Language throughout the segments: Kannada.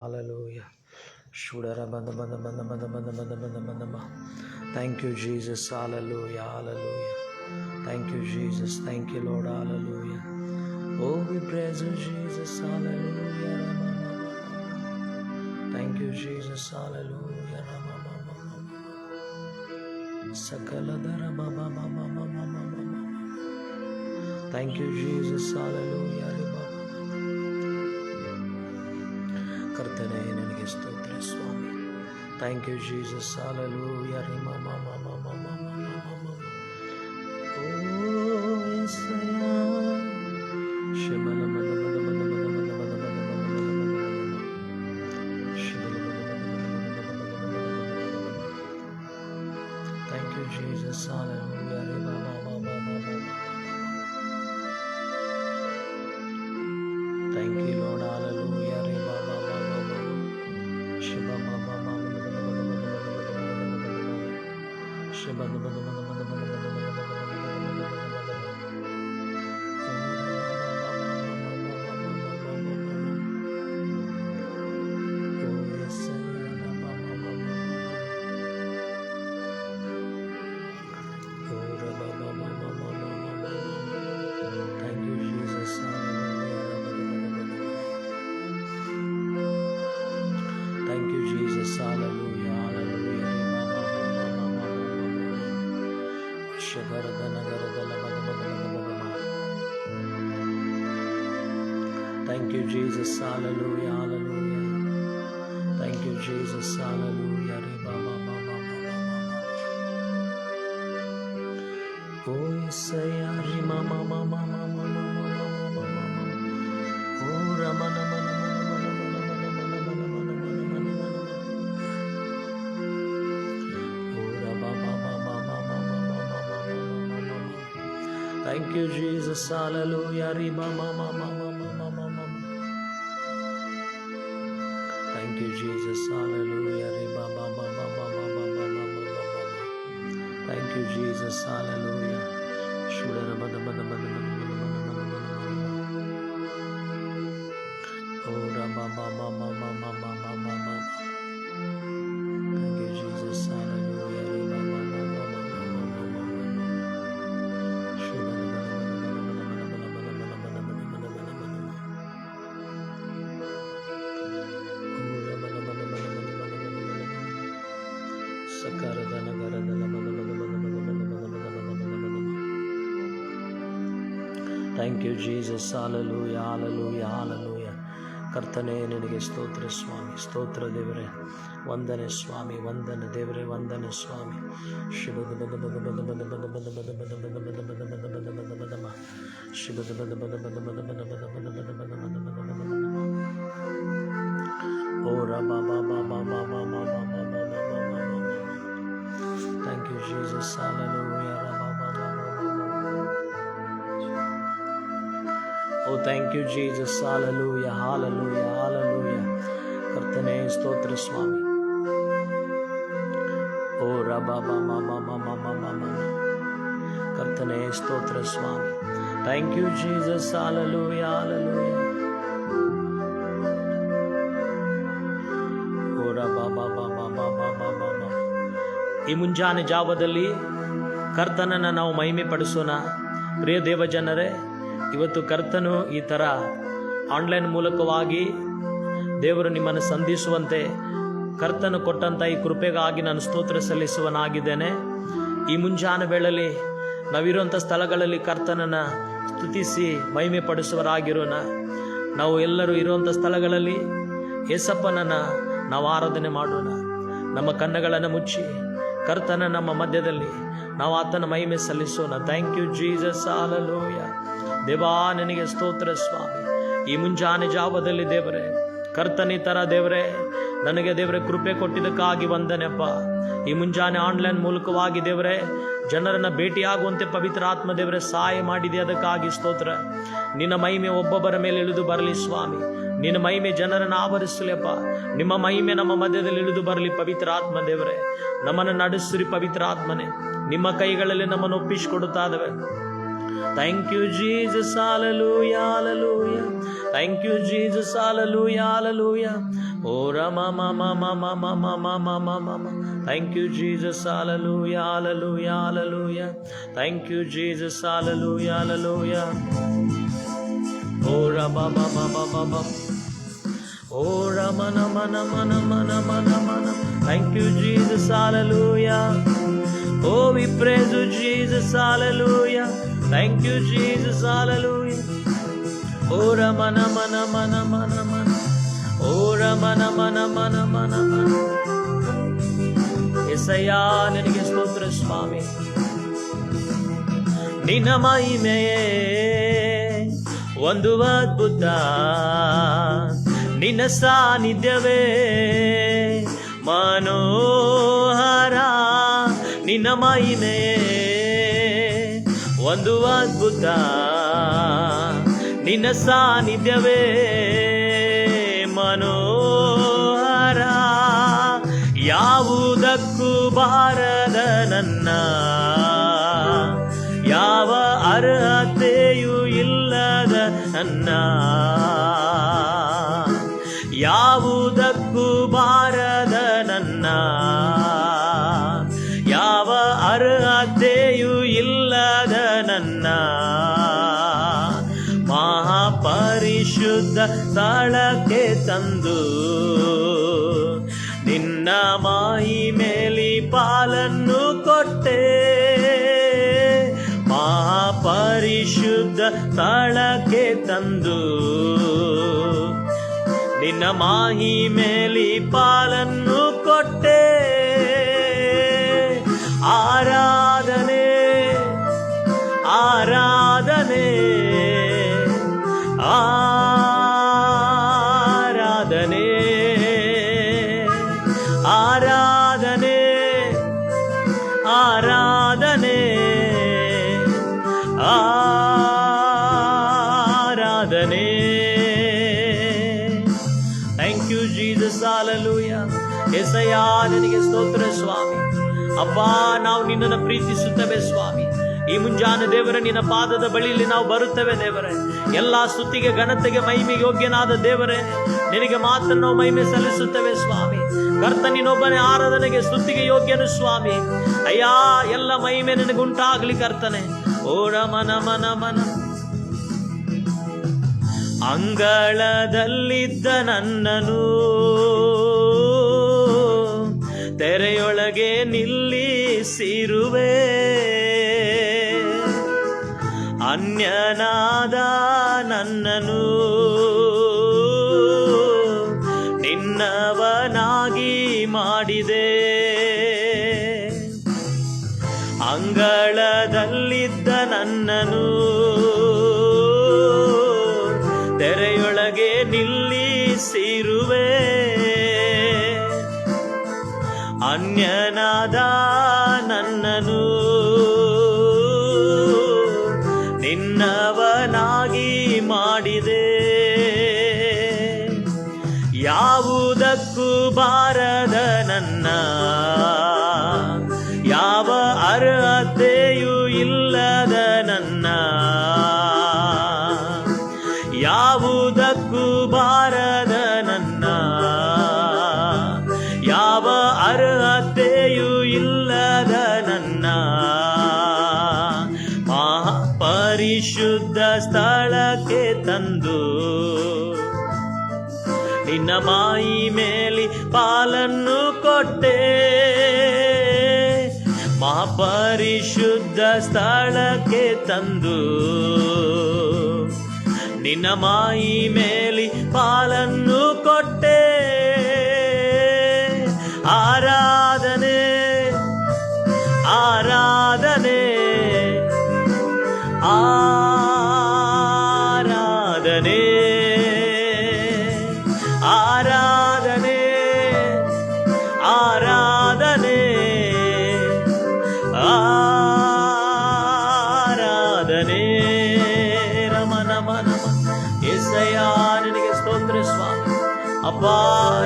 Hallelujah. Shudara banda banda banda banda banda banda banda banda ba. Thank you, Jesus. Hallelujah. Hallelujah. Thank you, Jesus. Thank you, Lord. Hallelujah. Oh, we praise you, Jesus. Hallelujah. Thank you, Jesus. Hallelujah. Sakaladara baba baba baba baba. Thank you, Jesus. Hallelujah. ಕರ್ತನೇ ನಿನಗೆ ಸ್ತೋತ್ರ ಸ್ವಾಮಿ. Thank you Jesus. ಹಾಲೆಲೂಯಾ. ಓ ಯೆಸಯ್ಯ. ಶಿವನ ಮನ ಮನ ಮನ ಮನ ಮನ ಮನ ಮನ ಮನ ಮನ ಶಿವನ ಮನ ಮನ ಮನ ಮನ ಮನ ಮನ ಮನ. Thank you Jesus. Hallelujah. Thank you lord. Hallelujah. Thank you, Jesus. Hallelujah. Hallelujah. Thank you, Jesus. Hallelujah. Hallelujah. Thank you, Jesus. Hallelujah. Oh, Isaiah. Oh, Ramana. Thank you, Jesus. Hallelujah. Thank you, Jesus. Hallelujah. Thank you, Jesus. Hallelujah. Oh, thank you, Jesus. Hallelujah. Thank you, Jesus. Hallelujah. Hallelujah. Hallelujah. ಕರ್ತನೇ ನಿನಗೆ ಸ್ತೋತ್ರ ಸ್ವಾಮಿ. ಸ್ತೋತ್ರ ದೇವರೇ. ವಂದನೆ ಸ್ವಾಮಿ. ವಂದನೆ ದೇವರೇ. ವಂದನೆ ಸ್ವಾಮಿ. ಶಿವದ ಬದ ಬದ ಬದ ಬದ ಬದ ಬದ ಬದ ಬದ ಬದ ಬದ ಬದ ಬದ ಬದ ಬದ ಬದ ಬದ ಬದ ಶಿವದ ಬದ ಬದ ಬದ ಬದ ಬದ ಬದ ಬದ ಬದ ಬದ ಬದ ಬದ ಬದ ಬದ. ಓ ರಬ ಬಾ ಬಾ ಬಾ ಬಾ ಬಾ ಬಾ ಬಾ ಬಾ ಬಾ ಬಾ. Thank you, Jesus. Hallelujah. Oh, thank you, Jesus. Hallelujah. Hallelujah. Hallelujah. ಕರ್ತನೇ ಸ್ತೋತ್ರ ಸ್ವಾಮಿ. ಓ ರಬ ಬಾ ಮಾ ಮಾ ಮಾ ಮಾ ಮಾ ಮಾ ಮಾ. ಕರ್ತನೇ ಸ್ತೋತ್ರ ಸ್ವಾಮಿ. Thank you, Jesus. Hallelujah. Hallelujah. ಓ ರಬ ಬಾ ಬಾ ಬಾ ಬಾ ಬಾ ಬಾ ಬಾ ಬಾ. ಈ ಮುಂಜಾನೆ ಜಾವದಲ್ಲಿ ಕರ್ತನನ್ನು ನಾವು ಮಹಿಮೆ ಪಡಿಸೋಣ. ಪ್ರಿಯ ದೇವ ಜನರೇ, ಇವತ್ತು ಕರ್ತನು ಈ ಥರ ಆನ್ಲೈನ್ ಮೂಲಕವಾಗಿ ದೇವರು ನಿಮ್ಮನ್ನು ಸಂಧಿಸುವಂತೆ ಕರ್ತನು ಕೊಟ್ಟಂಥ ಈ ಕೃಪೆಗಾಗಿ ನಾನು ಸ್ತೋತ್ರ ಸಲ್ಲಿಸುವನಾಗಿದ್ದೇನೆ. ಈ ಮುಂಜಾನೆ ವೇಳೆಯಲ್ಲಿ ನಾವಿರುವಂಥ ಸ್ಥಳಗಳಲ್ಲಿ ಕರ್ತನನ್ನು ಸ್ತುತಿಸಿ ಮಹಿಮೆ ಪಡಿಸುವರಾಗಿರೋಣ. ನಾವು ಎಲ್ಲರೂ ಇರುವಂಥ ಸ್ಥಳಗಳಲ್ಲಿ ಯೇಸಪ್ಪನನ್ನು ನಾವು ಆರಾಧನೆ ಮಾಡೋಣ. ನಮ್ಮ ಕಣ್ಣುಗಳನ್ನು ಮುಚ್ಚಿ ಕರ್ತನ ನಮ್ಮ ಮಧ್ಯದಲ್ಲಿ ನಾವು ಆತನ ಮಹಿಮೆ ಸಲ್ಲಿಸೋಣ. Thank you, Jesus. ಹಾಲೆಲೂಯಾ. ದೇವಾ ನಿನಗೆ ಸ್ತೋತ್ರ ಸ್ವಾಮಿ. ಈ ಮುಂಜಾನೆ ಜಾವದಲ್ಲಿ ದೇವರೇ, ಕರ್ತನಿ ತರ ದೇವರೇ, ನನಗೆ ದೇವರೇ ಕೃಪೆ ಕೊಟ್ಟಿದ್ದಕ್ಕಾಗಿ ವಂದನೆಪ್ಪ. ಈ ಮುಂಜಾನೆ ಆನ್ಲೈನ್ ಮೂಲಕವಾಗಿ ದೇವರೇ ಜನರನ್ನ ಭೇಟಿಯಾಗುವಂತೆ ಪವಿತ್ರ ಆತ್ಮ ದೇವರೇ ಸಹಾಯ ಮಾಡಿದೆ, ಅದಕ್ಕಾಗಿ ಸ್ತೋತ್ರ. ನಿನ್ನ ಮಹಿಮೆ ಒಬ್ಬೊಬ್ಬರ ಮೇಲೆ ಇಳಿದು ಬರಲಿ ಸ್ವಾಮಿ. ನಿನ್ನ ಮಹಿಮೆ ಜನರನ್ನು ಆವರಿಸಲಿಯಪ್ಪ. ನಿಮ್ಮ ಮಹಿಮೆ ನಮ್ಮ ಮಧ್ಯದಲ್ಲಿ ಇಳಿದು ಬರಲಿ ಪವಿತ್ರ ಆತ್ಮ ದೇವರೇ. ನಮ್ಮನ್ನು ನಡೆಸಿರಿ ಪವಿತ್ರ ಆತ್ಮನೇ. ನಿಮ್ಮ ಕೈಗಳಲ್ಲಿ ನಮ್ಮನ್ನು ಒಪ್ಪಿಸಿಕೊಡುತ್ತಾ ಇದ್ದಾವೆ. Thank you, Jesus. Hallelujah, hallelujah. Thank you, Jesus. Hallelujah, hallelujah. Oh, Rama, Mama, Mama, Mama, Mama, Mama. Thank you, Jesus. Hallelujah, hallelujah, hallelujah. Thank you, Jesus. Hallelujah, hallelujah. Oh, Rama, Mama, Mama, Mama. Oh, Ramana, Mana, Mana, Mana, Mana, Mana. Thank you, Jesus. Hallelujah. Oh, we praise you, Jesus. Hallelujah. Thank you, Jesus. Hallelujah. Oh, Ramana, Mana, Mana, Mana, Mana. Oh, Ramana, Mana, Mana, Mana, Mana. ಯೆಸಯ್ಯ ನಿನಗೆ ಸ್ತೋತ್ರ ಸ್ವಾಮಿ. ನಿನ್ನ ಮಹಿಮೆಯೇ ಒಂದು ಅದ್ಭುತ, ನಿನ್ನ ಸಾನ್ನಿಧ್ಯವೇ ಮನೋಹರ. ನಿನ್ನ ಮಹಿಮೆಯೇ ಒಂದು ಅದ್ಭುತ, ನಿನ್ನ ಸಾನ್ನಿಧ್ಯವೇ ಮನೋಹರ. ಯಾವುದಕ್ಕೂ ಬಾರದ ನನ್ನ, ಯಾವ ಅರ್ಹತೆಯೂ ಇಲ್ಲದ ನನ್ನ, ಯಾವುದಕ್ಕೂ ಬಾರದ ನನ್ನ, ಯಾವ ಅರ್ಹತೆಯೂ ಇಲ್ಲದ ನನ್ನ ಮಹಾಪರಿಶುದ್ಧ ಸ್ಥಳಕ್ಕೆ ತಂದು ನಿನ್ನ ಮಹಿಮೆಯಲ್ಲಿ ಪಾಲನ್ನು ಕೊಟ್ಟೆ. ಮಹಾಪರಿಶುದ್ಧ ಸ್ಥಳಕ್ಕೆ ತಂದು ನಿನ್ನ ಮಹಿಮೆಯಲ್ಲಿ ಪಾಲನ್ನು ಕೊಟ್ಟೆ. ಆರಾಧನೆ ಆರಾಧನೆ ಆರಾಧನೆ ಆರಾಧನೆ ಆರಾಧನೆ ಆರಾಧನೆ. Thank you Jesus. ಹಲ್ಲೆಲೂಯಾ. ಯೆಸಯ್ಯ ನಿನಗೆ ಸ್ತೋತ್ರ ಸ್ವಾಮಿ. ಅಪ್ಪ, ನಾವು ನಿನ್ನನ್ನು ಪ್ರೀತಿಸುತ್ತೇವೆ ಸ್ವಾಮಿ. ಈ ಮುಂಜಾನೆ ದೇವರೇ ನಿನ್ನ ಪಾದದ ಬಳಿಯಲ್ಲಿ ನಾವು ಬರುತ್ತೇವೆ ದೇವರೇ. ಎಲ್ಲಾ ಸ್ತುತಿಗೆ ಘನತೆಗೆ ಮಹಿಮೆಗೆ ಯೋಗ್ಯನಾದ ದೇವರೇ, ನಿನಗೆ ಮಾತ್ರ ನಾವು ಮಹಿಮೆ ಸಲ್ಲಿಸುತ್ತೇವೆ ಸ್ವಾಮಿ. ಕರ್ತ ನೀನೊಬ್ಬನೇ ಆರಾಧನೆಗೆ ಸ್ತುತಿಗೆ ಯೋಗ್ಯನು ಸ್ವಾಮಿ. ಅಯ್ಯ, ಎಲ್ಲ ಮಹಿಮೆ ನಿನಗೆ ಉಂಟಾಗ್ಲಿ ಕರ್ತನೆ. ಓ ರಮನ ಮನ ಮನ. ಅಂಗಳದಲ್ಲಿದ್ದ ನನ್ನನು ತೆರೆಯೊಳಗೆ ನಿಲ್ಲಿಸಿರುವೆ. ಅನ್ಯನಾದ ನನ್ನನು ನಿನ್ನವನಾಗಿ ಮಾಡಿದೆ. ಅಂಗಳದಲ್ಲಿದ್ದ ನನ್ನನು ತೆರೆಯೊಳಗೆ ನಿಲ್ಲಿಸಿರುವೆ. ಅನ್ಯನಾದ ನನ್ನನು ನಿನ್ನವನಾಗಿ ಮಾಡಿದೆ. ಯಾವುದಕ್ಕೂ ಬಾರದ ನನ್ನ, ಯಾವ ಅರ್ಹತೆಯೂ ಇಲ್ಲದ ನನ್ನ, ಯಾವುದಕ್ಕೂ ಬಾರದ ನನ್ನ, ಯಾವ ಅರ್ಹತೆಯೂ ಇಲ್ಲದ ನನ್ನ ಮಹಾಪರಿಶುದ್ಧ ಸ್ಥಳಕ್ಕೆ ತಂದು ನಿನ್ನ ಮಹಿಮೆಯಲ್ಲಿ ಪಾಲನ್ನು ಕೊಟ್ಟೆ. ಮಹಾಪರಿಶುದ್ಧ ಸ್ಥಳಕ್ಕೆ ತಂದು ನಿನ್ನ ಮಹಿಮೆಯಲ್ಲಿ ಪಾಲನ್ನು ಕೊಟ್ಟೆ. ಆರಾಧನೆ ಆರಾಧನೆ ಆರಾಧನೆ ಆರಾಧನೆ ಆರಾಧನೆ ಆರಾಧನೆ. ರಮನ ಮನ. ಯೆಸಯ್ಯ ನಿನಗೆ ಸ್ತೋತ್ರ ಸ್ವಾಮಿ. ಅಪ್ಪ,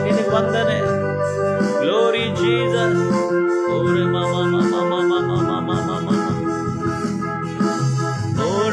ನಿನಗೆ ವಂದನೆ. Glory Jesus. ಓರೆ ಮಮ ಮಮ ಮಮ ಮಮ ಮಮ ಮಮ. ಓರ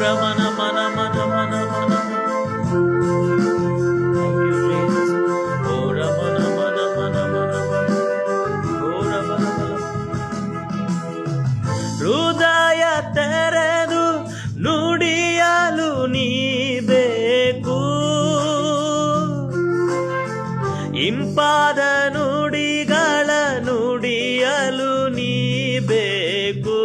ಇಂಪಾದ ನುಡಿಗಳ ನುಡಿಯಲು ನೀ ಬೇಕು.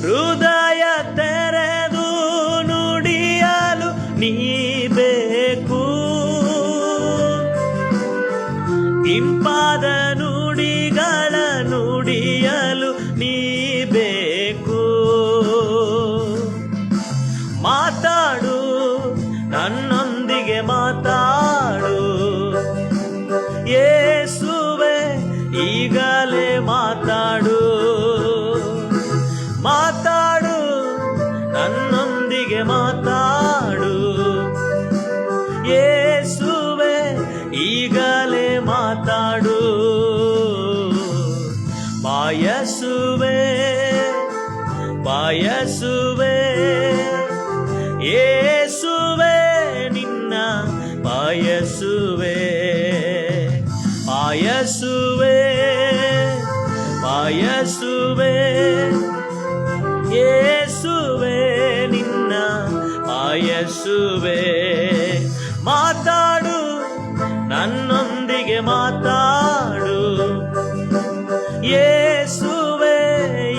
ಹೃದಯ ತೆರೆದು ನುಡಿಯಲು ನೀ ಬೇಕು. ಇಂಪಾದ ನುಡಿಗಳ ನುಡಿಯಲು ನೀ ಬೇಕು. ಮಾತಾಡು, ನನ್ನೊಂದಿಗೆ ಮಾತಾಡು ಯೇಸುವೆ, ಈಗಲೇ ಮಾತಾಡು. ಮಾತಾಡು, ನನ್ನೊಂದಿಗೆ ಮಾತಾಡು ಯೇಸುವೆ, ಈಗಲೇ ಮಾತಾಡು. ಬಾಯಸುವೆ ಬಾಯಸುವೆ ಯೇಸುವೆ, ನಿನ್ನ ಬಾಯಸುವೆ. ಬಾಯಸುವೆ ಬಾಯಸುವೆ ಯೇಸುವೆ, ನಿನ್ನ ಬಾಯಸುವೆ. ಮಾತಾಡು, ನನ್ನೊಂದಿಗೆ ಮಾತಾಡು ಯೇಸುವೆ,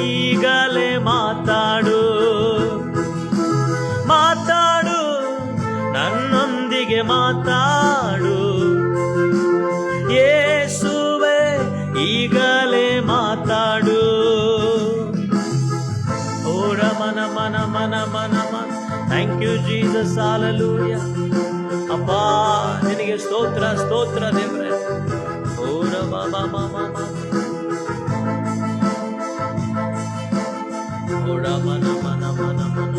ಈಗಲೇ ಮಾತಾಡು. ಮಾತಾಡು, ನನ್ನೊಂದಿಗೆ ಮಾತಾಡು ಯೇಸುವೆ, ಈಗಲೇ ಮಾತಾಡು. ಓ ರಮನ ಮನ ಮನ ಮನ ಮನ. Thank you Jesus, hallelujah. ಅಪ್ಪಾ ನಿನಗೆ ಸ್ತೋತ್ರ ಸ್ತೋತ್ರ ದೇವರೇ. ಓ ರಮ ಮಮ ಮಮ. ಓ ರಮನ ಮನ ಮನ ಮನ.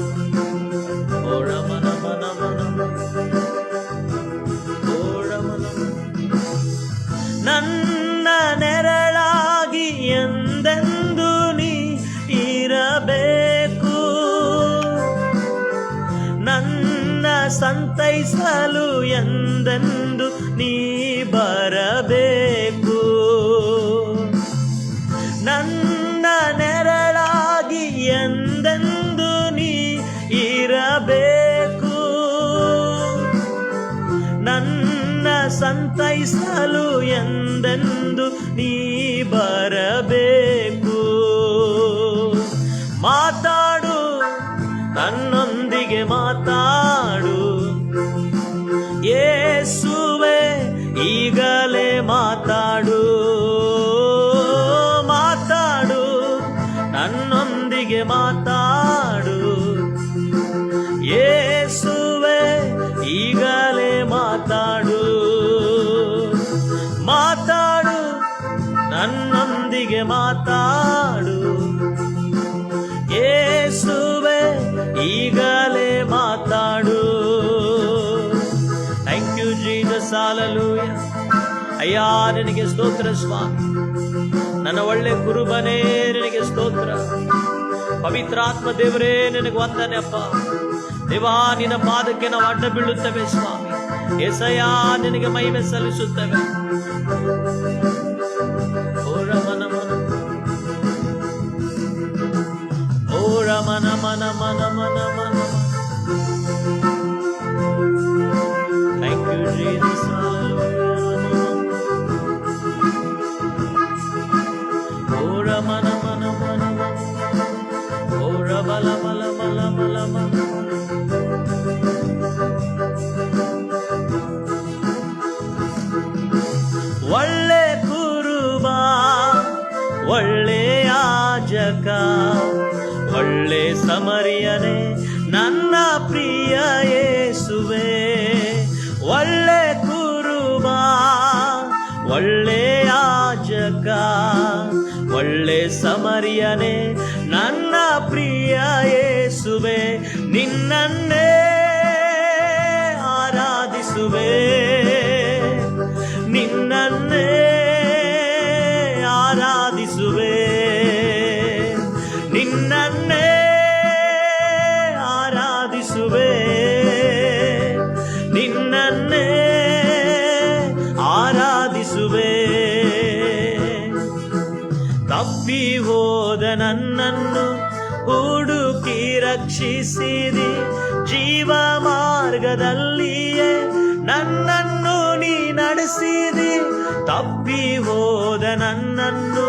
ಓ ರಮನ ಮನ ಮನ ಮನ. ಓ ರಮನ. ನನ್ನ ನೆರಳಾಗಿ ಎಂದೆಂದು ನೀ ಇರಬೇಕು. ನನ್ನ ಸಂತೈಸಲು ಎಂದೆಂದು ನೀ ಬರಬೇಕು. ನನ್ನ ನೆರಳಾಗಿ ಎಂದೆಂದು ನೀ ಇರಬೇಕು. ನನ್ನ ಸಂತೈಸಲು ಎಂದೆಂದು ನೀ ಬರಬೇಕು. ಮಾತಾಡು, ನನ್ನೊಂದಿಗೆ ಮಾತಾಡು ಯೇಸುವೆ, ಈಗಲೇ ಮಾತಾಡು. ಮಾತಾಡು, ನನ್ನೊಂದಿಗೆ ಮಾತಾಡು ಯೇಸುವೆ, ಈಗಲೇ ಮಾತಾಡು. ಮಾತಾಡು, ನನ್ನೊಂದಿಗೆ ಮಾತಾಡು ಯೇಸುವೆ, ಈಗಲೇ ಮಾತಾಡು. Thank you Jesus, hallelujah. ಅಯ್ಯ ನಿನಗೆ ಸ್ತೋತ್ರ ಸ್ವಾಮಿ. ನನ್ನ ಒಳ್ಳೆ ಕುರುಬನೇ ನಿನಗೆ ಸ್ತೋತ್ರ. ಪವಿತ್ರಾತ್ಮ ದೇವರೇ ನಿನಗೆ ವಂದನೆ ಅಪ್ಪ. ದೇವಾ, ನಿನ್ನ ಪಾದಕ್ಕೆ ನಾವು ಅಡ್ಡ ಬೀಳುತ್ತೇವೆ ಸ್ವಾಮಿ. ಏಸಯ್ಯ, ನಿನಗೆ ಮಹಿಮೆ ಸಲ್ಲಿಸುತ್ತೇವೆ. ಓ ರಮನ ಮನ. ಓ ರಮನ ಮನ ಮನ ಮನ ಮನ. ಥ್ಯಾಂಕ್ ಯು ಜೀಸಸ್, ಓ ರಮನ ಮನ ಮನ ಮನ. ಓ ರಬಲ ಮಲ ಮಲ ಮಲ ಮಲ. ಒಳ್ಳೆ ಕುರುಬ, ಒಳ್ಳೆ ಯಾಜಕ, ಒಳ್ಳೆ ಸಮರಿಯನೇ ನನ್ನ ಪ್ರಿಯ ಯೇಸುವೆ. ಒಳ್ಳೆ ಕುರುಬ, ಒಳ್ಳೆ ಯಾಜಕ, ಒಳ್ಳೆ ಸಮರಿಯನೇ ನನ್ನ ಪ್ರಿಯ ಯೇಸುವೆ. ನಿನ್ನನ್ನೇ ಆರಾಧಿಸುವೆ, ನಿನ್ನನ್ನೇ ಆರಾಧಿಸುವೆ, ನಿನ್ನನ್ನೇ ಆರಾಧಿಸುವೆ, ನಿನ್ನನ್ನೇ ಆರಾಧಿಸುವೆ. ತಪ್ಪಿ ಹೋದ ನನ್ನನ್ನು ಹುಡುಕಿ ರಕ್ಷಿಸಿದಿ, ಜೀವ ಮಾರ್ಗದಲ್ಲಿಯೇ ನನ್ನ ನನ್ನನ್ನು ನೀ ನಡೆಸಿದಿ, ತಪ್ಪಿ ಹೋದ ನನ್ನನ್ನು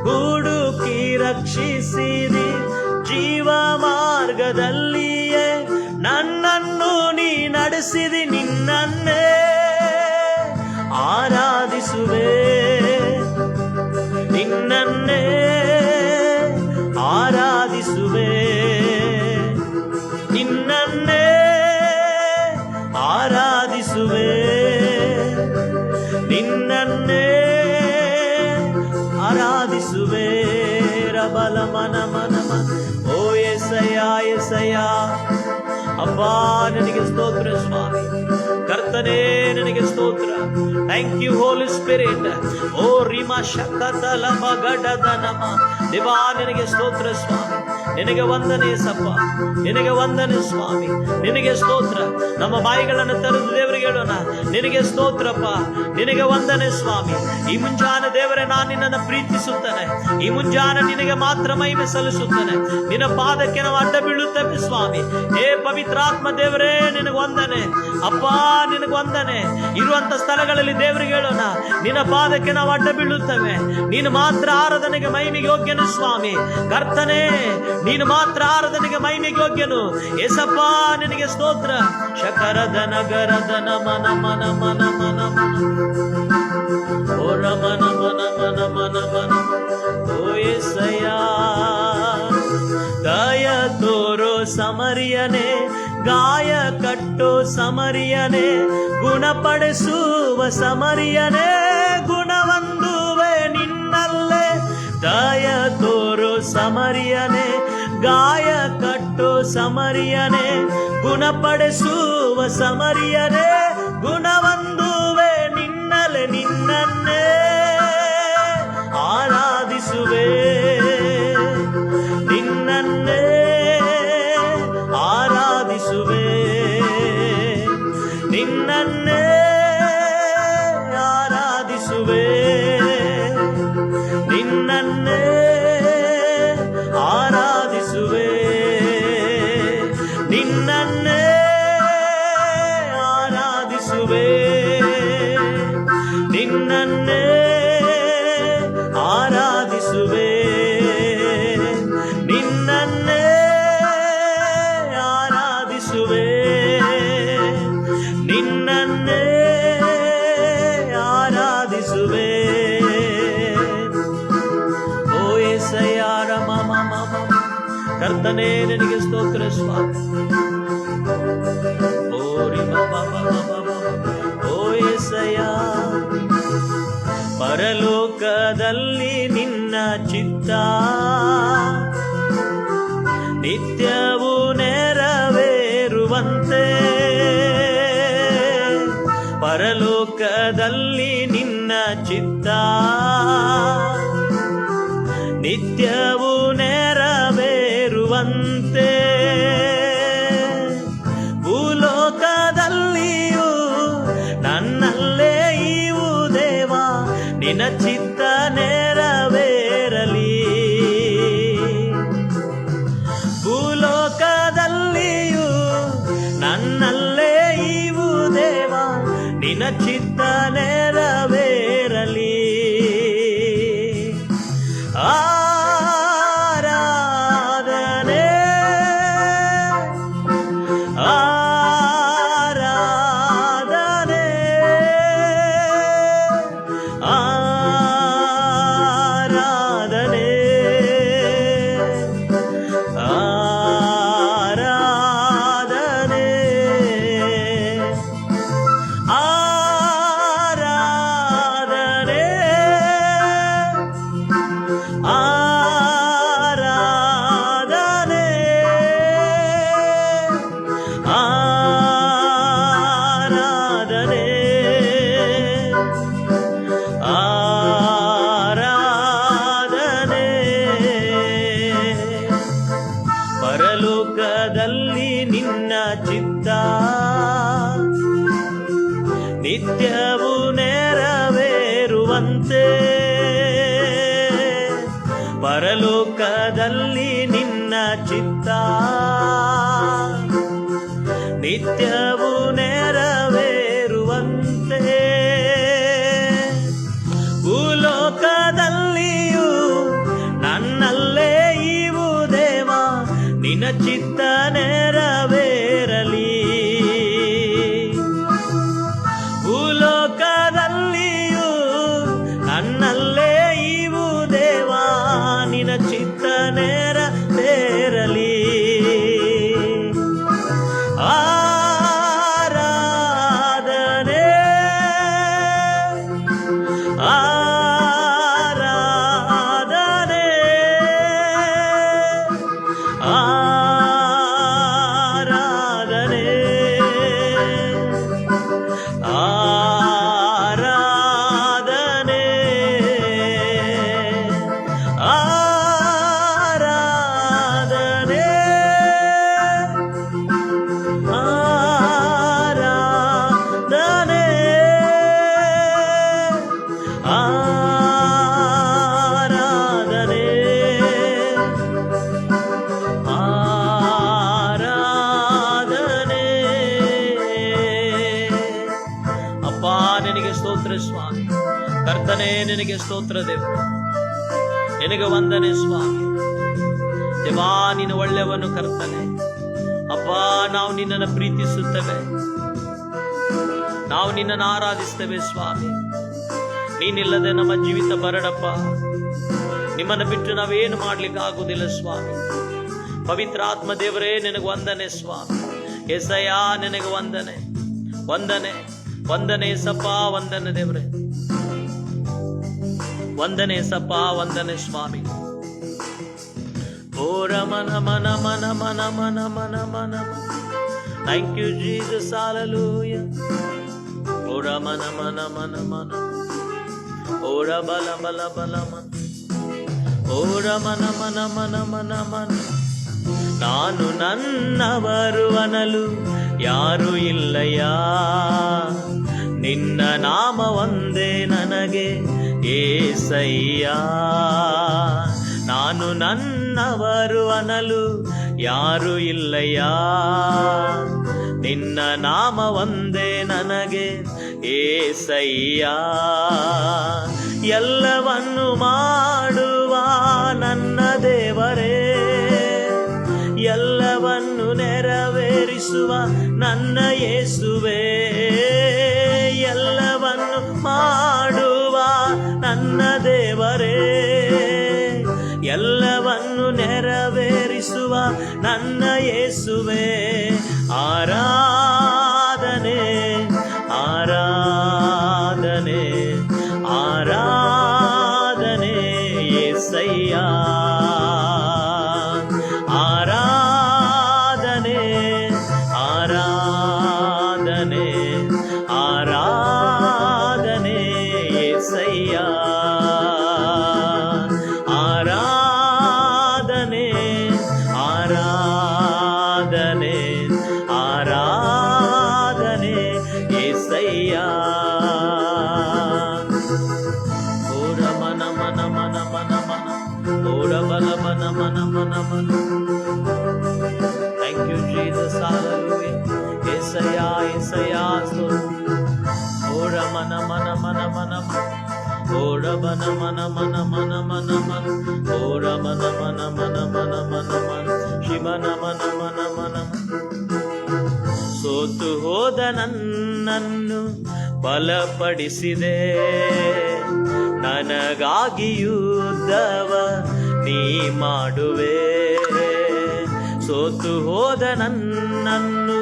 ಹುಡುಕಿ ರಕ್ಷಿಸಿದಿ. ಜೀವ ಮಾರ್ಗದಲ್ಲಿಯೇ ನನ್ನನ್ನು ನೀ ನಡೆಸಿದಿ, ನಿನ್ನನ್ನೇ ಆರಾಧಿಸುವೆ, ನಿನ್ನನ್ನೇ ಆರಾಧಿಸುವೆ, ನಿನ್ನನ್ನೇ ಆರಾಧಿಸುವೆ, ನಿನ್ನನ್ನೇ ಆರಾಧಿಸುವೆ. ರಬಲ ಮನ ಮನ ಮನ. ಓ ಎಸಯ್ಯ ಎಸಯ್ಯ, ಅಬ್ಬಾ ನನಗೆ ಸ್ತೋತ್ರ ಸ್ವಾಮಿ, ಕರ್ತನೇ ನನಗೆ ಸ್ತೋತ್ರ. Thank you holy spirit. ಓ ರಿಮಾ ಶಕತಲ ಮಗಡದ ನಮ. ದೇವಾ ನಿನಗೆ ಸ್ತೋತ್ರ ಸ್ವಾಮಿ, ನಿನಗೆ ವಂದನೆ ಸಪ್ಪ, ನಿನಗೆ ವಂದನೆ ಸ್ವಾಮಿ, ನಿನಗೆ ಸ್ತೋತ್ರ. ನಮ್ಮ ಬಾಯಿಗಳನ್ನು ತೆರೆದು ದೇವರಿಗೆ ಹೇಳೋಣ, ನಿನಗೆ ಸ್ತೋತ್ರಪ್ಪ, ನಿನಗೆ ವಂದನೆ ಸ್ವಾಮಿ. ಈ ಮುಂಜಾನೆ ದೇವರೇ ನಾನು ನಿನ್ನನ್ನು ಪ್ರೀತಿಸುತ್ತೇನೆ, ಈ ಮುಂಜಾನೆ ನಿನಗೆ ಮಾತ್ರ ಮಹಿಮೆ ಸಲ್ಲಿಸುತ್ತೇನೆ. ನಿನ್ನ ಪಾದಕ್ಕೆ ನಾವು ಅಡ್ಡ ಬೀಳುತ್ತೇವೆ ಸ್ವಾಮಿ. ಏ ಪವಿತ್ರಾತ್ಮ ದೇವರೇ ನಿನಗೆ ವಂದನೆ ಅಪ್ಪ, ನಿನಗೆ ವಂದನೆ. ಇರುವಂತ ಸ್ಥಳಗಳಲ್ಲಿ ದೇವರಿಗೆ ಹೇಳೋಣ, ನಿನ್ನ ಪಾದಕ್ಕೆ ನಾವು ಅಡ್ಡ ಬೀಳುತ್ತೇವೆ. ನೀನು ಮಾತ್ರ ಆರಾಧನೆಗೆ ಮಹಿಮೆಗೆ ಯೋಗ್ಯನು ಸ್ವಾಮಿ. ಕರ್ತನೇ ನೀನು ಮಾತ್ರ ಆರಾಧನೆಗೆ ಮಹಿಮೆಗೆ ಯೋಗ್ಯನು. ಏಸಪ್ಪ ನಿನಗೆ ಸ್ತೋತ್ರ. ಶಕರದ ನಗರದ ನಮ ನಮ ನಮ ನಮ ನಮ. ಓ ರಮ ನಮ ನಮ ನಮ ನಮ ನಮ. ಓ ಏಸಯ್ಯ, ಗಾಯ ತೋರೋ ಸಮರಿಯನೇ, ಗಾಯ ಕಟ್ಟೋ ಸಮರಿಯನೇ, ಗುಣಪಡಿಸುವ ಸಮರಿಯನೇ, ಗುಣವಂದುವೆ ನಿನ್ನಲ್ಲೇ. ದಯ ತೋರೋ ಸಮರಿಯನೇ, ಗಾಯ ಕಟ್ಟೋ ಸಮರಿಯನೇ, ಗುಣಪಡಿಸುವ ಸಮರಿಯನೇ, ಗುಣವಂದುವೆ ನಿನ್ನಲೆ. ನಿನ್ನನ್ನೇ ಆರಾಧಿಸುವೆ, ನಿನ್ನನ್ನೇ ಆರಾಧಿಸುವೆ, ನಿನ್ನನ್ನೇ ಆರಾಧಿಸುವೆ, ನಿನ್ನನ್ನೇ ಆರಾಧಿಸುವೆ, ನಿನ್ನನ್ನೇ ಆರಾಧಿಸುವೆ, ನಿನ್ನನ್ನೇ ಆರಾಧಿಸುವೆ, ನಿನ್ನನ್ನೇ ಆರಾಧಿಸುವೆ, ನಿನ್ನನ್ನೇ ಆರಾಧಿಸುವೆ. ಓ ಏಸಯ್ಯ ರಮ ಮಮ ಮಮ. ಕರ್ತನೇ ನಿನಗೆ ಸ್ತೋತ್ರ ಸ್ವಾಮಿ. ಓ ರಿ ಮಮ ಮಮ ಮಮ. ಓ ಏಸಯ್ಯ, ಪರಲೋಕದಲ್ಲಿ ನಿನ್ನ ಚಿತ್ತ ನಿತ್ಯವೂ ನೆರವೇರುವಂತೆ, ಪರಲೋಕದಲ್ಲಿ ನಿನ್ನ ಚಿತ್ತ ನಿತ್ಯವೂ ನೆರವೇರುವಂತೆ, ಭೂಲೋಕದಲ್ಲಿಯೂ ನನ್ನಲ್ಲೇ ಇವು ದೇವ ನಿನ್ನ ಚಿತ್ತ ನೆರವೇರಲಿ. ಭೂಲೋಕದಲ್ಲಿಯೂ ನನ್ನಲ್ಲೇ ಇವು ದೇವ ನಿನ್ನ ಚಿತ್ತ ನೆರವೇರಲಿ. ಆರಾಧನೆ ಆರಾಧನೆ ಆರಾಧನೆ ಆರಾಧನೆ ಆರಾಧನೆ ಆರಾಧನೆ ಆರಾಧನೆ ಆರಾಧನೆ. ಪರಲೋಕದಲ್ಲಿ ನಿನ್ನ ಚಿತ್ತ ನಿತ್ಯವೂ ನೆರವೇರುವಂತೆ, ಪರಲೋಕದಲ್ಲಿ ನಿನ್ನ ಚಿತ್ತ ನಿತ್ಯವೂ ನೆರವೇರುವಂತೆ, ಅಪ್ಪ ನಿನಗೆ ಸ್ತೋತ್ರ ಸ್ವಾಮಿ. ಕರ್ತನೇ ನಿನಗೆ ಸ್ತೋತ್ರ ದೇವರು, ನಿನಗೆ ವಂದನೆ ಸ್ವಾಮಿ. ದೇವಾ ನೀನು ಒಳ್ಳೆಯವನು ಕರ್ತನೆ. ಅಪ್ಪ ನಾವು ನಿನ್ನನ್ನು ಪ್ರೀತಿಸುತ್ತೇವೆ, ನಾವು ನಿನ್ನನ್ನು ಆರಾಧಿಸ್ತೇವೆ ಸ್ವಾಮಿ. ನೀನಿಲ್ಲದೆ ನಮ್ಮ ಜೀವಿತ ಬರಡಪ್ಪ. ನಿಮ್ಮನ್ನು ಬಿಟ್ಟು ನಾವೇನು ಮಾಡ್ಲಿಕ್ಕೆ ಆಗುವುದಿಲ್ಲ ಸ್ವಾಮಿ. ಪವಿತ್ರ ಆತ್ಮ ದೇವರೇ ನಿನಗೆ ವಂದನೆ ಸ್ವಾಮಿ. ಎಸಯ್ಯ ನಿನಗೆ ವಂದನೆ, ವಂದನೆ, ವಂದನೆ ಸಪ್ಪ, ವಂದನೆ ದೇವರೇ, ವಂದನೆ ಸಪ್ಪ, ವಂದನೆ ಸ್ವಾಮಿ. ಓ ರಮನ ಮನ ಮನ ಮನ ಮನ ಮನ ಮನ. Thank you Jesus, hallelujah. ಓ ರಮನ ಮನ ಮನ ಮನ, ಓರ ಬಲ ಬಲ ಬಲ ಮನ, ಓರ ಮನ ಮನ ಮನ ಮನ ಮನ. ನಾನು ನನ್ನವರು ಅನ್ನಲು ಯಾರು ಇಲ್ಲಯ್ಯ, ನಿನ್ನ ನಾಮ ಒಂದೇ ನನಗೆ ಏಸಯ್ಯ. ನಾನು ನನ್ನವರು ಅನ್ನಲು ಯಾರು ಇಲ್ಲಯ್ಯ, ನಿನ್ನ ನಾಮ ಒಂದೇ ನನಗೆ ಏಸಯ್ಯ. ಎಲ್ಲವನ್ನು ಮಾಡುವ ನನ್ನ ದೇವರೇ, ಎಲ್ಲವನ್ನು ನೆರವೇರಿಸುವ ನನ್ನ ಯೇಸುವೇ, ಎಲ್ಲವನ್ನು ಮಾಡುವ ನನ್ನ ದೇವರೇ, ಎಲ್ಲವನ್ನು ನೆರವೇರಿಸುವ ನನ್ನ ಯೇಸುವೇ. ಆರಾಧನೆ, ಆರಾಧನೆ, ಆರಾಧನೆ ಯೇಸಯ್ಯ. ಆರಾಧನೆ, ಆರಾಧನೆ, ಆರಾಧನೆ ಯೇಸಯ್ಯ. ಆರಾಧನೆ, ಆರಾಧನೆ, ಆರಾಧನೆ ಯೇಸಯ್ಯ. ಓರ ಮನ ಮನ ಮನ ಮನ ಮನ, ಓರ ಬಲ ಮನ ಮನ ಮನ ಮನ. Thank you Jesus, hallelujah. Yesayya Yesayya ಸ್ತೋತ್ರ. ಓರ ಮನ ಮನ ಮನ ಮನ ಮನ, ಓರ ಮನ ಮನ ಮನ ಮನ ಮನ ಮನ, ಓರ ಮನ ಮನ ಮನ ಮನ ಮನ ಮನ, ಶಿವನ ಮನ ಮನ ಮನ. ಸೋತು ಹೋದ ನನ್ನನ್ನು ಬಲಪಡಿಸಿದೆ, ನನಗಾಗಿ ಯುದ್ಧವ ನೀ ಮಾಡುವೆ. ಸೋತು ಹೋದ ನನ್ನನ್ನು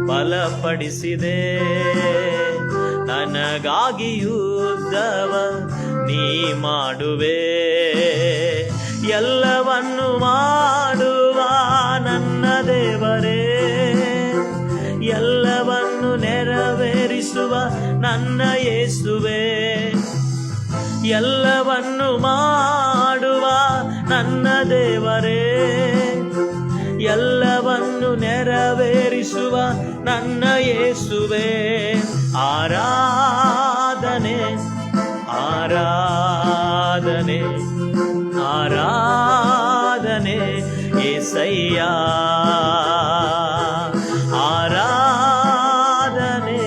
ಬಲಪಡಿಸಿದೆ, ನನಗಾಗಿ ಯುದ್ಧವ ನೀ ಮಾಡುವೆ. ಎಲ್ಲವನ್ನು ಮಾಡುವ ನನ್ನ ದೇವರೇ, ಎಲ್ಲವನ್ನು ನೆರವೇರಿಸುವ ನನ್ನ ಯೇಸುವೇ, ಎಲ್ಲವನ್ನು ಮಾಡುವ ನನ್ನ ದೇವರೇ, ಎಲ್ಲವನ್ನು ನೆರವೇರಿಸುವ ನನ್ನ ಯೇಸುವೇ. ಆರಾಧನೆ, ಆರಾಧನೆ, ಆರಾಧನೆ ಯೇಸಯ್ಯ. ಆರಾಧನೆ,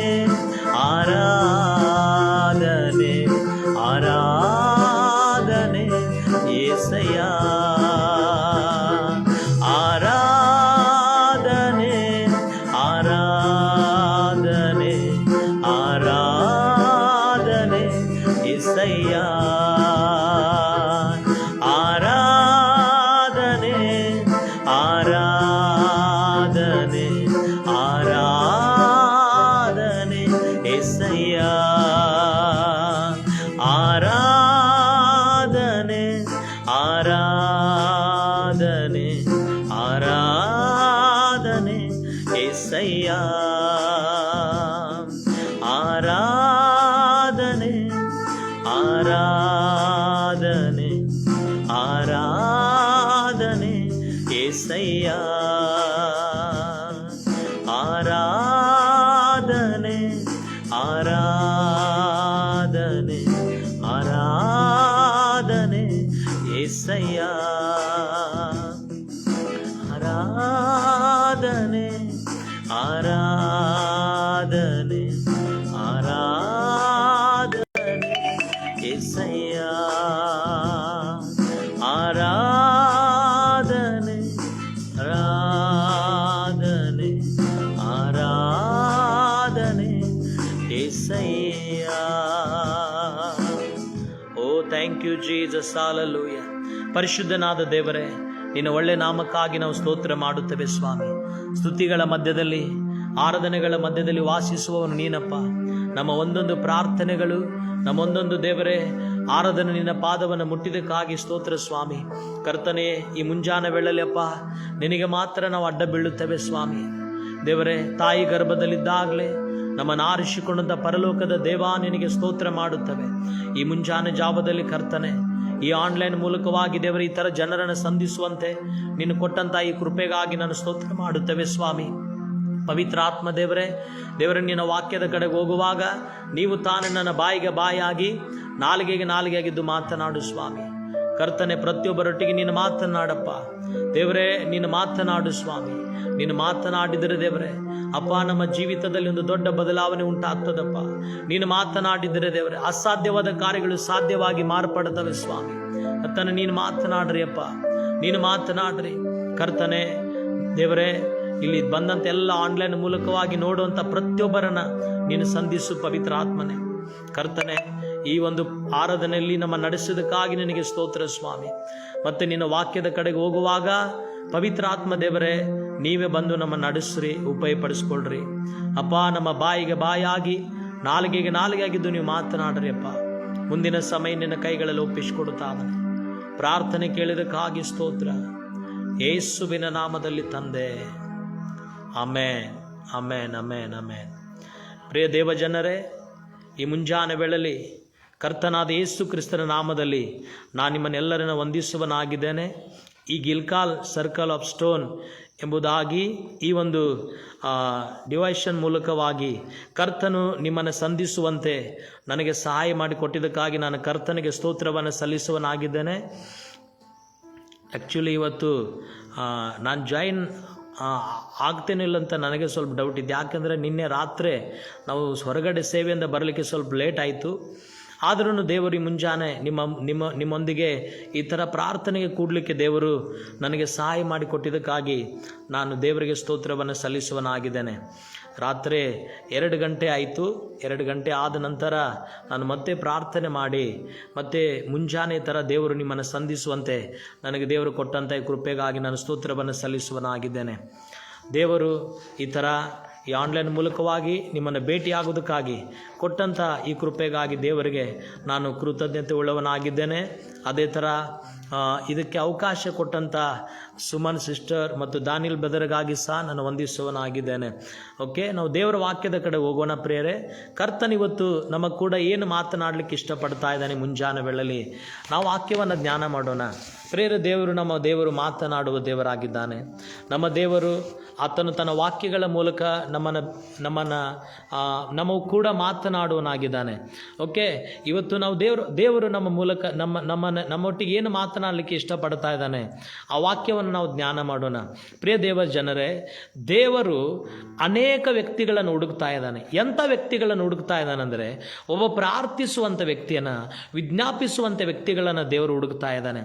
ಆರಾಧನೆ, ಆರಾಧನೆ ಯೇಸಯ್ಯ. ಆರಾಧನೆ, ಆರಾಧನೆ, ಆರಾಧನೆ ಯೆಸಯ್ಯ. ಆರಾಧನೆ, ಆರಾಧನೆ, ಆರಾಧನೆ ಯೆಸಯ್ಯ. ಆರಾಧನೆ, ಆರಾಧನೆ, ಆರಾಧನೆ ಯೆಸಯ್ಯ. ಆರಾಧನೆ, ಆರಾಧನೆ, ಆರಾಧನೆ ಯೆಸಯ್ಯ. ಆರಾಧನೆ, ಆರಾಧನೆ, ಆರಾಧನೆ ಯೆಸಯ್ಯ. ಆರಾಧನೆ, ಆರಾಧನೆ, ಆರಾಧನೆ ಓ ಥ್ಯಾಂಕ್ ಯು ಜೀಸಸ್, ಹಾಲೆಲೂಯ. ಪರಿಶುದ್ಧನಾದ ದೇವರೇ, ನಿನ್ನ ಒಳ್ಳೆ ನಾಮಕ್ಕಾಗಿ ನಾವು ಸ್ತೋತ್ರ ಮಾಡುತ್ತೇವೆ ಸ್ವಾಮಿ. ಸ್ತುತಿಗಳ ಮಧ್ಯದಲ್ಲಿ, ಆರಾಧನೆಗಳ ಮಧ್ಯದಲ್ಲಿ ವಾಸಿಸುವವನು ನೀನಪ್ಪ. ನಮ್ಮ ಒಂದೊಂದು ಪ್ರಾರ್ಥನೆಗಳು, ನಮ್ಮ ಒಂದೊಂದು ದೇವರೇ ಆರಾಧನೆ ನಿನ್ನ ಪಾದವನ್ನು ಮುಟ್ಟಿದಕ್ಕಾಗಿ ಸ್ತೋತ್ರ ಸ್ವಾಮಿ. ಕರ್ತನೇ, ಈ ಮುಂಜಾನೆ ವೇಳೆಯಪ್ಪ ನಿನಗೆ ಮಾತ್ರ ನಾವು ಅಡ್ಡ ಬೀಳುತ್ತೇವೆ ಸ್ವಾಮಿ. ದೇವರೇ, ತಾಯಿ ಗರ್ಭದಲ್ಲಿದ್ದಾಗಲೇ ನಮ್ಮನ್ನು ಆರಿಸಿಕೊಂಡಂಥ ಪರಲೋಕದ ದೇವ ನಿನಗೆ ಸ್ತೋತ್ರ ಮಾಡುತ್ತವೆ. ಈ ಮುಂಜಾನೆ ಜಾವದಲ್ಲಿ ಕರ್ತನೆ, ಈ ಆನ್ಲೈನ್ ಮೂಲಕವಾಗಿ ದೇವರ ಈ ಥರ ಜನರನ್ನು ಸಂಧಿಸುವಂತೆ ನೀನು ಕೊಟ್ಟಂಥ ಈ ಕೃಪೆಗಾಗಿ ನಾನು ಸ್ತೋತ್ರ ಮಾಡುತ್ತೇವೆ ಸ್ವಾಮಿ. ಪವಿತ್ರ ಆತ್ಮ ದೇವರೇ, ನಿನ್ನ ವಾಕ್ಯದ ಕಡೆಗೆ ಹೋಗುವಾಗ ನೀವು ತಾನೇ ನನ್ನ ಬಾಯಿಗೆ ಬಾಯಾಗಿ, ನಾಲಿಗೆಗೆ ನಾಲಿಗೆಯಾಗಿದ್ದು ಮಾತನಾಡು ಸ್ವಾಮಿ. ಕರ್ತನೆ, ಪ್ರತಿಯೊಬ್ಬರೊಟ್ಟಿಗೆ ನೀನು ಮಾತನಾಡಪ್ಪ ದೇವರೇ, ನೀನು ಮಾತನಾಡು ಸ್ವಾಮಿ. ನೀನು ಮಾತನಾಡಿದರೆ ದೇವರೇ ಅಪ್ಪ, ನಮ್ಮ ಜೀವಿತದಲ್ಲಿ ಒಂದು ದೊಡ್ಡ ಬದಲಾವಣೆ ಉಂಟಾಗ್ತದಪ್ಪ. ನೀನು ಮಾತನಾಡಿದರೆ ದೇವರೇ ಅಸಾಧ್ಯವಾದ ಕಾರ್ಯಗಳು ಸಾಧ್ಯವಾಗಿ ಮಾರ್ಪಡ್ತವೆ ಸ್ವಾಮಿ. ಕರ್ತನೆ, ನೀನು ಮಾತನಾಡ್ರಿ ಅಪ್ಪ, ನೀನು ಮಾತನಾಡ್ರಿ ಕರ್ತನೆ. ದೇವರೇ, ಇಲ್ಲಿ ಬಂದಂಥ ಎಲ್ಲ ಆನ್ಲೈನ್ ಮೂಲಕವಾಗಿ ನೋಡುವಂಥ ಪ್ರತಿಯೊಬ್ಬರನ್ನ ನೀನು ಸಂಧಿಸು ಪವಿತ್ರ ಆತ್ಮನೆ. ಕರ್ತನೆ, ಈ ಒಂದು ಆರಾಧನೆಯಲ್ಲಿ ನಮ್ಮ ನಡೆಸೋದಕ್ಕಾಗಿ ನಿನಗೆ ಸ್ತೋತ್ರ ಸ್ವಾಮಿ. ಮತ್ತೆ ನಿನ್ನ ವಾಕ್ಯದ ಕಡೆಗೆ ಹೋಗುವಾಗ ಪವಿತ್ರ ಆತ್ಮ ದೇವರೇ, ನೀವೇ ಬಂದು ನಮ್ಮ ನಡೆಸ್ರಿ, ಉಪಯೋಗಪಡಿಸ್ಕೊಳ್ರಿ ಅಪ್ಪ. ನಮ್ಮ ಬಾಯಿಗೆ ಬಾಯಾಗಿ, ನಾಲಿಗೆಗೆ ನಾಲಿಗೆಯಾಗಿದ್ದು ನೀವು ಮಾತನಾಡ್ರಿ ಅಪ್ಪ. ಮುಂದಿನ ಸಮಯ ನಿನ್ನ ಕೈಗಳಲ್ಲಿ ಒಪ್ಪಿಸಿಕೊಡುತ್ತಾನೆ. ಪ್ರಾರ್ಥನೆ ಕೇಳಿದಕ್ಕಾಗಿ ಸ್ತೋತ್ರ, ಯೇಸುವಿನ ನಾಮದಲ್ಲಿ ತಂದೆ, ಆಮೇನ್, ಆಮೇನ್, ಆಮೇನ್, ಆಮೇನ್. ಪ್ರಿಯ ದೇವಜನರೇ, ಈ ಮುಂಜಾನೆ ವೇಳೆಯಲ್ಲಿ ಕರ್ತನಾದ ಯೇಸು ಕ್ರಿಸ್ತನ ನಾಮದಲ್ಲಿ ನಾನು ನಿಮ್ಮನ್ನೆಲ್ಲರನ್ನು ವಂದಿಸುವನಾಗಿದ್ದೇನೆ. ಈ ಗಿಲ್ಕಾಲ್ ಸರ್ಕಲ್ ಆಫ್ ಸ್ಟೋನ್ ಎಂಬುದಾಗಿ ಈ ಒಂದು ಡಿವೈಷನ್ ಮೂಲಕವಾಗಿ ಕರ್ತನು ನಿಮ್ಮನ್ನು ಸಂಧಿಸುವಂತೆ ನನಗೆ ಸಹಾಯ ಮಾಡಿಕೊಟ್ಟಿದ್ದಕ್ಕಾಗಿ ನಾನು ಕರ್ತನಿಗೆ ಸ್ತೋತ್ರವನ್ನು ಸಲ್ಲಿಸುವನಾಗಿದ್ದೇನೆ. ಆ್ಯಕ್ಚುಲಿ ಇವತ್ತು ನಾನು ಜಾಯಿನ್ ಆಗ್ತೇನಿಲ್ಲ ಅಂತ ನನಗೆ ಸ್ವಲ್ಪ ಡೌಟ್ ಇದೆ. ಯಾಕೆಂದರೆ ನಿನ್ನೆ ರಾತ್ರಿ ನಾವು ಹೊರಗಡೆ ಸೇವೆಯಿಂದ ಬರಲಿಕ್ಕೆ ಸ್ವಲ್ಪ ಲೇಟ್ ಆಯಿತು. ಆದ್ರೂ ದೇವರು ಈ ಮುಂಜಾನೆ ನಿಮ್ಮೊಂದಿಗೆ ಈ ಥರ ಪ್ರಾರ್ಥನೆಗೆ ಕೂಡಲಿಕ್ಕೆ ದೇವರು ನನಗೆ ಸಹಾಯ ಮಾಡಿಕೊಟ್ಟಿದ್ದಕ್ಕಾಗಿ ನಾನು ದೇವರಿಗೆ ಸ್ತೋತ್ರವನ್ನು ಸಲ್ಲಿಸುವನಾಗಿದ್ದೇನೆ. ರಾತ್ರಿ 2 ಗಂಟೆ ಆಯಿತು. 2 ಗಂಟೆ ಆದ ನಂತರ ನಾನು ಮತ್ತೆ ಪ್ರಾರ್ಥನೆ ಮಾಡಿ ಮತ್ತೆ ಮುಂಜಾನೆ ಥರ ದೇವರು ನಿಮ್ಮನ್ನು ಸಂಧಿಸುವಂತೆ ನನಗೆ ದೇವರು ಕೊಟ್ಟಂಥ ಈ ಕೃಪೆಗಾಗಿ ನಾನು ಸ್ತೋತ್ರವನ್ನು ಸಲ್ಲಿಸುವನಾಗಿದ್ದೇನೆ. ದೇವರು ಈ ಥರ ಈ ಆನ್ಲೈನ್ ಮೂಲಕವಾಗಿ ನಿಮ್ಮನ್ನು ಭೇಟಿಯಾಗೋದಕ್ಕಾಗಿ ಕೊಟ್ಟಂಥ ಈ ಕೃಪೆಗಾಗಿ ದೇವರಿಗೆ ನಾನು ಕೃತಜ್ಞತೆ ಉಳ್ಳವನಾಗಿದ್ದೇನೆ. ಅದೇ ಥರ ಇದಕ್ಕೆ ಅವಕಾಶ ಕೊಟ್ಟಂಥ ಸುಮನ್ ಸಿಸ್ಟರ್ ಮತ್ತು ದಾನಿಲ್ ಬ್ರದರ್ಗಾಗಿ ಸಹ ನಾನು ವಂದಿಸುವನಾಗಿದ್ದೇನೆ. ಓಕೆ, ನಾವು ದೇವರ ವಾಕ್ಯದ ಕಡೆ ಹೋಗೋಣ ಪ್ರಿಯರೇ. ಕರ್ತನಿವತ್ತು ನಮಗೆ ಕೂಡ ಏನು ಮಾತನಾಡಲಿಕ್ಕೆ ಇಷ್ಟಪಡ್ತಾ ಇದ್ದಾನೆ ಮುಂಜಾನೆ ವೇಳೆಯಲ್ಲಿ ನಾವು ವಾಕ್ಯವನ್ನು ಜ್ಞಾನ ಮಾಡೋಣ ಪ್ರಿಯರೇ. ನಮ್ಮ ದೇವರು ಮಾತನಾಡುವ ದೇವರಾಗಿದ್ದಾನೆ. ನಮ್ಮ ದೇವರು ಆತನು ತನ್ನ ವಾಕ್ಯಗಳ ಮೂಲಕ ನಮ್ಮವು ಕೂಡ ಮಾತನಾಡುವನಾಗಿದ್ದಾನೆ. ಓಕೆ, ಇವತ್ತು ನಾವು ದೇವರು ನಮ್ಮ ಮೂಲಕ ನಮ್ಮೊಟ್ಟಿಗೆ ಏನು ಮಾತನಾಡಲಿಕ್ಕೆ ಇಷ್ಟಪಡ್ತಾ ಇದ್ದಾನೆ ಆ ವಾಕ್ಯವನ್ನು ನಾವು ಜ್ಞಾನ ಮಾಡೋಣ. ಪ್ರಿಯ ದೇವ ಜನರೇ, ದೇವರು ಅನೇಕ ವ್ಯಕ್ತಿಗಳನ್ನು ಹುಡುಕ್ತಾ ಇದ್ದಾನೆ. ಎಂಥ ವ್ಯಕ್ತಿಗಳನ್ನು ಹುಡುಕ್ತಾ ಇದ್ದಾನೆ ಅಂದರೆ, ಒಬ್ಬ ಪ್ರಾರ್ಥಿಸುವಂಥ ವ್ಯಕ್ತಿಯನ್ನು, ವಿಜ್ಞಾಪಿಸುವಂಥ ವ್ಯಕ್ತಿಗಳನ್ನು ದೇವರು ಹುಡುಕ್ತಾ ಇದ್ದಾನೆ.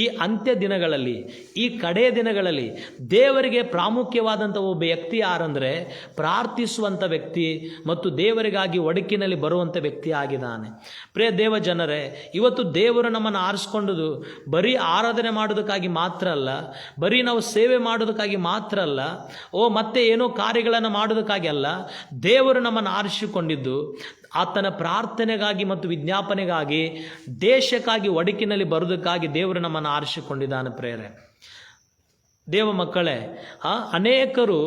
ಈ ಅಂತ್ಯ ದಿನಗಳಲ್ಲಿ, ಈ ಕಡೆಯ ದಿನಗಳಲ್ಲಿ ದೇವರಿಗೆ ಪ್ರಾಮುಖ್ಯವಾದಂಥ ಒಬ್ಬ ವ್ಯಕ್ತಿ ಯಾರಂದರೆ ಪ್ರಾರ್ಥಿಸುವಂಥ ವ್ಯಕ್ತಿ ಮತ್ತು ದೇವರಿಗಾಗಿ ಒಡಕಿನಲ್ಲಿ ಬರುವಂಥ ವ್ಯಕ್ತಿ ಆಗಿದ್ದಾನೆ. ಪ್ರಿಯ ದೇವ ಜನರೇ, ಇವತ್ತು ದೇವರು ನಮ್ಮನ್ನು ಆರಿಸ್ಕೊಂಡುದು ಬರೀ ಆರಾಧನೆ ಮಾಡೋದಕ್ಕಾಗಿ ಮಾತ್ರ ಅಲ್ಲ, ಬರೀ ನಾವು ಸೇವೆ ಮಾಡೋದಕ್ಕಾಗಿ ಮಾತ್ರ ಅಲ್ಲ, ಮತ್ತೆ ಏನೋ ಕಾರ್ಯಗಳನ್ನು ಮಾಡೋದಕ್ಕಾಗಿ ಅಲ್ಲ. ದೇವರು ನಮ್ಮನ್ನು ಆರಿಸಿಕೊಂಡಿದ್ದು ಆತನ ಪ್ರಾರ್ಥನೆಗಾಗಿ ಮತ್ತು ವಿಜ್ಞಾಪನೆಗಾಗಿ, ದೇಶಕ್ಕಾಗಿ ಒಡಕಿನಲ್ಲಿ ಬರೋದಕ್ಕಾಗಿ ದೇವರು ನಮ್ಮನ್ನು ಆರಿಸಿಕೊಂಡಿದ್ದಾನೆ. ಪ್ರೇರೆ ದೇವ ಮಕ್ಕಳೇ, ಅನೇಕರು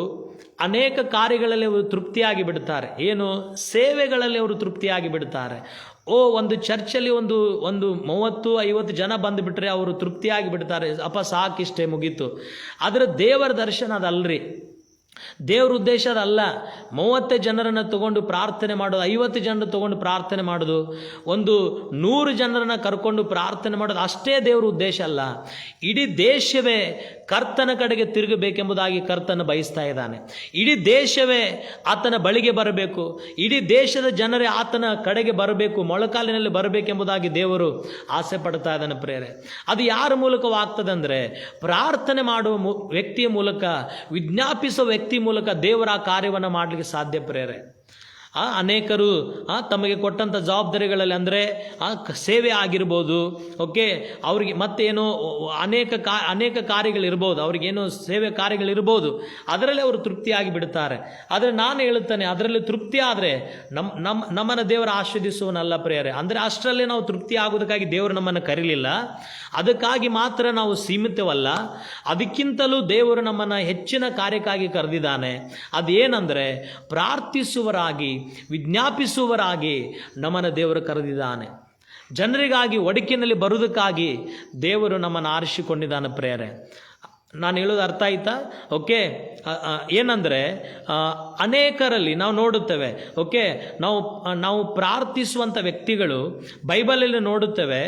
ಅನೇಕ ಕಾರ್ಯಗಳಲ್ಲಿ ಅವರು ತೃಪ್ತಿಯಾಗಿ ಬಿಡ್ತಾರೆ. ಏನು ಸೇವೆಗಳಲ್ಲಿ ಅವರು ತೃಪ್ತಿಯಾಗಿ ಬಿಡ್ತಾರೆ. ಒಂದು ಚರ್ಚಲ್ಲಿ ಒಂದು 30-50 ಜನ ಬಂದುಬಿಟ್ರೆ ಅವರು ತೃಪ್ತಿಯಾಗಿ ಬಿಡ್ತಾರೆ. ಸಾಕಿಷ್ಟೇ ಮುಗೀತು. ಆದರೆ ದೇವರ ದರ್ಶನ ಅದಲ್ರಿ. ದೇವ್ರ ಉದ್ದೇಶ ಅದಲ್ಲ. 30 ಜನರನ್ನು ತಗೊಂಡು ಪ್ರಾರ್ಥನೆ ಮಾಡೋದು, 50 ಜನರು ತಗೊಂಡು ಪ್ರಾರ್ಥನೆ ಮಾಡೋದು, 100 ಜನರನ್ನು ಕರ್ಕೊಂಡು ಪ್ರಾರ್ಥನೆ ಮಾಡೋದು ಅಷ್ಟೇ ದೇವ್ರ ಉದ್ದೇಶ ಅಲ್ಲ. ಇಡೀ ದೇಶವೇ ಕರ್ತನ ಕಡೆಗೆ ತಿರುಗಬೇಕೆಂಬುದಾಗಿ ಕರ್ತನ ಬಯಸ್ತಾ ಇದ್ದಾನೆ. ಇಡೀ ದೇಶವೇ ಆತನ ಬಳಿಗೆ ಬರಬೇಕು. ಇಡೀ ದೇಶದ ಜನರೇ ಆತನ ಕಡೆಗೆ ಬರಬೇಕು, ಮೊಳಕಾಲಿನಲ್ಲಿ ಬರಬೇಕೆಂಬುದಾಗಿ ದೇವರು ಆಸೆ ಪಡ್ತಾ ಇದ್ದಾನೆ. ಪ್ರೇರೆ ಅದು ಯಾರ ಮೂಲಕವಾಗ್ತದೆ ಅಂದರೆ, ಪ್ರಾರ್ಥನೆ ಮಾಡುವ ವ್ಯಕ್ತಿಯ ಮೂಲಕ, ವಿಜ್ಞಾಪಿಸುವ ವ್ಯಕ್ತಿ ಮೂಲಕ ದೇವರ ಕಾರ್ಯವನ್ನು ಮಾಡಲಿಕ್ಕೆ ಸಾಧ್ಯ. ಪ್ರೇರೆ ಅನೇಕರು ತಮಗೆ ಕೊಟ್ಟಂಥ ಜವಾಬ್ದಾರಿಗಳಲ್ಲಿ ಅಂದರೆ ಸೇವೆ ಆಗಿರ್ಬೋದು, ಓಕೆ, ಅವ್ರಿಗೆ ಮತ್ತೇನೋ ಅನೇಕ ಕಾರ್ಯಗಳಿರ್ಬೋದು, ಅವ್ರಿಗೇನೋ ಸೇವೆ ಕಾರ್ಯಗಳಿರ್ಬೋದು, ಅದರಲ್ಲಿ ಅವರು ತೃಪ್ತಿಯಾಗಿ ಬಿಡ್ತಾರೆ. ಆದರೆ ನಾನು ಹೇಳುತ್ತೇನೆ, ಅದರಲ್ಲಿ ತೃಪ್ತಿ ಆದರೆ ನಮ್ಮನ್ನು ದೇವರು ಆಶೀರ್ವದಿಸುವನಲ್ಲ ಪ್ರಿಯರೇ. ಅಂದರೆ ಅಷ್ಟರಲ್ಲೇ ನಾವು ತೃಪ್ತಿ ಆಗೋದಕ್ಕಾಗಿ ದೇವರು ನಮ್ಮನ್ನು ಕರೀಲಿಲ್ಲ, ಅದಕ್ಕಾಗಿ ಮಾತ್ರ ನಾವು ಸೀಮಿತವಲ್ಲ, ಅದಕ್ಕಿಂತಲೂ ದೇವರು ನಮ್ಮನ್ನು ಹೆಚ್ಚಿನ ಕಾರ್ಯಕ್ಕಾಗಿ ಕರೆದಿದ್ದಾನೆ. ಅದೇನೆಂದರೆ ಪ್ರಾರ್ಥಿಸುವರಾಗಿ, ವಿಜ್ಞಾಪಿಸುವರಾಗಿ ನಮ್ಮನ್ನು ದೇವರು ಕರೆದಿದ್ದಾನೆ. ಜನರಿಗಾಗಿ ಒಡಕಿನಲ್ಲಿ ಬರುವುದಕ್ಕಾಗಿ ದೇವರು ನಮ್ಮನ್ನು ಆರಿಸಿಕೊಂಡಿದ್ದಾನೆ ಪ್ರಿಯರೇ. ನಾನು ಹೇಳೋದು ಅರ್ಥ ಆಯ್ತಾ? ಓಕೆ, ಏನಂದರೆ ಅನೇಕರಲ್ಲಿ ನಾವು ನೋಡುತ್ತೇವೆ, ಓಕೆ, ನಾವು ಪ್ರಾರ್ಥಿಸುವಂಥ ವ್ಯಕ್ತಿಗಳು ಬೈಬಲಲ್ಲಿ ನೋಡುತ್ತೇವೆ.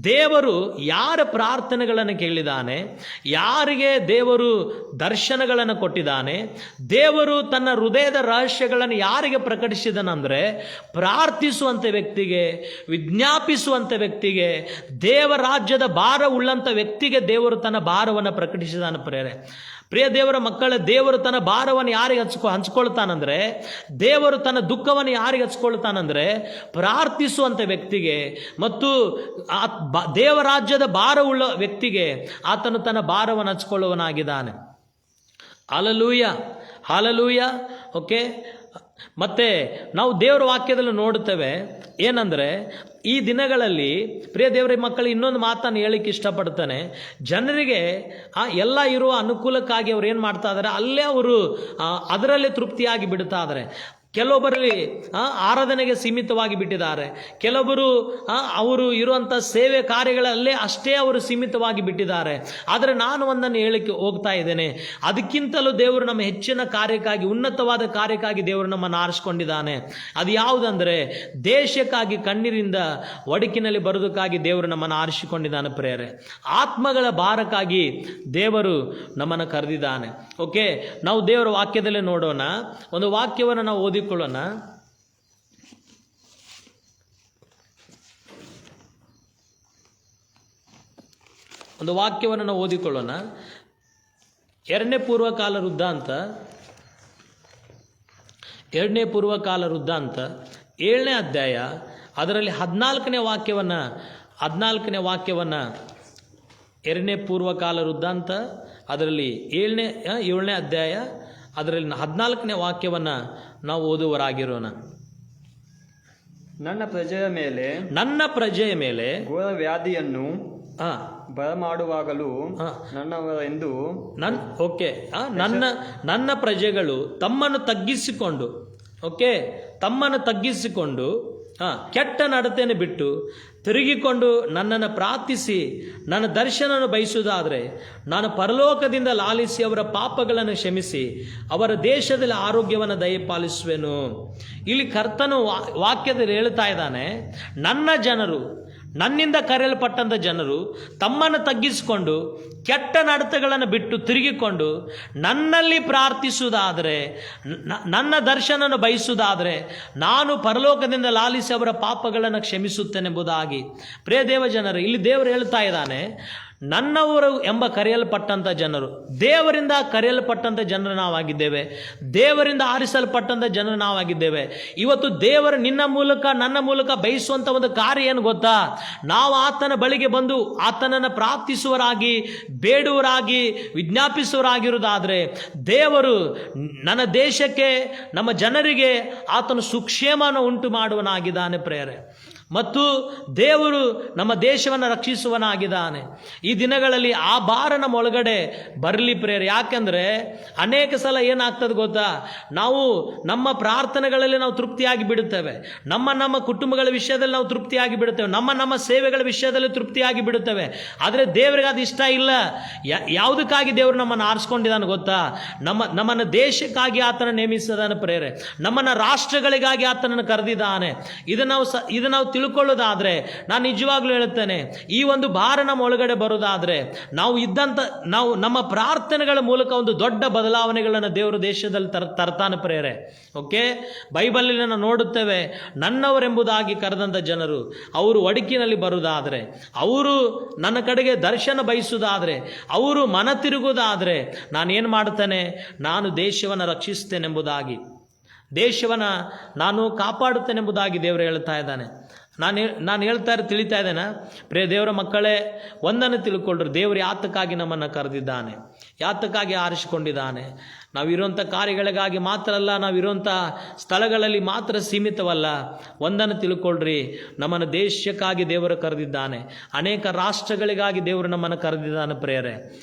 ದೇವರು ಯಾರ ಪ್ರಾರ್ಥನೆಗಳನ್ನು ಕೇಳಿದ್ದಾನೆ, ಯಾರಿಗೆ ದೇವರು ದರ್ಶನಗಳನ್ನು ಕೊಟ್ಟಿದ್ದಾನೆ, ದೇವರು ತನ್ನ ಹೃದಯದ ರಹಸ್ಯಗಳನ್ನು ಯಾರಿಗೆ ಪ್ರಕಟಿಸಿದನೆಂದರೆ ಪ್ರಾರ್ಥಿಸುವಂಥ ವ್ಯಕ್ತಿಗೆ, ವಿಜ್ಞಾಪಿಸುವಂಥ ವ್ಯಕ್ತಿಗೆ, ದೇವರಾಜ್ಯದ ಭಾರ ಉಳ್ಳಂಥ ವ್ಯಕ್ತಿಗೆ ದೇವರು ತನ್ನ ಭಾರವನ್ನು ಪ್ರಕಟಿಸಿದ ಪ್ರಿಯರೇ. ಪ್ರಿಯ ದೇವರ ಮಕ್ಕಳ, ದೇವರು ತನ್ನ ಭಾರವನ್ನು ಯಾರಿಗೆ ಹಂಚ್ಕೊಳ್ತಾನಂದ್ರೆ, ದೇವರು ತನ್ನ ದುಃಖವನ್ನು ಯಾರಿಗೆ ಹಂಚ್ಕೊಳ್ತಾನಂದ್ರೆ ಪ್ರಾರ್ಥಿಸುವಂಥ ವ್ಯಕ್ತಿಗೆ ಮತ್ತು ದೇವರಾಜ್ಯದ ಭಾರವುಳ್ಳ ವ್ಯಕ್ತಿಗೆ ಆತನು ತನ್ನ ಭಾರವನ್ನು ಹಂಚ್ಕೊಳ್ಳುವನಾಗಿದ್ದಾನೆ. Hallelujah, hallelujah. ಓಕೆ, ಮತ್ತೆ ನಾವು ದೇವರ ವಾಕ್ಯದಲ್ಲಿ ನೋಡುತ್ತೇವೆ ಏನಂದರೆ, ಈ ದಿನಗಳಲ್ಲಿ ಪ್ರಿಯ ದೇವರ ಮಕ್ಕಳು ಇನ್ನೊಂದು ಮಾತನ್ನು ಹೇಳಲಿಕ್ಕೆ ಇಷ್ಟಪಡ್ತಾನೆ. ಜನರಿಗೆ ಎಲ್ಲ ಇರುವ ಅನುಕೂಲಕ್ಕಾಗಿ ಅವ್ರು ಏನು ಮಾಡ್ತಾ ಇದ್ದಾರೆ, ಅಲ್ಲೇ ಅವರು ಅದರಲ್ಲೇ ತೃಪ್ತಿಯಾಗಿ ಬಿಡ್ತಾ ಇದ್ದಾರೆ. ಕೆಲವೊಬ್ಬರಲ್ಲಿ ಆರಾಧನೆಗೆ ಸೀಮಿತವಾಗಿ ಬಿಟ್ಟಿದ್ದಾರೆ, ಕೆಲವೊಬ್ಬರು ಅವರು ಇರುವಂಥ ಸೇವೆ ಕಾರ್ಯಗಳಲ್ಲೇ ಅಷ್ಟೇ ಅವರು ಸೀಮಿತವಾಗಿ ಬಿಟ್ಟಿದ್ದಾರೆ. ಆದರೆ ನಾನು ಒಂದನ್ನು ಹೇಳಕ್ಕೆ ಹೋಗ್ತಾ ಇದ್ದೇನೆ, ಅದಕ್ಕಿಂತಲೂ ದೇವರು ನಮ್ಮ ಹೆಚ್ಚಿನ ಕಾರ್ಯಕ್ಕಾಗಿ, ಉನ್ನತವಾದ ಕಾರ್ಯಕ್ಕಾಗಿ ದೇವರು ನಮ್ಮನ್ನು ಆರಿಸಿಕೊಂಡಿದ್ದಾನೆ. ಅದು ಯಾವುದಂದರೆ ದೇಶಕ್ಕಾಗಿ ಕಣ್ಣೀರಿಂದ ಒಡಕಿನಲ್ಲಿ ಬರೋದಕ್ಕಾಗಿ ದೇವರು ನಮ್ಮನ್ನು ಆರಿಸಿಕೊಂಡಿದ್ದಾನೆ ಪ್ರಿಯರೇ. ಆತ್ಮಗಳ ಭಾರಕ್ಕಾಗಿ ದೇವರು ನಮ್ಮನ್ನು ಕರೆದಿದ್ದಾನೆ. ಓಕೆ, ನಾವು ದೇವರ ವಾಕ್ಯದಲ್ಲೇ ನೋಡೋಣ. ಒಂದು ವಾಕ್ಯವನ್ನು ನಾವು ಓದಿಕೊಳ್ಳೋಣ. ಒಂದು ವಾಕ್ಯವನ್ನು ನಾವು ಓದಿಕೊಳ್ಳೋಣ. 2ನೇ ಪೂರ್ವಕಾಲ ವೃತ್ತಾಂತ 7ನೇ ಅಧ್ಯಾಯ ಅದರಲ್ಲಿ 14ನೇ ವಾಕ್ಯವನ್ನು 2ನೇ ಪೂರ್ವಕಾಲ ವೃತ್ತಾಂತ ಅದರಲ್ಲಿ 7ನೇ ಅಧ್ಯಾಯ ಅದರಲ್ಲಿ 14ನೇ ವಾಕ್ಯವನ್ನು ನಾವು ಓದುವರಾಗಿರೋಣ. ನನ್ನ ಪ್ರಜೆಯ ಮೇಲೆ ಘೋರ ವ್ಯಾಧಿಯನ್ನು ಬರಮಾಡುವಾಗಲೂ ನನ್ನವರೆಂದು ನನ್ನ ಪ್ರಜೆಗಳು ತಮ್ಮನ್ನು ತಗ್ಗಿಸಿಕೊಂಡು ಕೆಟ್ಟ ನಡತೆಯನ್ನು ಬಿಟ್ಟು ತಿರುಗಿಕೊಂಡು ನನ್ನನ್ನು ಪ್ರಾರ್ಥಿಸಿ ನನ್ನ ದರ್ಶನವನ್ನು ಬಯಸುವುದಾದರೆ ನಾನು ಪರಲೋಕದಿಂದ ಲಾಲಿಸಿ ಅವರ ಪಾಪಗಳನ್ನು ಕ್ಷಮಿಸಿ ಅವರ ದೇಶದಲ್ಲಿ ಆರೋಗ್ಯವನ್ನು ದಯಪಾಲಿಸುವೆನು. ಇಲ್ಲಿ ಕರ್ತನು ವಾಕ್ಯದಲ್ಲಿ ಹೇಳ್ತಾ ಇದ್ದಾನೆ, ನನ್ನ ಜನರು, ನನ್ನಿಂದ ಕರೆಯಲ್ಪಟ್ಟಂಥ ಜನರು ತಮ್ಮನ್ನು ತಗ್ಗಿಸಿಕೊಂಡು ಕೆಟ್ಟ ನಡತೆಗಳನ್ನು ಬಿಟ್ಟು ತಿರುಗಿಕೊಂಡು ನನ್ನಲ್ಲಿ ಪ್ರಾರ್ಥಿಸುವುದಾದರೆ, ನನ್ನ ದರ್ಶನವನ್ನು ಬಯಸುವುದಾದರೆ ನಾನು ಪರಲೋಕದಿಂದ ಲಾಲಿಸಿ ಅವರ ಪಾಪಗಳನ್ನು ಕ್ಷಮಿಸುತ್ತೇನೆಂಬುದಾಗಿ. ಪ್ರಿಯ ದೇವ ಜನರು, ಇಲ್ಲಿ ದೇವರು ಹೇಳ್ತಾ ಇದ್ದಾನೆ, ನನ್ನವರು ಎಂಬ ಕರೆಯಲ್ಪಟ್ಟಂಥ ಜನರು, ದೇವರಿಂದ ಕರೆಯಲ್ಪಟ್ಟಂಥ ಜನರು ನಾವಾಗಿದ್ದೇವೆ, ದೇವರಿಂದ ಆರಿಸಲ್ಪಟ್ಟಂಥ ಜನರು ನಾವಾಗಿದ್ದೇವೆ. ಇವತ್ತು ದೇವರು ನಿನ್ನ ಮೂಲಕ ನನ್ನ ಮೂಲಕ ಬಯಸುವಂಥ ಒಂದು ಕಾರ್ಯ ಏನು ಗೊತ್ತಾ? ನಾವು ಆತನ ಬಳಿಗೆ ಬಂದು ಆತನನ್ನು ಪ್ರಾರ್ಥಿಸುವರಾಗಿ, ಬೇಡುವರಾಗಿ, ವಿಜ್ಞಾಪಿಸುವರಾಗಿರುವುದಾದರೆ ದೇವರು ನನ್ನ ದೇಶಕ್ಕೆ, ನಮ್ಮ ಜನರಿಗೆ ಆತನು ಸುಕ್ಷೇಮವನ್ನು ಉಂಟು ಮಾಡುವನಾಗಿದ್ದಾನೆ ಪ್ರಿಯರೇ. ಮತ್ತು ದೇವರು ನಮ್ಮ ದೇಶವನ್ನು ರಕ್ಷಿಸುವನಾಗಿದ್ದಾನೆ. ಈ ದಿನಗಳಲ್ಲಿ ಆ ಭಾರ ನಮ್ಮ ಒಳಗಡೆ ಬರಲಿ ಪ್ರಿಯರೇ. ಯಾಕೆಂದರೆ ಅನೇಕ ಸಲ ಏನಾಗ್ತದೆ ಗೊತ್ತಾ, ನಾವು ನಮ್ಮ ಪ್ರಾರ್ಥನೆಗಳಲ್ಲಿ ನಾವು ತೃಪ್ತಿಯಾಗಿ ಬಿಡುತ್ತೇವೆ, ನಮ್ಮ ಕುಟುಂಬಗಳ ವಿಷಯದಲ್ಲಿ ನಾವು ತೃಪ್ತಿಯಾಗಿ ಬಿಡುತ್ತೇವೆ, ನಮ್ಮ ಸೇವೆಗಳ ವಿಷಯದಲ್ಲಿ ತೃಪ್ತಿಯಾಗಿ ಬಿಡುತ್ತೇವೆ. ಆದರೆ ದೇವರಿಗೆ ಅದು ಇಷ್ಟ ಇಲ್ಲ. ಯಾವುದಕ್ಕಾಗಿ ದೇವರು ನಮ್ಮನ್ನು ಆರಿಸ್ಕೊಂಡಿದ್ದಾನೆ ಗೊತ್ತಾ? ನಮ್ಮನ್ನು ದೇಶಕ್ಕಾಗಿ ಆತನ ನೇಮಿಸಿದಾನೆ ಪ್ರಿಯರೇ. ನಮ್ಮನ್ನು ರಾಷ್ಟ್ರಗಳಿಗಾಗಿ ಆತನನ್ನು ಕರೆದಿದ್ದಾನೆ. ಇದು ನಾವು ತಿಳ್ಕೊಳ್ಳೋದಾದ್ರೆ, ನಾನು ನಿಜವಾಗ್ಲೂ ಹೇಳುತ್ತೇನೆ, ಈ ಒಂದು ಭಾರ ನಮ್ಮ ಒಳಗಡೆ ಬರೋದಾದ್ರೆ ನಾವು ನಮ್ಮ ಪ್ರಾರ್ಥನೆಗಳ ಮೂಲಕ ಒಂದು ದೊಡ್ಡ ಬದಲಾವಣೆಗಳನ್ನು ದೇವರ ದೇಶದಲ್ಲಿ ತರ್ತಾನೆ ಪ್ರಿಯರೇ. ಓಕೆ, ಬೈಬಲಿನ ನಾವು ನೋಡುತ್ತೇವೆ, ನನ್ನವರೆಂಬುದಾಗಿ ಕರೆದಂಥ ಜನರು ಅವರು ಒಡಕಿನಲ್ಲಿ ಬರುವುದಾದರೆ, ಅವರು ನನ್ನ ಕಡೆಗೆ ದರ್ಶನ ಬಯಸುವುದಾದರೆ, ಅವರು ಮನ ತಿರುಗುವುದಾದರೆ ನಾನೇನು ಮಾಡ್ತೇನೆ? ನಾನು ದೇಶವನ್ನು ರಕ್ಷಿಸ್ತೇನೆಂಬುದಾಗಿ. ದೇಶವನ್ನು ನಾನು ಕಾಪಾಡುತ್ತೇನೆಂಬುದಾಗಿ ದೇವರು ಹೇಳ್ತಾ ಇದ್ದಾನೆ. ನಾನು ಹೇಳ್ತಾ ತಿಳಿತಾ ಇದ್ದೇನೆ ಪ್ರಿಯ ದೇವರ ಮಕ್ಕಳೇ, ಒಂದನ್ನು ತಿಳ್ಕೊಂಡ್ರು, ದೇವರು ಯಾತಕ್ಕಾಗಿ ನಮ್ಮನ್ನು ಕರೆದಿದ್ದಾನೆ, ಯಾತಕ್ಕಾಗಿ ಆರಿಸಿಕೊಂಡಿದ್ದಾನೆ. ನಾವಿರುವಂಥ ಕಾರ್ಯಗಳಿಗಾಗಿ ಮಾತ್ರ ಅಲ್ಲ, ನಾವಿರುವಂಥ ಸ್ಥಳಗಳಲ್ಲಿ ಮಾತ್ರ ಸೀಮಿತವಲ್ಲ. ಒಂದನ್ನು ತಿಳ್ಕೊಳ್ರಿ, ನಮ್ಮನ್ನು ದೇಶಕ್ಕಾಗಿ ದೇವರು ಕರೆದಿದ್ದಾನೆ, ಅನೇಕ ರಾಷ್ಟ್ರಗಳಿಗಾಗಿ ದೇವರು ನಮ್ಮನ್ನು ಕರೆದಿದ್ದಾನೆ ಪ್ರಿಯರೇ.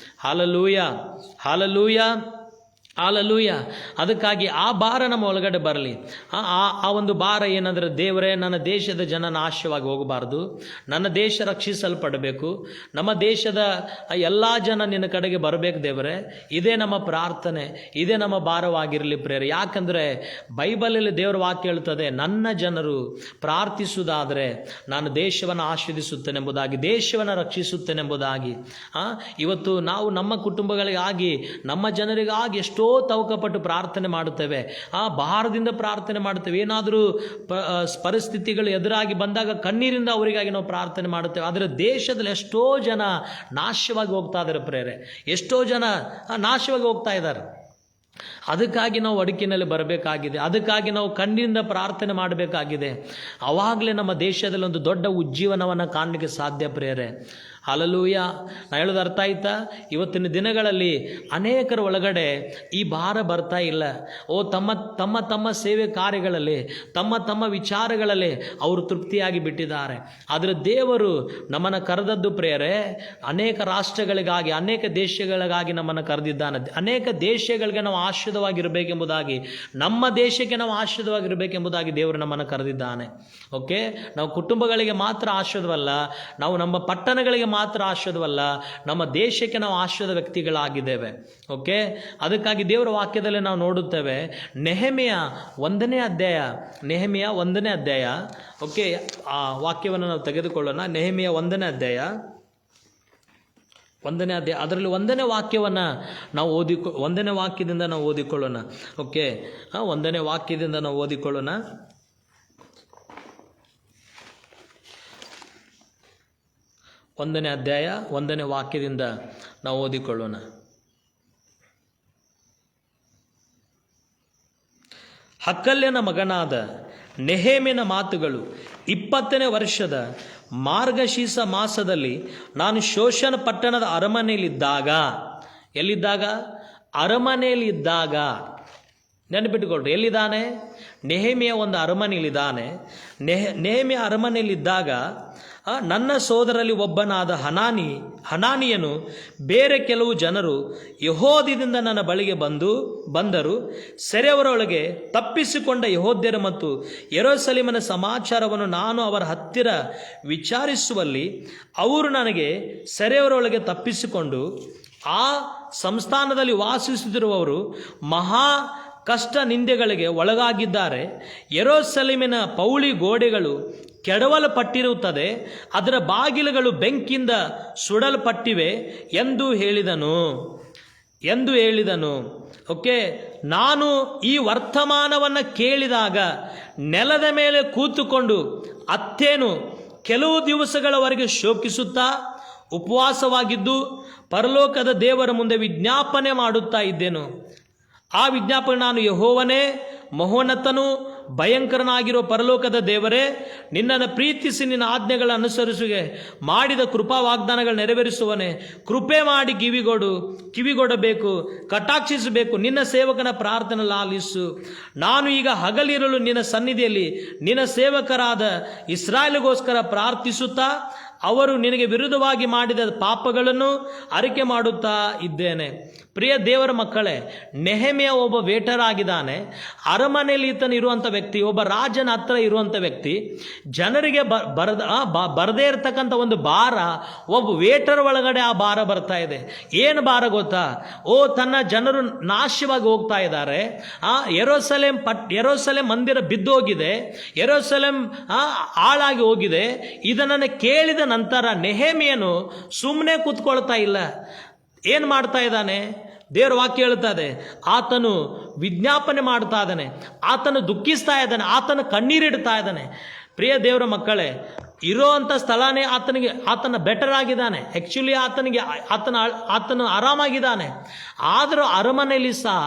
Hallelujah, hallelujah, hallelujah. ಅದಕ್ಕಾಗಿ ಆ ಭಾರ ನಮ್ಮ ಒಳಗಡೆ ಬರಲಿ. ಆ ಒಂದು ಭಾರ ಏನಂದರೆ, ದೇವರೇ, ನನ್ನ ದೇಶದ ಜನ ನಾಶವಾಗಿ ಹೋಗಬಾರ್ದು, ನನ್ನ ದೇಶ ರಕ್ಷಿಸಲ್ಪಡಬೇಕು, ನಮ್ಮ ದೇಶದ ಎಲ್ಲ ಜನ ನಿನ್ನ ಕಡೆಗೆ ಬರಬೇಕು ದೇವರೇ. ಇದೇ ನಮ್ಮ ಪ್ರಾರ್ಥನೆ, ಇದೇ ನಮ್ಮ ಭಾರವಾಗಿರಲಿ ಪ್ರೇರೆ. ಯಾಕಂದರೆ ಬೈಬಲಲ್ಲಿ ದೇವರ ವಾಕ್ಯ ಹೇಳ್ತದೆ, ನನ್ನ ಜನರು ಪ್ರಾರ್ಥಿಸುವುದಾದರೆ ನಾನು ದೇಶವನ್ನು ಆಶೀರ್ವದಿಸುತ್ತೇನೆಂಬುದಾಗಿ, ದೇಶವನ್ನು ರಕ್ಷಿಸುತ್ತೇನೆಂಬುದಾಗಿ. ಇವತ್ತು ನಾವು ನಮ್ಮ ಕುಟುಂಬಗಳಿಗಾಗಿ, ನಮ್ಮ ಜನರಿಗಾಗಿ ಎಷ್ಟೋ ತವಕಪಟ್ಟು ಪ್ರಾರ್ಥನೆ ಮಾಡುತ್ತೇವೆ, ಭಾರದಿಂದ ಪ್ರಾರ್ಥನೆ ಮಾಡುತ್ತೇವೆ. ಏನಾದರೂ ಪರಿಸ್ಥಿತಿಗಳು ಎದುರಾಗಿ ಬಂದಾಗ ಕಣ್ಣೀರಿಂದ ಅವರಿಗಾಗಿ ನಾವು ಪ್ರಾರ್ಥನೆ ಮಾಡುತ್ತೇವೆ. ಆದರೆ ದೇಶದಲ್ಲಿ ಎಷ್ಟೋ ಜನ ನಾಶವಾಗಿ ಹೋಗ್ತಾ ಇದ್ದಾರೆ ಪ್ರೇರೆ, ಎಷ್ಟೋ ಜನ ನಾಶವಾಗಿ ಹೋಗ್ತಾ ಇದ್ದಾರೆ. ಅದಕ್ಕಾಗಿ ನಾವು ಅಡುಕಿನಲ್ಲಿ ಬರಬೇಕಾಗಿದೆ, ಅದಕ್ಕಾಗಿ ನಾವು ಕಣ್ಣಿಂದ ಪ್ರಾರ್ಥನೆ ಮಾಡಬೇಕಾಗಿದೆ. ಆವಾಗಲೇ ನಮ್ಮ ದೇಶದಲ್ಲಿ ಒಂದು ದೊಡ್ಡ ಉಜ್ಜೀವನವನ್ನು ಕಾಣಲಿಕ್ಕೆ ಸಾಧ್ಯ ಪ್ರೇರೆ. ಹಾಲೆಲೂಯ. ನಾನು ಹೇಳೋದು ಅರ್ಥ ಆಯ್ತಾ? ಇವತ್ತಿನ ದಿನಗಳಲ್ಲಿ ಅನೇಕರ ಒಳಗಡೆ ಈ ಭಾರ ಬರ್ತಾ ಇಲ್ಲ. ತಮ್ಮ ಸೇವೆ ಕಾರ್ಯಗಳಲ್ಲಿ, ತಮ್ಮ ವಿಚಾರಗಳಲ್ಲಿ ಅವರು ತೃಪ್ತಿಯಾಗಿ ಬಿಟ್ಟಿದ್ದಾರೆ. ಆದರೆ ದೇವರು ನಮ್ಮನ್ನು ಕರೆದದ್ದು ಪ್ರೇರೆ ಅನೇಕ ರಾಷ್ಟ್ರಗಳಿಗಾಗಿ, ಅನೇಕ ದೇಶಗಳಿಗಾಗಿ ನಮ್ಮನ್ನು ಕರೆದಿದ್ದಾನೆ. ಅನೇಕ ದೇಶಗಳಿಗೆ ನಾವು ಆಶ್ರಿತವಾಗಿರಬೇಕೆಂಬುದಾಗಿ, ನಮ್ಮ ದೇಶಕ್ಕೆ ನಾವು ಆಶ್ರಿತವಾಗಿರಬೇಕೆಂಬುದಾಗಿ ದೇವರು ನಮ್ಮನ್ನು ಕರೆದಿದ್ದಾನೆ. ಓಕೆ, ನಾವು ಕುಟುಂಬಗಳಿಗೆ ಮಾತ್ರ ಆಶ್ರಿತವಲ್ಲ, ನಾವು ನಮ್ಮ ಪಟ್ಟಣಗಳಿಗೆ ಮಾತ್ರ ಆಶ್ರಯವಲ್ಲ, ನಮ್ಮ ದೇಶಕ್ಕೆ ನಾವು ಆಶ್ರಯದ ವ್ಯಕ್ತಿಗಳಾಗಿದ್ದೇವೆ. ಓಕೆ, ಅದಕ್ಕಾಗಿ ದೇವರ ವಾಕ್ಯದಲ್ಲಿ ನಾವು ನೋಡುತ್ತೇವೆ, ನೆಹೆಮಿಯ 1ನೇ ಅಧ್ಯಾಯ, ನೆಹೆಮಿಯ 1ನೇ ಅಧ್ಯಾಯ. ಓಕೆ, ಆ ವಾಕ್ಯವನ್ನು ನಾವು ತೆಗೆದುಕೊಳ್ಳೋಣ. ನೆಹೆಮಿಯ 1ನೇ ಅಧ್ಯಾಯ, 1ನೇ ಅಧ್ಯಾಯ, ಅದರಲ್ಲಿ 1ನೇ ವಾಕ್ಯವನ್ನು ನಾವು 1ನೇ ವಾಕ್ಯದಿಂದ ನಾವು ಓದಿಕೊಳ್ಳೋಣ. ಓಕೆ, 1ನೇ ವಾಕ್ಯದಿಂದ ನಾವು ಓದಿಕೊಳ್ಳೋಣ. 1ನೇ ಅಧ್ಯಾಯ 1ನೇ ವಾಕ್ಯದಿಂದ ನಾವು ಓದಿಕೊಳ್ಳೋಣ. ಹಕ್ಕಲ್ಯನ ಮಗನಾದ ನೆಹೆಮಿಯನ ಮಾತುಗಳು. 20ನೇ ವರ್ಷದ ಮಾರ್ಗಶೀರ್ಷ ಮಾಸದಲ್ಲಿ ನಾನು ಶೋಷನ್ ಪಟ್ಟಣದ ಅರಮನೆಯಲ್ಲಿದ್ದಾಗ, ಎಲ್ಲಿದ್ದಾಗ? ಅರಮನೆಯಲ್ಲಿದ್ದಾಗ. ನೆನಪಿಟ್ಟುಕೊಳ್ರಿ, ಎಲ್ಲಿದ್ದಾನೆ? ನೆಹೆಮಿಯ ಒಂದು ಅರಮನೆಯಲ್ಲಿದ್ದಾನೆ. ನೆಹೆಮಿಯ ಅರಮನೆಯಲ್ಲಿದ್ದಾಗ ನನ್ನ ಸೋದರಲ್ಲಿ ಒಬ್ಬನಾದ ಹನಾನಿಯನು ಬೇರೆ ಕೆಲವು ಜನರು ಯೆಹೂದದಿಂದ ನನ್ನ ಬಳಿಗೆ ಬಂದರು. ಸೆರೆಯವರೊಳಗೆ ತಪ್ಪಿಸಿಕೊಂಡ ಯೆಹೂದ್ಯರ ಮತ್ತು ಯೆರೂಸಲೇಮಿನ ಸಮಾಚಾರವನ್ನು ನಾನು ಅವರ ಹತ್ತಿರ ವಿಚಾರಿಸುವಲ್ಲಿ ಅವರು ನನಗೆ ಸೆರೆಯವರೊಳಗೆ ತಪ್ಪಿಸಿಕೊಂಡು ಆ ಸಂಸ್ಥಾನದಲ್ಲಿ ವಾಸಿಸುತ್ತಿರುವವರು ಮಹಾ ಕಷ್ಟ ನಿಂದೆಗಳಿಗೆ ಒಳಗಾಗಿದ್ದಾರೆ. ಯೆರೂಸಲೇಮಿನ ಪೌಳಿ ಗೋಡೆಗಳು ಕೆಡವಲ್ಪಟ್ಟಿರುತ್ತದೆ, ಅದರ ಬಾಗಿಲುಗಳು ಬೆಂಕಿಯಿಂದ ಸುಡಲ್ಪಟ್ಟಿವೆ ಎಂದು ಹೇಳಿದನು. ಓಕೆ, ನಾನು ಈ ವರ್ತಮಾನವನ್ನು ಕೇಳಿದಾಗ ನೆಲದ ಮೇಲೆ ಕೂತುಕೊಂಡು ಅತ್ತೇನು ಕೆಲವು ದಿವಸಗಳವರೆಗೆ ಶೋಕಿಸುತ್ತಾ ಉಪವಾಸವಾಗಿದ್ದು ಪರಲೋಕದ ದೇವರ ಮುಂದೆ ವಿಜ್ಞಾಪನೆ ಮಾಡುತ್ತಾ ಇದ್ದೆನು. ಆ ವಿಜ್ಞಾಪನೆ, ನಾನು ಯೆಹೋವನೇ, ಮಹೋನ್ನತನು ಭಯಂಕರನಾಗಿರೋ ಪರಲೋಕದ ದೇವರೇ, ನಿನ್ನನ್ನು ಪ್ರೀತಿಸಿ ನಿನ್ನ ಆಜ್ಞೆಗಳನ್ನು ಅನುಸರಿಸುವೆ, ಮಾಡಿದ ಕೃಪಾ ವಾಗ್ದಾನಗಳು ನೆರವೇರಿಸುವನೆ, ಕೃಪೆ ಮಾಡಿ ಕಿವಿಗೊಡಬೇಕು, ಕಟಾಕ್ಷಿಸಬೇಕು, ನಿನ್ನ ಸೇವಕನ ಪ್ರಾರ್ಥನೆ ಲಾಲಿಸು. ನಾನು ಈಗ ಹಗಲಿರಲು ನಿನ್ನ ಸನ್ನಿಧಿಯಲ್ಲಿ ನಿನ್ನ ಸೇವಕರಾದ ಇಸ್ರಾಯೇಲಿಗೋಸ್ಕರ ಪ್ರಾರ್ಥಿಸುತ್ತಾ ಅವರು ನಿನಗೆ ವಿರುದ್ಧವಾಗಿ ಮಾಡಿದ ಪಾಪಗಳನ್ನು ಅರಿಕೆ ಮಾಡುತ್ತಾ ಇದ್ದೇನೆ. ಪ್ರಿಯ ದೇವರ ಮಕ್ಕಳೇ, ನೆಹೆಮಿಯ ಒಬ್ಬ ವೇಟರ್ ಆಗಿದ್ದಾನೆ. ಅರಮನೆಯಲ್ಲಿ ಇರುವಂಥ ವ್ಯಕ್ತಿ, ಒಬ್ಬ ರಾಜನ ಹತ್ರ ಇರುವಂಥ ವ್ಯಕ್ತಿ. ಜನರಿಗೆ ಬರದೇ ಇರತಕ್ಕಂಥ ಒಂದು ಭಾರ ಒಬ್ಬ ವೇಟರ್ ಒಳಗಡೆ ಆ ಭಾರ ಬರ್ತಾ ಇದೆ. ಏನು ಭಾರ ಗೊತ್ತಾ? ತನ್ನ ಜನರು ನಾಶವಾಗಿ ಹೋಗ್ತಾ ಇದ್ದಾರೆ. ಯೆರೂಸಲೇಮ್ ಮಂದಿರ ಬಿದ್ದೋಗಿದೆ, ಯೆರೂಸಲೇಮ್ ಹಾಳಾಗಿ ಹೋಗಿದೆ. ಇದನ್ನು ಕೇಳಿದ ನಂತರ ನೆಹೆಮಿಯನು ಸುಮ್ಮನೆ ಕೂತ್ಕೊಳ್ತಾ ಇಲ್ಲ. ಏನು ಮಾಡ್ತಾ ಇದ್ದಾನೆ? ದೇವರ ವಾಕ್ಯ ಹೇಳ್ತದೆ, ಆತನು ವಿಜ್ಞಾಪನೆ ಮಾಡ್ತಾ ಇದ್ದಾನೆ, ಆತನು ದುಃಖಿಸ್ತಾ ಇದ್ದಾನೆ, ಆತನು ಕಣ್ಣೀರಿಡ್ತಾ ಇದ್ದಾನೆ. ಪ್ರಿಯ ದೇವರ ಮಕ್ಕಳೇ, ಇರೋಂಥ ಸ್ಥಳನೇ ಆತನ ಬೆಟರ್ ಆಗಿದ್ದಾನೆ. ಆ್ಯಕ್ಚುಲಿ ಆತನು ಆರಾಮಾಗಿದ್ದಾನೆ. ಆದರೂ ಅರಮನೆಯಲ್ಲಿ ಸಹ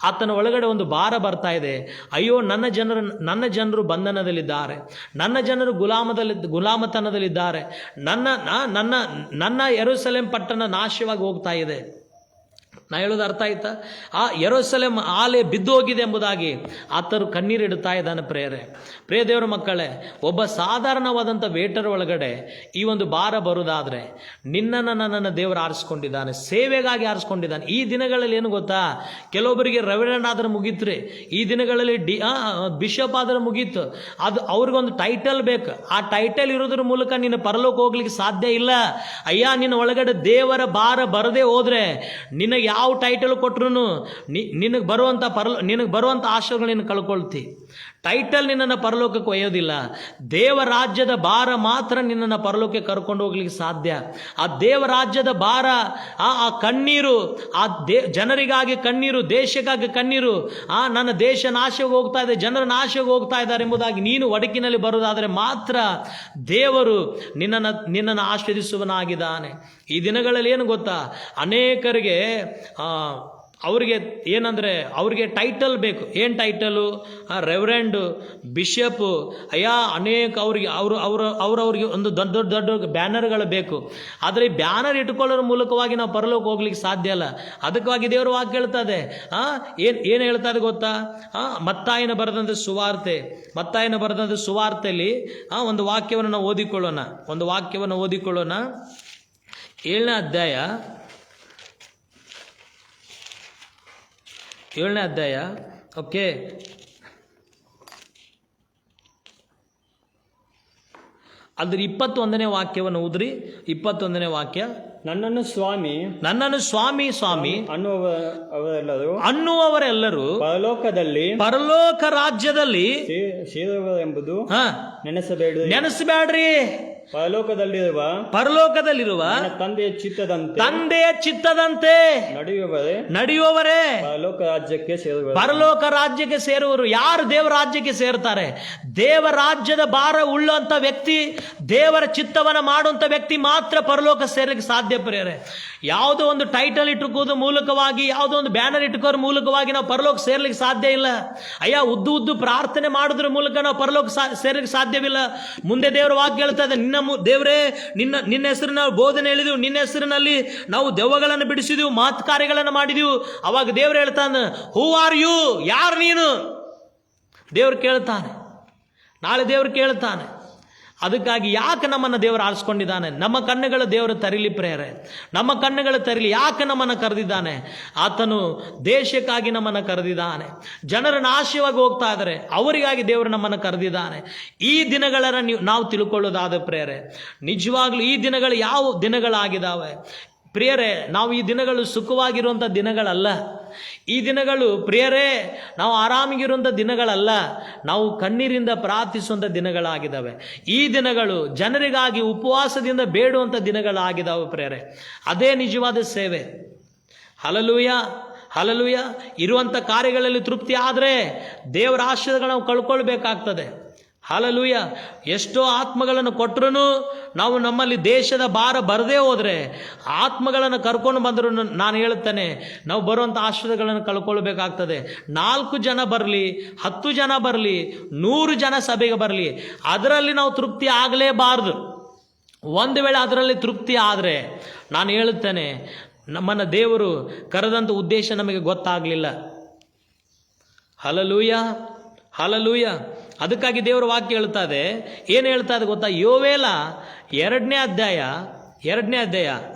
ಆತನ ಒಳಗಡೆ ಒಂದು ಭಾರ ಬರ್ತಾ ಇದೆ. ಅಯ್ಯೋ, ನನ್ನ ಜನರು ಬಂಧನದಲ್ಲಿದ್ದಾರೆ, ನನ್ನ ಜನರು ಗುಲಾಮತನದಲ್ಲಿದ್ದಾರೆ, ನನ್ನ ಯೆರೂಸಲೇಮ್ ಪಟ್ಟಣ ನಾಶವಾಗಿ ಹೋಗ್ತಾ ಇದೆ. ನಾ ಹೇಳೋದು ಅರ್ಥ ಆಯ್ತಾ? ಆ ಯೆರೂಸಲೇಮ್ ಆಲೆ ಬಿದ್ದು ಹೋಗಿದೆ ಎಂಬುದಾಗಿ ಆತರು ಕಣ್ಣೀರಿಡುತ್ತಾ ಇದ್ದಾನೆ. ಪ್ರಿಯ ದೇವರ ಮಕ್ಕಳೇ, ಒಬ್ಬ ಸಾಧಾರಣವಾದಂಥ ವೇಟರ್ ಒಳಗಡೆ ಈ ಒಂದು ಭಾರ ಬರುವುದಾದರೆ ನನ್ನನ್ನು ದೇವರು ಆರಿಸ್ಕೊಂಡಿದ್ದಾನೆ, ಸೇವೆಗಾಗಿ ಆರಿಸ್ಕೊಂಡಿದ್ದಾನೆ. ಈ ದಿನಗಳಲ್ಲಿ ಏನು ಗೊತ್ತಾ, ಕೆಲವೊಬ್ಬರಿಗೆ ರೆವರೆಂಡ್ ಆದ್ರೆ ಮುಗೀತ್ರಿ, ಈ ದಿನಗಳಲ್ಲಿ ಬಿಷಪ್ ಆದ್ರೆ ಮುಗೀತು. ಅದು ಅವ್ರಿಗೊಂದು ಟೈಟಲ್ ಬೇಕು. ಆ ಟೈಟಲ್ ಇರೋದ್ರ ಮೂಲಕ ನಿನ್ನ ಪರಲೋಕ ಹೋಗ್ಲಿಕ್ಕೆ ಸಾಧ್ಯ ಇಲ್ಲ. ಅಯ್ಯ, ನಿನ್ನ ಒಳಗಡೆ ದೇವರ ಭಾರ ಬರದೇ ಹೋದ್ರೆ ನಿನಗೆ ಯಾವ ಟೈಟಲ್ ಕೊಟ್ರು ನಿನಗೆ ಬರುವಂಥ ಆಶಯಗಳು ನೀನು ಕಳ್ಕೊಳ್ತಿ. ಟೈಟಲ್ ನಿನ್ನನ್ನು ಪರಲೋಕಕ್ಕೆ ಒಯ್ಯೋದಿಲ್ಲ. ದೇವರಾಜ್ಯದ ಭಾರ ಮಾತ್ರ ನಿನ್ನನ್ನು ಪರಲೋಕಕ್ಕೆ ಕರ್ಕೊಂಡು ಹೋಗ್ಲಿಕ್ಕೆ ಸಾಧ್ಯ. ಆ ದೇವರಾಜ್ಯದ ಭಾರ, ಆ ಕಣ್ಣೀರು, ಜನರಿಗಾಗಿ ಕಣ್ಣೀರು, ದೇಶಕ್ಕಾಗಿ ಕಣ್ಣೀರು, ನನ್ನ ದೇಶ ನಾಶವಾಗಿ ಹೋಗ್ತಾ ಇದೆ, ಜನರು ನಾಶವಾಗಿ ಹೋಗ್ತಾ ಇದ್ದಾರೆ ಎಂಬುದಾಗಿ ನೀನು ಒಡಕಿನಲ್ಲಿ ಬರುವುದಾದರೆ ಮಾತ್ರ ದೇವರು ನಿನ್ನನ್ನು ಆಶೀರ್ವದಿಸುವನಾಗಿದ್ದಾನೆ. ಈ ದಿನಗಳಲ್ಲಿ ಏನು ಗೊತ್ತಾ, ಅನೇಕರಿಗೆ ಅವರಿಗೆ ಏನಂದರೆ ಅವರಿಗೆ ಟೈಟಲ್ ಬೇಕು. ಏನು ಟೈಟಲು? ರೆವರೆಂಡು, ಬಿಷಪ್ಪು, ಅನೇಕ ಅವ್ರಿಗೆ ಒಂದು ದೊಡ್ಡ ಬ್ಯಾನರ್ಗಳು ಬೇಕು. ಆದರೆ ಈ ಬ್ಯಾನರ್ ಇಟ್ಕೊಳ್ಳೋದ್ರ ಮೂಲಕವಾಗಿ ನಾವು ಪರಲೋಕ ಹೋಗ್ಲಿಕ್ಕೆ ಸಾಧ್ಯ ಇಲ್ಲ. ಅದಕ್ಕಾಗಿ ದೇವರು ವಾಕ್ಯ ಹೇಳ್ತದೆ. ಏನು ಹೇಳ್ತದೆ ಗೊತ್ತಾ? ಮತ್ತಾಯನ ಬರೆದಂಥ ಸುವಾರ್ತೆಯಲ್ಲಿ ಒಂದು ವಾಕ್ಯವನ್ನು ನಾವು ಓದಿಕೊಳ್ಳೋಣ. 7ನೇ ಅಧ್ಯಾಯ. ಓಕೆ, ಅದ್ರ 21ನೇ ವಾಕ್ಯವನ್ನು ಓದ್ರಿ. 21ನೇ ವಾಕ್ಯ. ನನ್ನನ್ನು ಸ್ವಾಮಿ ಅನ್ನುವವರೆಲ್ಲರೂ ಪರಲೋಕ ರಾಜ್ಯದಲ್ಲಿ ಸೇರುವರೆಂಬುದು ನೆನೆಸಬೇಡ್ರಿ. ಪರಲೋಕದಲ್ಲಿರುವ ತಂದೆಯ ಚಿತ್ತದಂತೆ ನಡೆಯುವವರೇ ಪರಲೋಕ ರಾಜ್ಯಕ್ಕೆ ಸೇರುವರು. ಯಾರು ದೇವರ ರಾಜ್ಯಕ್ಕೆ ಸೇರ್ತಾರೆ? ದೇವರಾಜ್ಯದ ಭಾರ ಉಳ್ಳಂತ ವ್ಯಕ್ತಿ, ದೇವರ ಚಿತ್ತವನ್ನ ಮಾಡುವಂತ ವ್ಯಕ್ತಿ ಮಾತ್ರ ಪರಲೋಕ ಸೇರಲಿಕ್ಕೆ ಸಾಧ್ಯ. ಪ್ರಿಯರೇ, ಯಾವುದೋ ಒಂದು ಟೈಟಲ್ ಇಟ್ಟುಕೋದ್ರ ಮೂಲಕವಾಗಿ, ಯಾವುದೋ ಒಂದು ಬ್ಯಾನರ್ ಇಟ್ಟುಕೋದ್ರ ಮೂಲಕವಾಗಿ ನಾವು ಪರಲೋಕ ಸೇರ್ಲಿಕ್ಕೆ ಸಾಧ್ಯ ಇಲ್ಲ. ಉದ್ದು ಪ್ರಾರ್ಥನೆ ಮಾಡೋದ್ರ ಮೂಲಕ ನಾವು ಪರಲೋಕ ಸೇರ್ಲಿಕ್ಕೆ ಸಾಧ್ಯವಿಲ್ಲ. ಮುಂದೆ ದೇವರ ವಾಕ್ಯ ಹೇಳ್ತದೆ, ದೇವರೇ ನಿನ್ನ ಹೆಸರಿನ ಬೋಧನೆ ಹೇಳಿದೆವು, ನಿನ್ನ ಹೆಸರಿನಲ್ಲಿ ನಾವು ದೆವ್ವಗಳನ್ನು ಬಿಡಿಸಿದೆವು, ಮಹತ್ ಕಾರ್ಯಗಳನ್ನು ಮಾಡಿದೆವು. ಅವಾಗ ದೇವರು ಹೇಳ್ತಾನೆ, ಹೂ ಆರ್ ಯು? ಯಾರು ನೀನು? ದೇವರು ಕೇಳ್ತಾನೆ. ನಾಳೆ ದೇವರು ಕೇಳ್ತಾನೆ. ಅದಕ್ಕಾಗಿ ಯಾಕೆ ನಮ್ಮನ್ನು ದೇವರು ಆರಿಸ್ಕೊಂಡಿದ್ದಾನೆ? ನಮ್ಮ ಕಣ್ಣುಗಳು ದೇವರು ತರಿಲಿ ಪ್ರೇರೆ, ನಮ್ಮ ಕಣ್ಣುಗಳು ತರಿಲಿ. ಯಾಕೆ ನಮ್ಮನ್ನು ಕರೆದಿದ್ದಾನೆ? ಆತನು ದೇಶಕ್ಕಾಗಿ ನಮ್ಮನ್ನು ಕರೆದಿದ್ದಾನೆ. ಜನರ ನಾಶವಾಗಿ ಹೋಗ್ತಾ ಇದ್ದಾರೆ, ಅವರಿಗಾಗಿ ದೇವರು ನಮ್ಮನ್ನು ಕರೆದಿದ್ದಾನೆ. ಈ ದಿನಗಳನ್ನು ನಾವು ತಿಳ್ಕೊಳ್ಳೋದಾದ ಪ್ರೇರೆ, ನಿಜವಾಗ್ಲೂ ಈ ದಿನಗಳು ಯಾವ ದಿನಗಳಾಗಿದ್ದಾವೆ ಪ್ರಿಯರೇ? ನಾವು ಈ ದಿನಗಳು ಸುಖವಾಗಿರುವಂಥ ದಿನಗಳಲ್ಲ. ಈ ದಿನಗಳು ಪ್ರಿಯರೇ ನಾವು ಆರಾಮಿಗಿರುವಂಥ ದಿನಗಳಲ್ಲ. ನಾವು ಕಣ್ಣೀರಿಂದ ಪ್ರಾರ್ಥಿಸುವಂಥ ದಿನಗಳಾಗಿದ್ದಾವೆ. ಈ ದಿನಗಳು ಜನರಿಗಾಗಿ ಉಪವಾಸದಿಂದ ಬೇಡುವಂಥ ದಿನಗಳಾಗಿದ್ದಾವೆ ಪ್ರಿಯರೇ. ಅದೇ ನಿಜವಾದ ಸೇವೆ. ಹಲಲೂಯ. ಇರುವಂಥ ಕಾರ್ಯಗಳಲ್ಲಿ ತೃಪ್ತಿ ಆದರೆ ದೇವರ ಆಶೀರ್ವಾದಗಳು ನಾವು ಕಳ್ಕೊಳ್ಬೇಕಾಗ್ತದೆ. ಹಲಲೂಯ. ಎಷ್ಟೋ ಆತ್ಮಗಳನ್ನು ಕೊಟ್ಟರು ನಾವು ನಮ್ಮಲ್ಲಿ ದೇಶದ ಭಾರ ಬರದೇ ಹೋದರೆ, ಆತ್ಮಗಳನ್ನು ಕರ್ಕೊಂಡು ಬಂದರೂ ನಾನು ಹೇಳುತ್ತೇನೆ, ನಾವು ಬರುವಂಥ ಆಶೀರ್ವಾದಗಳನ್ನು ಕಳ್ಕೊಳ್ಬೇಕಾಗ್ತದೆ. 4 ಜನ ಬರಲಿ, 10 ಜನ ಬರಲಿ, 100 ಜನ ಸಭೆಗೆ ಬರಲಿ, ಅದರಲ್ಲಿ ನಾವು ತೃಪ್ತಿ ಆಗಲೇಬಾರ್ದು. ಒಂದು ವೇಳೆ ಅದರಲ್ಲಿ ತೃಪ್ತಿ ಆದರೆ ನಾನು ಹೇಳುತ್ತೇನೆ, ನಮ್ಮನ್ನು ದೇವರು ಕರೆದಂಥ ಉದ್ದೇಶ ನಮಗೆ ಗೊತ್ತಾಗಲಿಲ್ಲ. ಹಲಲೂಯ. ಅದಕ್ಕಾಗಿ ದೇವರ ವಾಕ್ಯ ಹೇಳ್ತದೆ. ಏನು ಹೇಳ್ತಾ ಇದೆ ಗೊತ್ತಾ? ಯೋವೇಲ 2ನೇ ಅಧ್ಯಾಯ.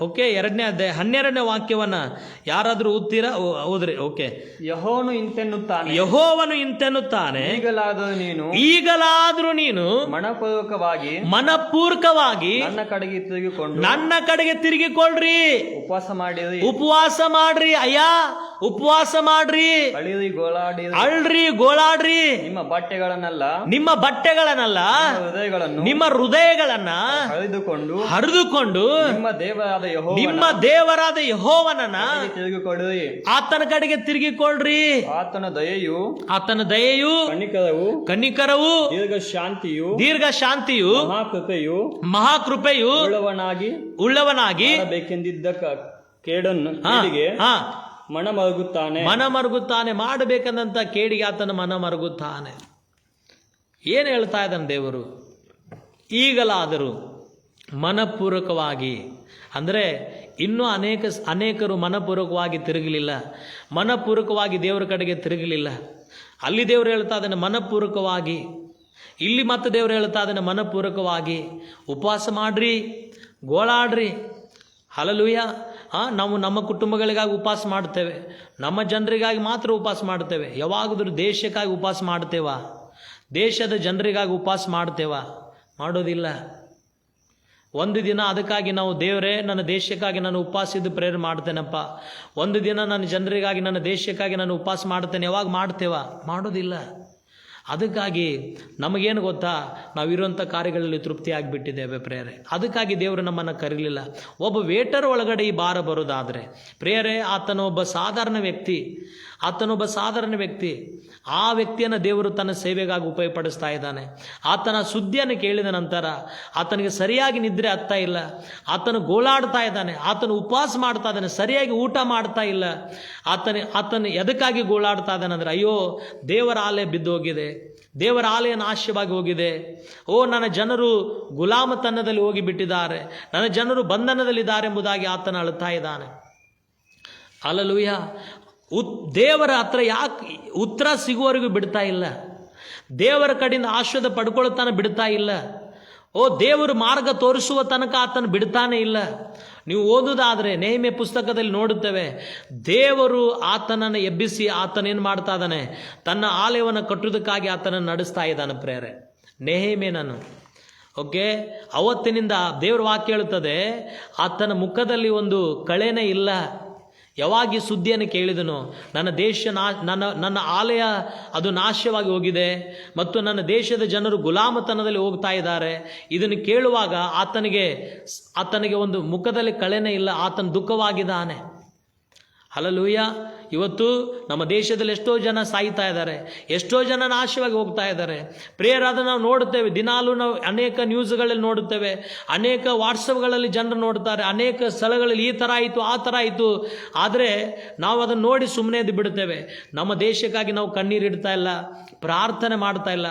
ಓಕೆ, 2ನೇ ಅಧ್ಯಾಯ 12ನೇ ವಾಕ್ಯವನ್ನ ಯಾರಾದ್ರೂ ಓದ್ರಿ. ಓಕೆ. ಯೆಹೋವನು ಇಂತೆನ್ನುತ್ತಾನೆ, ಈಗಲಾದರೂ ನೀನು ಮನಪೂರ್ವಕವಾಗಿ ನನ್ನ ಕಡೆಗೆ ತಿರುಗಿಕೊಳ್ಳ್ರಿ, ಉಪವಾಸ ಮಾಡ್ರಿ. ಅಯ್ಯ, ಉಪವಾಸ ಮಾಡ್ರಿ, ಅಳಿರಿ ಗೋಳಾಡಿರಿ, ಅಳ್ರಿ, ಗೋಳಾಡ್ರಿ. ನಿಮ್ಮ ಬಟ್ಟೆಗಳನ್ನೆಲ್ಲ, ನಿಮ್ಮ ಬಟ್ಟೆಗಳನ್ನಲ್ಲ, ಹೃದಯಗಳನ್ನು ನಿಮ್ಮ ಹೃದಯಗಳನ್ನ ಹರಿದುಕೊಂಡು ನಿಮ್ಮ ದೇವರಾದ ಯೆಹೋವನನ್ನ ತಿರುಗಿಕೊಳ್ಳಿರಿ. ಆತನ ಕಡೆಗೆ ತಿರುಗಿಕೊಳ್ಳ್ರಿ. ಆತನ ದಯೆಯು ಕನಿಕರವು ದೀರ್ಘ ಶಾಂತಿಯು ಮಹಾಕೃಪೆಯು ಉಳ್ಳವನಾಗಿ ಬೇಕೆಂದಿದ್ದ ಕೇಡನ್ನು ಮನ ಮರುಗುತ್ತಾನೆ. ಮಾಡಬೇಕಂದಂತ ಕೇಡಿಗೆ ಆತನ ಮನ ಮರುಗುತ್ತಾನೆ. ಏನು ಹೇಳ್ತಾ ಇದ್ದಾನೆ ದೇವರು? ಈಗಲಾದರೂ ಮನಪೂರ್ವಕವಾಗಿ, ಅಂದರೆ ಇನ್ನೂ ಅನೇಕರು ಮನಪೂರ್ವಕವಾಗಿ ತಿರುಗಲಿಲ್ಲ, ಮನಪೂರ್ವಕವಾಗಿ ದೇವರ ಕಡೆಗೆ ತಿರುಗಲಿಲ್ಲ. ಅಲ್ಲಿ ದೇವರು ಹೇಳ್ತಾ ಇದ್ದಾನೆ ಮನಪೂರ್ವಕವಾಗಿ, ಇಲ್ಲಿ ಮತ್ತೆ ದೇವರು ಹೇಳ್ತಾ ಇದ್ದಾನೆ ಮನಪೂರ್ವಕವಾಗಿ ಉಪವಾಸ ಮಾಡ್ರಿ, ಗೋಳಾಡ್ರಿ. ಹಲ್ಲೆಲೂಯಾ. ನಾವು ನಮ್ಮ ಕುಟುಂಬಗಳಿಗಾಗಿ ಉಪವಾಸ ಮಾಡ್ತೇವೆ, ನಮ್ಮ ಜನರಿಗಾಗಿ ಮಾತ್ರ ಉಪವಾಸ ಮಾಡ್ತೇವೆ. ಯಾವಾಗಾದ್ರೂ ದೇಶಕ್ಕಾಗಿ ಉಪವಾಸ ಮಾಡ್ತೇವಾ? ದೇಶದ ಜನರಿಗಾಗಿ ಉಪವಾಸ ಮಾಡ್ತೇವಾ? ಮಾಡೋದಿಲ್ಲ. ಒಂದು ದಿನ ಅದಕ್ಕಾಗಿ ನಾವು, ದೇವರೇ ನನ್ನ ದೇಶಕ್ಕಾಗಿ ನಾನು ಉಪವಾಸ ಇದ್ದು ಪ್ರೇರಣೆ ಮಾಡ್ತೇನಪ್ಪ, ಒಂದು ದಿನ ನನ್ನ ಜನರಿಗಾಗಿ ನನ್ನ ದೇಶಕ್ಕಾಗಿ ನಾನು ಉಪವಾಸ ಮಾಡ್ತೇನೆ, ಯಾವಾಗ ಮಾಡ್ತೇವಾ? ಮಾಡೋದಿಲ್ಲ. ಅದಕ್ಕಾಗಿ ನಮಗೇನು ಗೊತ್ತಾ, ನಾವಿರುವಂಥ ಕಾರ್ಯಗಳಲ್ಲಿ ತೃಪ್ತಿ ಆಗಿಬಿಟ್ಟಿದ್ದೇವೆ ಪ್ರೇಯರೆ. ಅದಕ್ಕಾಗಿ ದೇವರು ನಮ್ಮನ್ನು ಕರೀಲಿಲ್ಲ. ಒಬ್ಬ ವೇಟರ್ ಒಳಗಡೆ ಈ ಭಾರ ಬರೋದಾದರೆ ಪ್ರೇಯರೆ, ಆತನೊಬ್ಬ ಸಾಧಾರಣ ವ್ಯಕ್ತಿ, ಆ ವ್ಯಕ್ತಿಯನ್ನು ದೇವರು ತನ್ನ ಸೇವೆಗಾಗಿ ಉಪಯೋಗಪಡಿಸ್ತಾ ಇದ್ದಾನೆ. ಆತನ ಸುದ್ದಿಯನ್ನು ಕೇಳಿದ ನಂತರ ಆತನಿಗೆ ಸರಿಯಾಗಿ ನಿದ್ರೆ ಆಗ್ತಾ ಇಲ್ಲ, ಆತನು ಗೋಳಾಡ್ತಾ ಇದ್ದಾನೆ, ಆತನು ಉಪವಾಸ ಮಾಡ್ತಾ ಇದ್ದಾನೆ, ಸರಿಯಾಗಿ ಊಟ ಮಾಡ್ತಾ ಇಲ್ಲ. ಆತನು ಎದಕ್ಕಾಗಿ ಗೋಳಾಡ್ತಾ ಇದ್ದಾನೆ ಅಂದರೆ, ಅಯ್ಯೋ ದೇವರ ಆಲಯ ಬಿದ್ದು ಹೋಗಿದೆ, ದೇವರ ಆಲಯ ನಾಶವಾಗಿ ಹೋಗಿದೆ, ನನ್ನ ಜನರು ಗುಲಾಮತನದಲ್ಲಿ ಹೋಗಿಬಿಟ್ಟಿದ್ದಾರೆ, ನನ್ನ ಜನರು ಬಂಧನದಲ್ಲಿದ್ದಾರೆ ಎಂಬುದಾಗಿ ಆತನ ಅಳುತ್ತಾ ಇದ್ದಾನೆ. ಹಲ್ಲೆಲೂಯಾ. ದೇವರ ಹತ್ರ ಯಾಕೆ ಉತ್ತರ ಸಿಗುವವರೆಗೂ ಬಿಡ್ತಾ ಇಲ್ಲ, ದೇವರ ಕಡೆಯಿಂದ ಆಶೀರ್ವಾದ ಪಡ್ಕೊಳ್ಳುತ್ತಾನೆ ಬಿಡ್ತಾ ಇಲ್ಲ. ದೇವರು ಮಾರ್ಗ ತೋರಿಸುವ ತನಕ ಆತನ ಬಿಡ್ತಾನೆ ಇಲ್ಲ. ನೀವು ಓದುವುದಾದರೆ ನೆಹೆಮ್ಯ ಪುಸ್ತಕದಲ್ಲಿ ನೋಡುತ್ತೇವೆ, ದೇವರು ಆತನನ್ನು ಎಬ್ಬಿಸಿ ಆತನೇನು ಮಾಡ್ತಾ ಇದ್ದಾನೆ, ತನ್ನ ಆಲಯವನ್ನು ಕಟ್ಟುವುದಕ್ಕಾಗಿ ಆತನನ್ನು ನಡೆಸ್ತಾ ಇದ್ದಾನೆ ಪ್ರೇರೆ. ನೆಹೆಮ್ಯನನ್ನು ಅವತ್ತಿನಿಂದ ದೇವರ ವಾಕ್ಯ ಹೇಳುತ್ತದೆ, ಆತನ ಮುಖದಲ್ಲಿ ಒಂದು ಕಳೆನೇ ಇಲ್ಲ. ಯಾವಾಗ ಈ ಸುದ್ದಿಯನ್ನು ಕೇಳಿದನು, ನನ್ನ ದೇಶ ನನ್ನ ಆಲಯ ಅದು ನಾಶವಾಗಿ ಹೋಗಿದೆ ಮತ್ತು ನನ್ನ ದೇಶದ ಜನರು ಗುಲಾಮತನದಲ್ಲಿ ಹೋಗ್ತಾ ಇದ್ದಾರೆ, ಇದನ್ನು ಕೇಳುವಾಗ ಆತನಿಗೆ ಒಂದು ಮುಖದಲ್ಲಿ ಕಳೆನೇ ಇಲ್ಲ, ಆತನ ದುಃಖವಾಗಿದ್ದಾನೆ. ಹಲ್ಲೆಲೂಯಾ. ಇವತ್ತು ನಮ್ಮ ದೇಶದಲ್ಲಿ ಎಷ್ಟೋ ಜನ ಸಾಯ್ತಾ ಇದ್ದಾರೆ, ಎಷ್ಟೋ ಜನ ನಾಶವಾಗಿ ಹೋಗ್ತಾ ಇದ್ದಾರೆ. ಪ್ರೇಯರಾದ ನಾವು ನೋಡುತ್ತೇವೆ, ದಿನಾಲೂ ನಾವು ಅನೇಕ ನ್ಯೂಸ್ಗಳಲ್ಲಿ ನೋಡುತ್ತೇವೆ, ಅನೇಕ ವಾಟ್ಸಪ್ಗಳಲ್ಲಿ ಜನರು ನೋಡ್ತಾರೆ, ಅನೇಕ ಸ್ಥಳಗಳಲ್ಲಿ ಈ ಥರ ಆಯಿತು ಆ ಥರ ಆಯಿತು. ಆದರೆ ನಾವು ಅದನ್ನು ನೋಡಿ ಸುಮ್ಮನೆ ಎದ್ದು ಬಿಡುತ್ತೇವೆ. ನಮ್ಮ ದೇಶಕ್ಕಾಗಿ ನಾವು ಕಣ್ಣೀರಿಡ್ತಾ ಇಲ್ಲ, ಪ್ರಾರ್ಥನೆ ಮಾಡ್ತಾ ಇಲ್ಲ.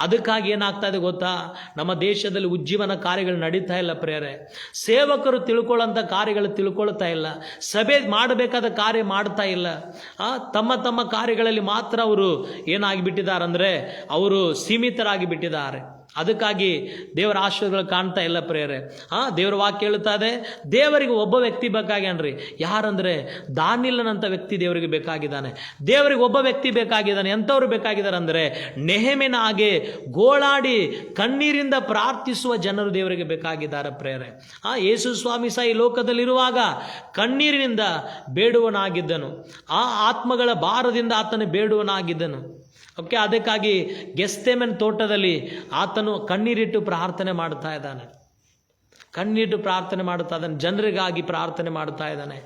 ಅದಕ್ಕಾಗಿ ಏನಾಗ್ತಾ ಇದೆ ಗೊತ್ತಾ, ನಮ್ಮ ದೇಶದಲ್ಲಿ ಉಜ್ಜೀವನ ಕಾರ್ಯಗಳು ನಡೀತಾ ಇಲ್ಲ ಪ್ರೇಯರೆ. ಸೇವಕರು ತಿಳ್ಕೊಳ್ಳೋಂಥ ಕಾರ್ಯಗಳು ತಿಳ್ಕೊಳ್ತಾ ಇಲ್ಲ, ಸಭೆ ಮಾಡಬೇಕಾದ ಕಾರ್ಯ ಮಾಡ್ತಾ ಇಲ್ಲ. ತಮ್ಮ ಕಾರ್ಯಗಳಲ್ಲಿ ಮಾತ್ರ ಅವರು ಏನಾಗಿಬಿಟ್ಟಿದ್ದಾರೆ ಅಂದರೆ ಅವರು ಸೀಮಿತರಾಗಿ ಬಿಟ್ಟಿದ್ದಾರೆ. ಅದಕ್ಕಾಗಿ ದೇವರ ಆಶೀರ್ವಾದಗಳು ಕಾಣ್ತಾ ಇಲ್ಲ ಪ್ರೇಯರೆ. ದೇವರ ವಾಕ್ಯ ಹೇಳುತ್ತಾ ಇದೆ, ದೇವರಿಗೆ ಒಬ್ಬ ವ್ಯಕ್ತಿ ಬೇಕಾಗ್ಯಾನ್ರಿ. ಯಾರಂದ್ರೆ ದಾನಿಯೇಲನಂತ ವ್ಯಕ್ತಿ ದೇವರಿಗೆ ಬೇಕಾಗಿದ್ದಾನೆ. ದೇವರಿಗೆ ಒಬ್ಬ ವ್ಯಕ್ತಿ ಬೇಕಾಗಿದ್ದಾನೆ. ಎಂಥವ್ರು ಬೇಕಾಗಿದ್ದಾರೆ ಅಂದರೆ, ನೆಹೆಮ್ಯನ ಹಾಗೆ ಗೋಳಾಡಿ ಕಣ್ಣೀರಿಂದ ಪ್ರಾರ್ಥಿಸುವ ಜನರು ದೇವರಿಗೆ ಬೇಕಾಗಿದ್ದಾರೆ ಪ್ರೇಯರೆ. ಯೇಸು ಸ್ವಾಮಿ ಸಹ ಈ ಲೋಕದಲ್ಲಿರುವಾಗ ಕಣ್ಣೀರಿನಿಂದ ಬೇಡುವನಾಗಿದ್ದನು, ಆ ಆತ್ಮಗಳ ಭಾರದಿಂದ ಆತನು ಬೇಡುವನಾಗಿದ್ದನು. ಅದಕ್ಕಾಗಿ ಗೆತ್ಸೆಮನೆ ತೋಟದಲ್ಲಿ ಆತನು ಕಣ್ಣೀರಿಟ್ಟು ಪ್ರಾರ್ಥನೆ ಮಾಡ್ತಾ ಇದ್ದಾನೆ, ಜನರಿಗಾಗಿ ಪ್ರಾರ್ಥನೆ ಮಾಡ್ತಾ ಇದ್ದಾನೆ.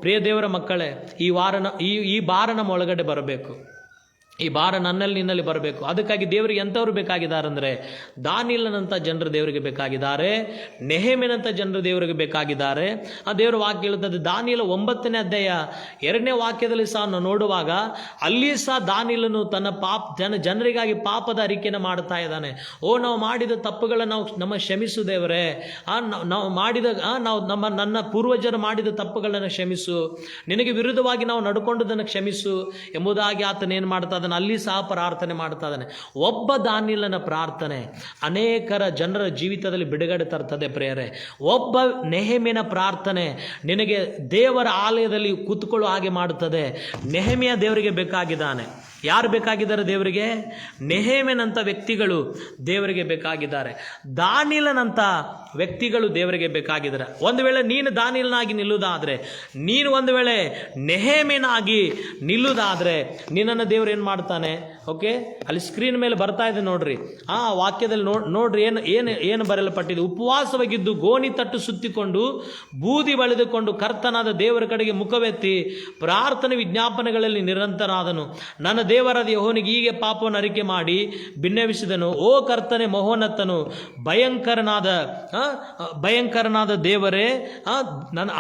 ಪ್ರಿಯ ದೇವರ ಮಕ್ಕಳೇ, ಈ ಭಾರ ನಮ್ಮ ಒಳಗಡೆ ಬರಬೇಕು, ಈ ಭಾರ ನನ್ನಲ್ಲಿ ನಿನ್ನಲ್ಲಿ ಬರಬೇಕು. ಅದಕ್ಕಾಗಿ ದೇವರಿಗೆ ಎಂಥವ್ರು ಬೇಕಾಗಿದ್ದಾರೆ ಅಂದರೆ, ದಾನಿಯೇಲನಂಥ ಜನರು ದೇವರಿಗೆ ಬೇಕಾಗಿದ್ದಾರೆ, ನೆಹೆಮ್ಯನಂಥ ಜನರು ದೇವರಿಗೆ ಬೇಕಾಗಿದ್ದಾರೆ. ಆ ದೇವರ ವಾಕ್ಯ ಹೇಳುತ್ತದೆ, ದಾನಿಯೇಲ 9ನೇ ಅಧ್ಯಾಯ 2ನೇ ವಾಕ್ಯದಲ್ಲಿ ಸಹ ನಾವು ನೋಡುವಾಗ, ಅಲ್ಲಿ ಸಹ ದಾನಿಯೇಲನು ತನ್ನ ಜನರಿಗಾಗಿ ಪಾಪದ ಅರಿಕೆಯನ್ನು ಮಾಡ್ತಾ ಇದ್ದಾನೆ. ನಾವು ಮಾಡಿದ ತಪ್ಪುಗಳನ್ನು ನಮ್ಮ ಕ್ಷಮಿಸು ದೇವರೇ, ನಾವು ಮಾಡಿದ ನನ್ನ ಪೂರ್ವಜರು ಮಾಡಿದ ತಪ್ಪುಗಳನ್ನು ಕ್ಷಮಿಸು, ನಿನಗೆ ವಿರುದ್ಧವಾಗಿ ನಾವು ನಡ್ಕೊಂಡದನ್ನು ಕ್ಷಮಿಸು ಎಂಬುದಾಗಿ ಆತನೇನು ಮಾಡ್ತಾ, ಅಲ್ಲಿ ಸಹ ಪ್ರಾರ್ಥನೆ ಮಾಡ್ತಾ ಇದ್ದಾನೆ. ಒಬ್ಬ ದಾನಿಯೇಲನ ಪ್ರಾರ್ಥನೆ ಅನೇಕರ ಜನರ ಜೀವಿತದಲ್ಲಿ ಬಿಡುಗಡೆ ತರ್ತದೆ ಪ್ರೇಯರೆ. ಒಬ್ಬ ನೆಹೆಮ್ಯನ ಪ್ರಾರ್ಥನೆ ನಿನಗೆ ದೇವರ ಆಲಯದಲ್ಲಿ ಕೂತ್ಕೊಳ್ಳೋ ಹಾಗೆ ಮಾಡುತ್ತದೆ. ನೆಹೆಮ್ಯ ದೇವರಿಗೆ ಬೇಕಾಗಿದ್ದಾನೆ. ಯಾರು ಬೇಕಾಗಿದ್ದಾರೆ ದೇವರಿಗೆ? ನೆಹೇಮನಂಥ ವ್ಯಕ್ತಿಗಳು ದೇವರಿಗೆ ಬೇಕಾಗಿದ್ದಾರೆ. ದಾನಿಯೇಲನಂಥ ವ್ಯಕ್ತಿಗಳು ದೇವರಿಗೆ ಬೇಕಾಗಿದ್ದಾರೆ. ಒಂದು ವೇಳೆ ನೀನು ದಾನಿಯೇಲನಾಗಿ ನಿಲ್ಲುವುದಾದರೆ, ನೀನು ಒಂದು ವೇಳೆ ನೆಹೇಮನಾಗಿ ನಿಲ್ಲುವುದಾದರೆ ನಿನ್ನನ್ನು ದೇವರು ಏನು ಮಾಡ್ತಾನೆ? ಓಕೆ, ಅಲ್ಲಿ ಸ್ಕ್ರೀನ್ ಮೇಲೆ ಬರ್ತಾ ಇದೆ ನೋಡ್ರಿ, ಆ ವಾಕ್ಯದಲ್ಲಿ ನೋಡ್ರಿ ಏನು ಏನು ಏನು ಬರೆಯಲ್ಪಟ್ಟಿದೆ. ಉಪವಾಸವಾಗಿದ್ದು ಗೋಣಿ ತಟ್ಟು ಸುತ್ತಿಕೊಂಡು ಬೂದಿ ಬಳಿದುಕೊಂಡು ಕರ್ತನಾದ ದೇವರ ಕಡೆಗೆ ಮುಖವೆತ್ತಿ ಪ್ರಾರ್ಥನೆ ವಿಜ್ಞಾಪನೆಗಳಲ್ಲಿ ನಿರಂತರಾದನು. ನನ್ನ ದೇವರಾದ ಯೆಹೋವನಿಗೆ ಹೀಗೆ ಪಾಪವನ್ನು ಅರಿಕೆ ಮಾಡಿ ಭಿನ್ನವಿಸಿದನು. ಓ ಕರ್ತನೆ ಮಹೋನ್ನತನು ಭಯಂಕರನಾದ ದೇವರೇ,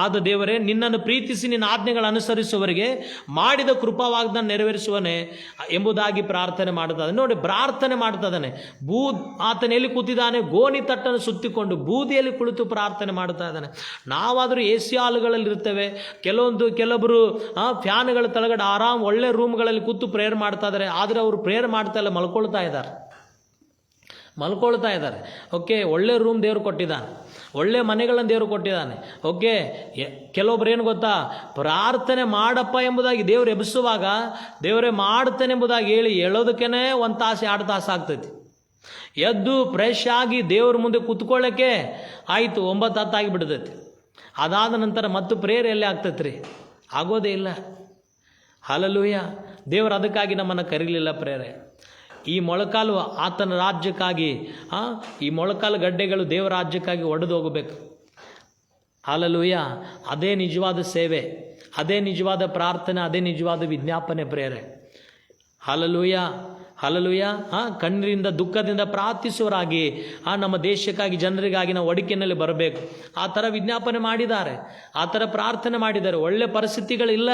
ಆದ ದೇವರೇ, ನಿನ್ನನ್ನು ಪ್ರೀತಿಸಿ ನಿನ್ನ ಆಜ್ಞೆಗಳನ್ನು ಅನುಸರಿಸುವವರಿಗೆ ಮಾಡಿದ ಕೃಪಾವಾಗ್ದಾನ ನೆರವೇರಿಸುವನೆ ಎಂಬುದಾಗಿ ಪ್ರಾರ್ಥನೆ ಮಾಡುತ್ತದೆ. ನೋಡಿ, ಪ್ರಾರ್ಥನೆ ಮಾಡ್ತದಾನೆ. ಆತನ ಎಲ್ಲಿ ಕೂತಿದ್ದಾನೆ? ಗೋಣಿ ತಟ್ಟನ್ನು ಸುತ್ತಿಕೊಂಡು ಬೂದಿಯಲ್ಲಿ ಕುಳಿತು ಪ್ರಾರ್ಥನೆ ಮಾಡ್ತಾ ಇದ್ದಾನೆ. ನಾವಾದರೂ ಎ ಸಿ ಹಾಲುಗಳಲ್ಲಿ ಇರ್ತೇವೆ, ಕೆಲವೊಬ್ಬರು ಫ್ಯಾನ್ಗಳ ಕೆಳಗಡೆ ಆರಾಮ್ ಒಳ್ಳೆ ರೂಮ್ಗಳಲ್ಲಿ ಕೂತು ಪ್ರೇಯರ್ ಮಾಡ್ತಾ ಇದ್ದಾರೆ. ಆದರೆ ಅವರು ಪ್ರೇಯರ್ ಮಾಡ್ತಾ ಇಲ್ಲ, ಮಲ್ಕೊಳ್ತಾ ಇದ್ದಾರೆ. ಓಕೆ, ಒಳ್ಳೆ ರೂಮ್ ದೇವರು ಕೊಟ್ಟಿದ್ದಾನೆ, ಒಳ್ಳೆ ಮನೆಗಳನ್ನು ದೇವರು ಕೊಟ್ಟಿದ್ದಾನೆ. ಓಕೆ, ಕೆಲವೊಬ್ರು ಏನು ಗೊತ್ತಾ, ಪ್ರಾರ್ಥನೆ ಮಾಡಪ್ಪ ಎಂಬುದಾಗಿ ದೇವರು ಎಬ್ಬಿಸುವಾಗ ದೇವರೇ ಮಾಡ್ತೇನೆ ಎಂಬುದಾಗಿ ಹೇಳಿ ಹೇಳೋದಕ್ಕೇ 1 ತಾಸು 2 ತಾಸು ಆಗ್ತೈತಿ. ಎದ್ದು ಫ್ರೆಶ್ ಆಗಿ ದೇವ್ರ ಮುಂದೆ ಕೂತ್ಕೊಳ್ಳೋಕ್ಕೆ ಆಯಿತು 9-10 ಆಗಿಬಿಡ್ತೈತಿ. ಅದಾದ ನಂತರ ಮತ್ತು ಪ್ರೇಯರ್ ಎಲ್ಲಿ ಆಗ್ತೈತೆ ರೀ? ಆಗೋದೇ ಇಲ್ಲ. ಹಲ್ಲೆಲೂಯಾ. ದೇವರು ಅದಕ್ಕಾಗಿ ನಮ್ಮನ್ನು ಕರೀಲಿಲ್ಲ ಪ್ರೇರೆ. ಈ ಮೊಳಕಾಲು ಆತನ ರಾಜ್ಯಕ್ಕಾಗಿ, ಈ ಮೊಳಕಾಲು ಗಡ್ಡೆಗಳು ದೇವರ ರಾಜ್ಯಕ್ಕಾಗಿ ಒಡೆದು ಹೋಗಬೇಕು. ಹಲ್ಲೆಲೂಯಾ. ಅದೇ ನಿಜವಾದ ಸೇವೆ, ಅದೇ ನಿಜವಾದ ಪ್ರಾರ್ಥನೆ, ಅದೇ ನಿಜವಾದ ವಿಜ್ಞಾಪನೆ ಪ್ರೇರೆ. Hallelujah, hallelujah. ಕಣ್ಣೀರಿಂದ ದುಃಖದಿಂದ ಪ್ರಾರ್ಥಿಸುವರಾಗಿ ನಮ್ಮ ದೇಶಕ್ಕಾಗಿ, ಜನರಿಗಾಗಿ ನಾವು ಒಡಕಿನಲ್ಲಿ ಬರಬೇಕು. ಆ ಥರ ವಿಜ್ಞಾಪನೆ ಮಾಡಿದ್ದಾರೆ, ಆ ಥರ ಪ್ರಾರ್ಥನೆ ಮಾಡಿದ್ದಾರೆ. ಒಳ್ಳೆ ಪರಿಸ್ಥಿತಿಗಳಿಲ್ಲ,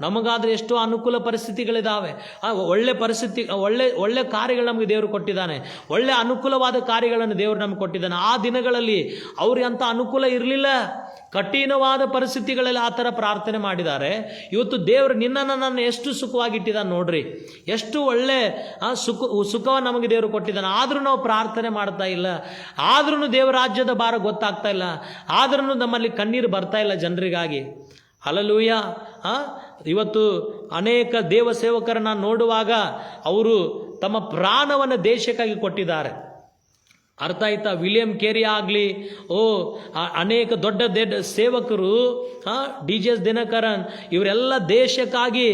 ನಮಗಾದರೆ ಎಷ್ಟೋ ಅನುಕೂಲ ಪರಿಸ್ಥಿತಿಗಳಿದ್ದಾವೆ. ಒಳ್ಳೆ ಪರಿಸ್ಥಿತಿ, ಒಳ್ಳೆ ಕಾರ್ಯಗಳು ನಮಗೆ ದೇವರು ಕೊಟ್ಟಿದ್ದಾನೆ, ಒಳ್ಳೆ ಅನುಕೂಲವಾದ ಕಾರ್ಯಗಳನ್ನು ದೇವರು ನಮಗೆ ಕೊಟ್ಟಿದ್ದಾನೆ. ಆ ದಿನಗಳಲ್ಲಿ ಅವ್ರಿಗೆ ಅಂಥ ಅನುಕೂಲ ಇರಲಿಲ್ಲ, ಕಠಿಣವಾದ ಪರಿಸ್ಥಿತಿಗಳಲ್ಲಿ ಆ ಥರ ಪ್ರಾರ್ಥನೆ ಮಾಡಿದ್ದಾರೆ. ಇವತ್ತು ದೇವರು ನಿನ್ನನ್ನು ನನ್ನ ಎಷ್ಟು ಸುಖವಾಗಿಟ್ಟಿದ್ದಾನೆ ನೋಡ್ರಿ, ಎಷ್ಟು ಒಳ್ಳೆ ಸುಖವನ್ನು ನಮಗೆ ದೇವರು ಕೊಟ್ಟಿದ್ದಾನೆ. ಆದ್ರೂ ನಾವು ಪ್ರಾರ್ಥನೆ ಮಾಡ್ತಾ ಇಲ್ಲ, ಆದ್ರೂ ದೇವರ ರಾಜ್ಯದ ಭಾರ ಗೊತ್ತಾಗ್ತಾ ಇಲ್ಲ, ಆದ್ರೂ ನಮ್ಮಲ್ಲಿ ಕಣ್ಣೀರು ಬರ್ತಾ ಇಲ್ಲ ಜನರಿಗಾಗಿ. ಹಲ್ಲೆಲೂಯಾ. ಇವತ್ತು ಅನೇಕ ದೇವ ಸೇವಕರನ್ನ ನೋಡುವಾಗ ಅವರು ತಮ್ಮ ಪ್ರಾಣವನ್ನು ದೇಶಕ್ಕಾಗಿ ಕೊಟ್ಟಿದ್ದಾರೆ. ಅರ್ಥ ಆಯ್ತಾ? ವಿಲಿಯಂ ಕೇರಿ ಆಗಲಿ, ಅನೇಕ ದೊಡ್ಡ ಸೇವಕರು, DJ ದಿನಕರನ್, ಇವರೆಲ್ಲ ದೇಶಕ್ಕಾಗಿ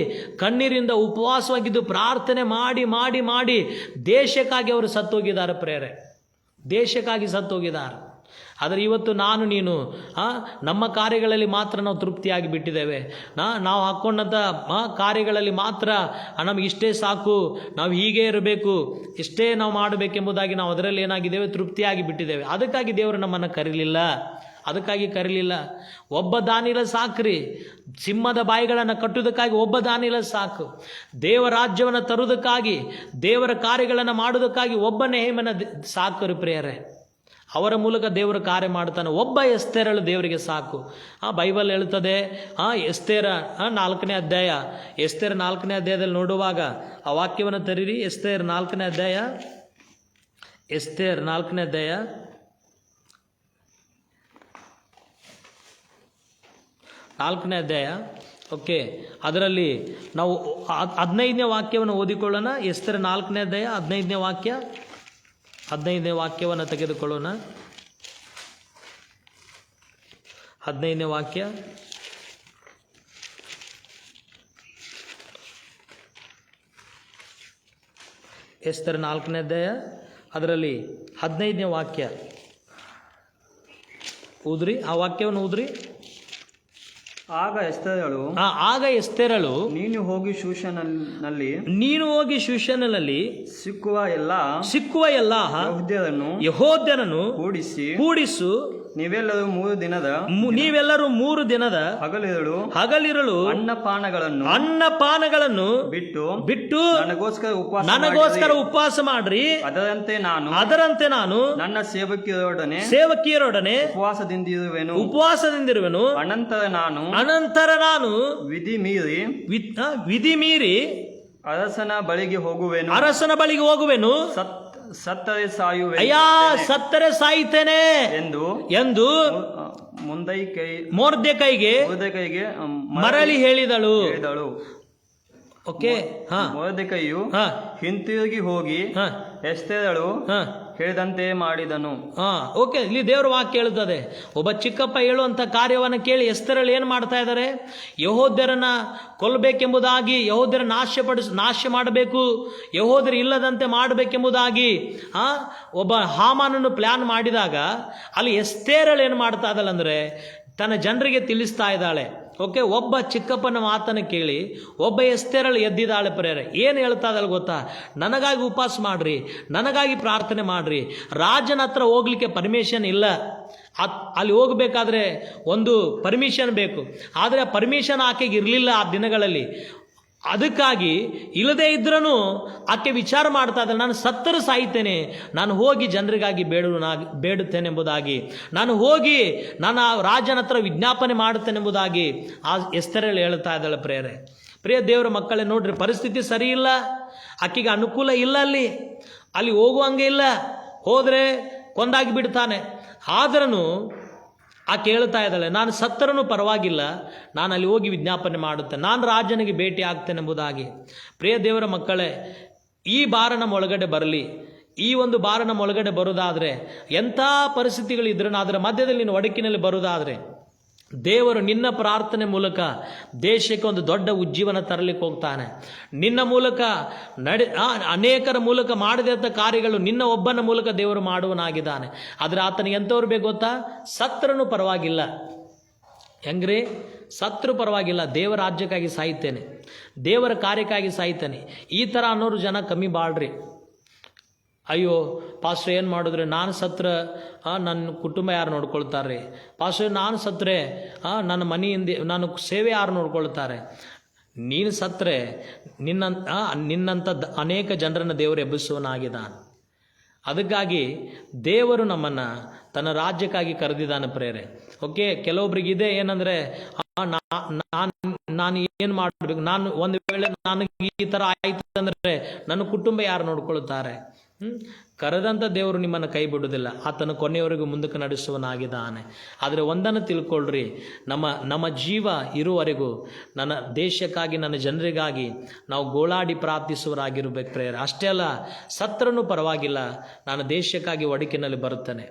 ಕಣ್ಣೀರಿಂದ ಉಪವಾಸವಾಗಿದ್ದು ಪ್ರಾರ್ಥನೆ ಮಾಡಿ ಮಾಡಿ ಮಾಡಿ ದೇಶಕ್ಕಾಗಿ ಅವರು ಸತ್ತೋಗಿದ್ದಾರೆ ಪ್ರೇರೆ, ದೇಶಕ್ಕಾಗಿ ಸತ್ತೋಗಿದ್ದಾರೆ. ಆದರೆ ಇವತ್ತು ನಾನು ನೀನು ನಮ್ಮ ಕಾರ್ಯಗಳಲ್ಲಿ ಮಾತ್ರ ನಾವು ತೃಪ್ತಿಯಾಗಿ ಬಿಟ್ಟಿದ್ದೇವೆ. ನಾವು ಹಾಕ್ಕೊಂಡಂಥ ಕಾರ್ಯಗಳಲ್ಲಿ ಮಾತ್ರ ನಮಗೆ ಇಷ್ಟೇ ಸಾಕು, ನಾವು ಹೀಗೆ ಇರಬೇಕು, ಇಷ್ಟೇ ನಾವು ಮಾಡಬೇಕೆಂಬುದಾಗಿ ನಾವು ಅದರಲ್ಲಿ ಏನಾಗಿದ್ದೇವೆ? ತೃಪ್ತಿಯಾಗಿ ಬಿಟ್ಟಿದ್ದೇವೆ. ಅದಕ್ಕಾಗಿ ದೇವರು ನಮ್ಮನ್ನು ಕರೀಲಿಲ್ಲ. ಒಬ್ಬ ದಾನಿಯೇಲ ಸಾಕ್ರಿ. ಸಿಂಹದ ಬಾಯಿಗಳನ್ನು ಕಟ್ಟುವುದಕ್ಕಾಗಿ ಒಬ್ಬ ದಾನಿಯೇಲ ಸಾಕು. ದೇವ ರಾಜ್ಯವನ್ನು ತರುವುದಕ್ಕಾಗಿ, ದೇವರ ಕಾರ್ಯಗಳನ್ನು ಮಾಡುವುದಕ್ಕಾಗಿ ಒಬ್ಬ ನೆಹೇಮನ ಸಾಕು ಪ್ರಿಯರೇ. ಅವರ ಮೂಲಕ ದೇವರು ಕಾರ್ಯ ಮಾಡ್ತಾನೆ. ಒಬ್ಬ ಎಸ್ತೇರಳು ದೇವರಿಗೆ ಸಾಕು. ಬೈಬಲ್ ಹೇಳ್ತದೆ, ಎಸ್ತೇರ 4ನೇ ಅಧ್ಯಾಯ, ಎಸ್ತೇರ 4ನೇ ಅಧ್ಯಾಯದಲ್ಲಿ ನೋಡುವಾಗ ಆ ವಾಕ್ಯವನ್ನು ತರೀರಿ. ಎಸ್ತೇರ್ 4ನೇ ಅಧ್ಯಾಯ, ಎಸ್ತೇರ್ 4ನೇ ಅಧ್ಯಾಯ 4ನೇ ಅಧ್ಯಾಯ. ಓಕೆ, ಅದರಲ್ಲಿ ನಾವು 15ನೇ ವಾಕ್ಯವನ್ನು ಓದಿಕೊಳ್ಳೋಣ. ಎಸ್ತೇರ್ 4ನೇ ಅಧ್ಯಾಯ 15ನೇ ವಾಕ್ಯವನ್ನು ತೆಗೆದುಕೊಳ್ಳೋಣ. 15ನೇ ವಾಕ್ಯ. ಎಸ್ತೇರ್ 4ನೇ ಅಧ್ಯಾಯ ಅದರಲ್ಲಿ 15ನೇ ವಾಕ್ಯ ಓದ್ರಿ. ಆ ವಾಕ್ಯವನ್ನು ಓದ್ರಿ. ಆಗ ಎಸ್ತೇರಳು ನೀನು ಹೋಗಿ ಶೂಷನಲ್ಲಿ ಸಿಕ್ಕುವ ಎಲ್ಲ ಯೆಹೂದ್ಯರನ್ನು ಕೂಡಿಸು. ನೀವೆಲ್ಲರೂ 3 ದಿನದ ಹಗಲಿರುಳು ಅನ್ನಪಾನಗಳನ್ನು ಬಿಟ್ಟು ನನಗೋಸ್ಕರ ಉಪವಾಸ ಮಾಡ್ರಿ. ಅದರಂತೆ ನಾನು ನನ್ನ ಸೇವಕಿಯರೊಡನೆ ಉಪವಾಸದಿಂದಿರುವೆನು. ಅನಂತರ ನಾನು ವಿಧಿ ಮೀರಿ ಅರಸನ ಬಳಿಗೆ ಹೋಗುವೆನು. ಸತ್ತರೆ ಸಾಯುತ್ತೇನೆ ಎಂದು ಮೊರ್ದೆಕೈಗೆ ಮರಳಿ ಹೇಳಿದಳು. ಓಕೆ. ಹಾ ಮೊರ್ದೆಕೈಯು ಹಾ ಹಿಂತಿರುಗಿ ಹೋಗಿ ಹಾ ಎಸ್ತೇರಳು ಹಾ ಹೇಳಿದಂತೆ ಮಾಡಿದನು. ಹಾ ಓಕೆ. ಇಲ್ಲಿ ದೇವರ ವಾಕ್ಯ ಹೇಳುತ್ತದೆ, ಒಬ್ಬ ಚಿಕ್ಕಪ್ಪ ಹೇಳುವಂತ ಕಾರ್ಯವನ್ನು ಕೇಳಿ ಎಸ್ತೇರಳು ಏನು ಮಾಡ್ತಾ ಇದ್ದಾರೆ, ಯೆಹೂದ್ಯರನ್ನ ಕೊಲ್ಲಬೇಕೆಂಬುದಾಗಿ, ಯೆಹೂದ್ಯರ ನಾಶ ಮಾಡಬೇಕು, ಯೆಹೂದ್ಯರು ಇಲ್ಲದಂತೆ ಮಾಡಬೇಕೆಂಬುದಾಗಿ ಒಬ್ಬ ಹಾಮಾನನ್ನು ಪ್ಲಾನ್ ಮಾಡಿದಾಗ ಅಲ್ಲಿ ಎಸ್ತೇರಳು ಏನು ಮಾಡ್ತಾ ಇದ್ದಾಳೆ ಅಂದರೆ ತನ್ನ ಜನರಿಗೆ ತಿಳಿಸ್ತಾ ಇದ್ದಾಳೆ. ಓಕೆ. ಒಬ್ಬ ಚಿಕ್ಕಪ್ಪನ ಮಾತನ್ನು ಕೇಳಿ ಒಬ್ಬ ಎಸ್ತೇರಳು ಎದ್ದಿದ್ದಾಳೆ. ಪ್ರೇರೆ ಏನು ಹೇಳ್ತಾ ಇದ್ದಾಳೆ ಗೊತ್ತಾ, ನನಗಾಗಿ ಉಪವಾಸ ಮಾಡ್ರಿ, ನನಗಾಗಿ ಪ್ರಾರ್ಥನೆ ಮಾಡ್ರಿ, ರಾಜನ ಹತ್ರ ಹೋಗ್ಲಿಕ್ಕೆ ಪರ್ಮಿಷನ್ ಇಲ್ಲ, ಅಲ್ಲಿ ಹೋಗಬೇಕಾದ್ರೆ ಒಂದು ಪರ್ಮಿಷನ್ ಬೇಕು, ಆದರೆ ಆ ಪರ್ಮಿಷನ್ ಆಕೆಗೆ ಇರಲಿಲ್ಲ ಆ ದಿನಗಳಲ್ಲಿ. ಅದಕ್ಕಾಗಿ ಇಲ್ಲದೇ ಇದ್ರೂ ಆಕೆ ವಿಚಾರ ಮಾಡ್ತಾ ಇದ್ದಾಳೆ, ನಾನು ಸತ್ತರೂ ಸಾಯ್ತೇನೆ, ನಾನು ಹೋಗಿ ಜನರಿಗಾಗಿ ಬೇಡುತ್ತೇನೆಂಬುದಾಗಿ, ನಾನು ಹೋಗಿ ನಾನು ಆ ರಾಜನ ಹತ್ರ ವಿಜ್ಞಾಪನೆ ಮಾಡುತ್ತೇನೆಂಬುದಾಗಿ ಆ ಎಸ್ತೇರಳು ಹೇಳ್ತಾ ಇದ್ದಾಳೆ. ಪ್ರಿಯ ದೇವರ ಮಕ್ಕಳೇ, ನೋಡ್ರಿ, ಪರಿಸ್ಥಿತಿ ಸರಿ ಇಲ್ಲ, ಆಕೆಗೆ ಅನುಕೂಲ ಇಲ್ಲ, ಅಲ್ಲಿ ಹೋಗುವಂಗೆ ಇಲ್ಲ, ಹೋದರೆ ಕೊಂದಾಗಿ ಬಿಡ್ತಾನೆ. ಆದ್ರೂ ಆಕೆ ಹೇಳ್ತಾ ಇದ್ದಾಳೆ, ನಾನು ಸತ್ತರೂ ಪರವಾಗಿಲ್ಲ, ನಾನು ಅಲ್ಲಿ ಹೋಗಿ ವಿಜ್ಞಾಪನೆ ಮಾಡುತ್ತೇನೆ, ನಾನು ರಾಜನಿಗೆ ಭೇಟಿ ಆಗ್ತೇನೆಂಬುದಾಗಿ. ಪ್ರಿಯ ದೇವರ ಮಕ್ಕಳೇ, ಈ ಬಾರ ನಮ್ಮ ಒಳಗಡೆ ಬರಲಿ. ಈ ಒಂದು ಬಾರ ನಮ್ಮ ಒಳಗಡೆ ಬರೋದಾದರೆ, ಎಂಥ ಪರಿಸ್ಥಿತಿಗಳಿದ್ರೂ ಅದರ ಮಧ್ಯದಲ್ಲಿ ನೀನು ಒಡಕಿನಲ್ಲಿ ಬರೋದಾದರೆ, ದೇವರು ನಿನ್ನ ಪ್ರಾರ್ಥನೆ ಮೂಲಕ ದೇಶಕ್ಕೆ ಒಂದು ದೊಡ್ಡ ಉಜ್ಜೀವನ ತರಲಿಕ್ಕೆ ಹೋಗ್ತಾನೆ. ನಿನ್ನ ಮೂಲಕ ಅನೇಕರ ಮೂಲಕ ಮಾಡದಂಥ ಕಾರ್ಯಗಳು ನಿನ್ನ ಒಬ್ಬನ ಮೂಲಕ ದೇವರು ಮಾಡುವನಾಗಿದ್ದಾನೆ. ಆದರೆ ಆತನಿಗೆ ಎಂಥವ್ರು ಬೇಕು ಗೊತ್ತಾ, ಸತ್ರನೂ ಪರವಾಗಿಲ್ಲ. ಹೆಂಗ್ರಿ? ಸತ್ರು ಪರವಾಗಿಲ್ಲ, ದೇವರ ರಾಜ್ಯಕ್ಕಾಗಿ ಸಾಯ್ತೇನೆ, ದೇವರ ಕಾರ್ಯಕ್ಕಾಗಿ ಸಾಯ್ತೇನೆ, ಈ ಥರ ಅನ್ನೋರು ಜನ ಕಮ್ಮಿ ಬಾಳ್ರಿ. ಅಯ್ಯೋ ಪಾಸ್ಟ್ರ್ ಏನು ಮಾಡಿದ್ರೆ, ನಾನು ಸತ್ರ ನನ್ನ ಕುಟುಂಬ ಯಾರು ನೋಡ್ಕೊಳ್ತಾರೆ, ಪಾಸ್ಟ್ರ್ ನಾನು ಸತ್ತರೆ ನನ್ನ ಮನೆಯಿಂದ ನಾನು ಸೇವೆ ಯಾರು ನೋಡ್ಕೊಳ್ತಾರೆ. ನೀನು ಸತ್ತರೆ ನಿನ್ನಂಥ ಅನೇಕ ಜನರನ್ನು ದೇವರು ಎಬ್ಬಿಸುವನಾಗಿದ್ದಾನೆ. ಅದಕ್ಕಾಗಿ ದೇವರು ನಮ್ಮನ್ನು ತನ್ನ ರಾಜ್ಯಕ್ಕಾಗಿ ಕರೆದಿದ್ದಾನೆ. ಪ್ರೇರೆ ಓಕೆ. ಕೆಲವೊಬ್ರಿಗಿದೆ ಏನಂದರೆ, ನಾನು ಏನು ಮಾಡಬೇಕು, ನಾನು ಒಂದು ವೇಳೆ ನನಗೆ ಈ ಥರ ಆಯ್ತು ಅಂದರೆ ನನ್ನ ಕುಟುಂಬ ಯಾರು ನೋಡ್ಕೊಳ್ತಾರೆ. ಕರೆದಂಥ ದೇವರು ನಿಮ್ಮನ್ನು ಕೈ ಬಿಡುವುದಿಲ್ಲ, ಆತನು ಕೊನೆಯವರೆಗೂ ಮುಂದಕ್ಕೆ ನಡೆಸುವನಾಗಿದ್ದಾನೆ. ಆದರೆ ಒಂದನ್ನು ತಿಳ್ಕೊಳ್ರಿ, ನಮ್ಮ ಜೀವ ಇರುವವರೆಗೂ ನನ್ನ ದೇಶಕ್ಕಾಗಿ, ನನ್ನ ಜನರಿಗಾಗಿ ನಾವು ಗೋಳಾಡಿ ಪ್ರಾರ್ಥಿಸುವರಾಗಿರ್ಬೇಕು. ಪ್ರೇಯರ್ ಅಷ್ಟೇ ಅಲ್ಲ, ಸತ್ರನೂ ಪರವಾಗಿಲ್ಲ, ನಾನು ದೇಶಕ್ಕಾಗಿ ಒಡಕಿನಲ್ಲಿ ಬರುತ್ತೇನೆ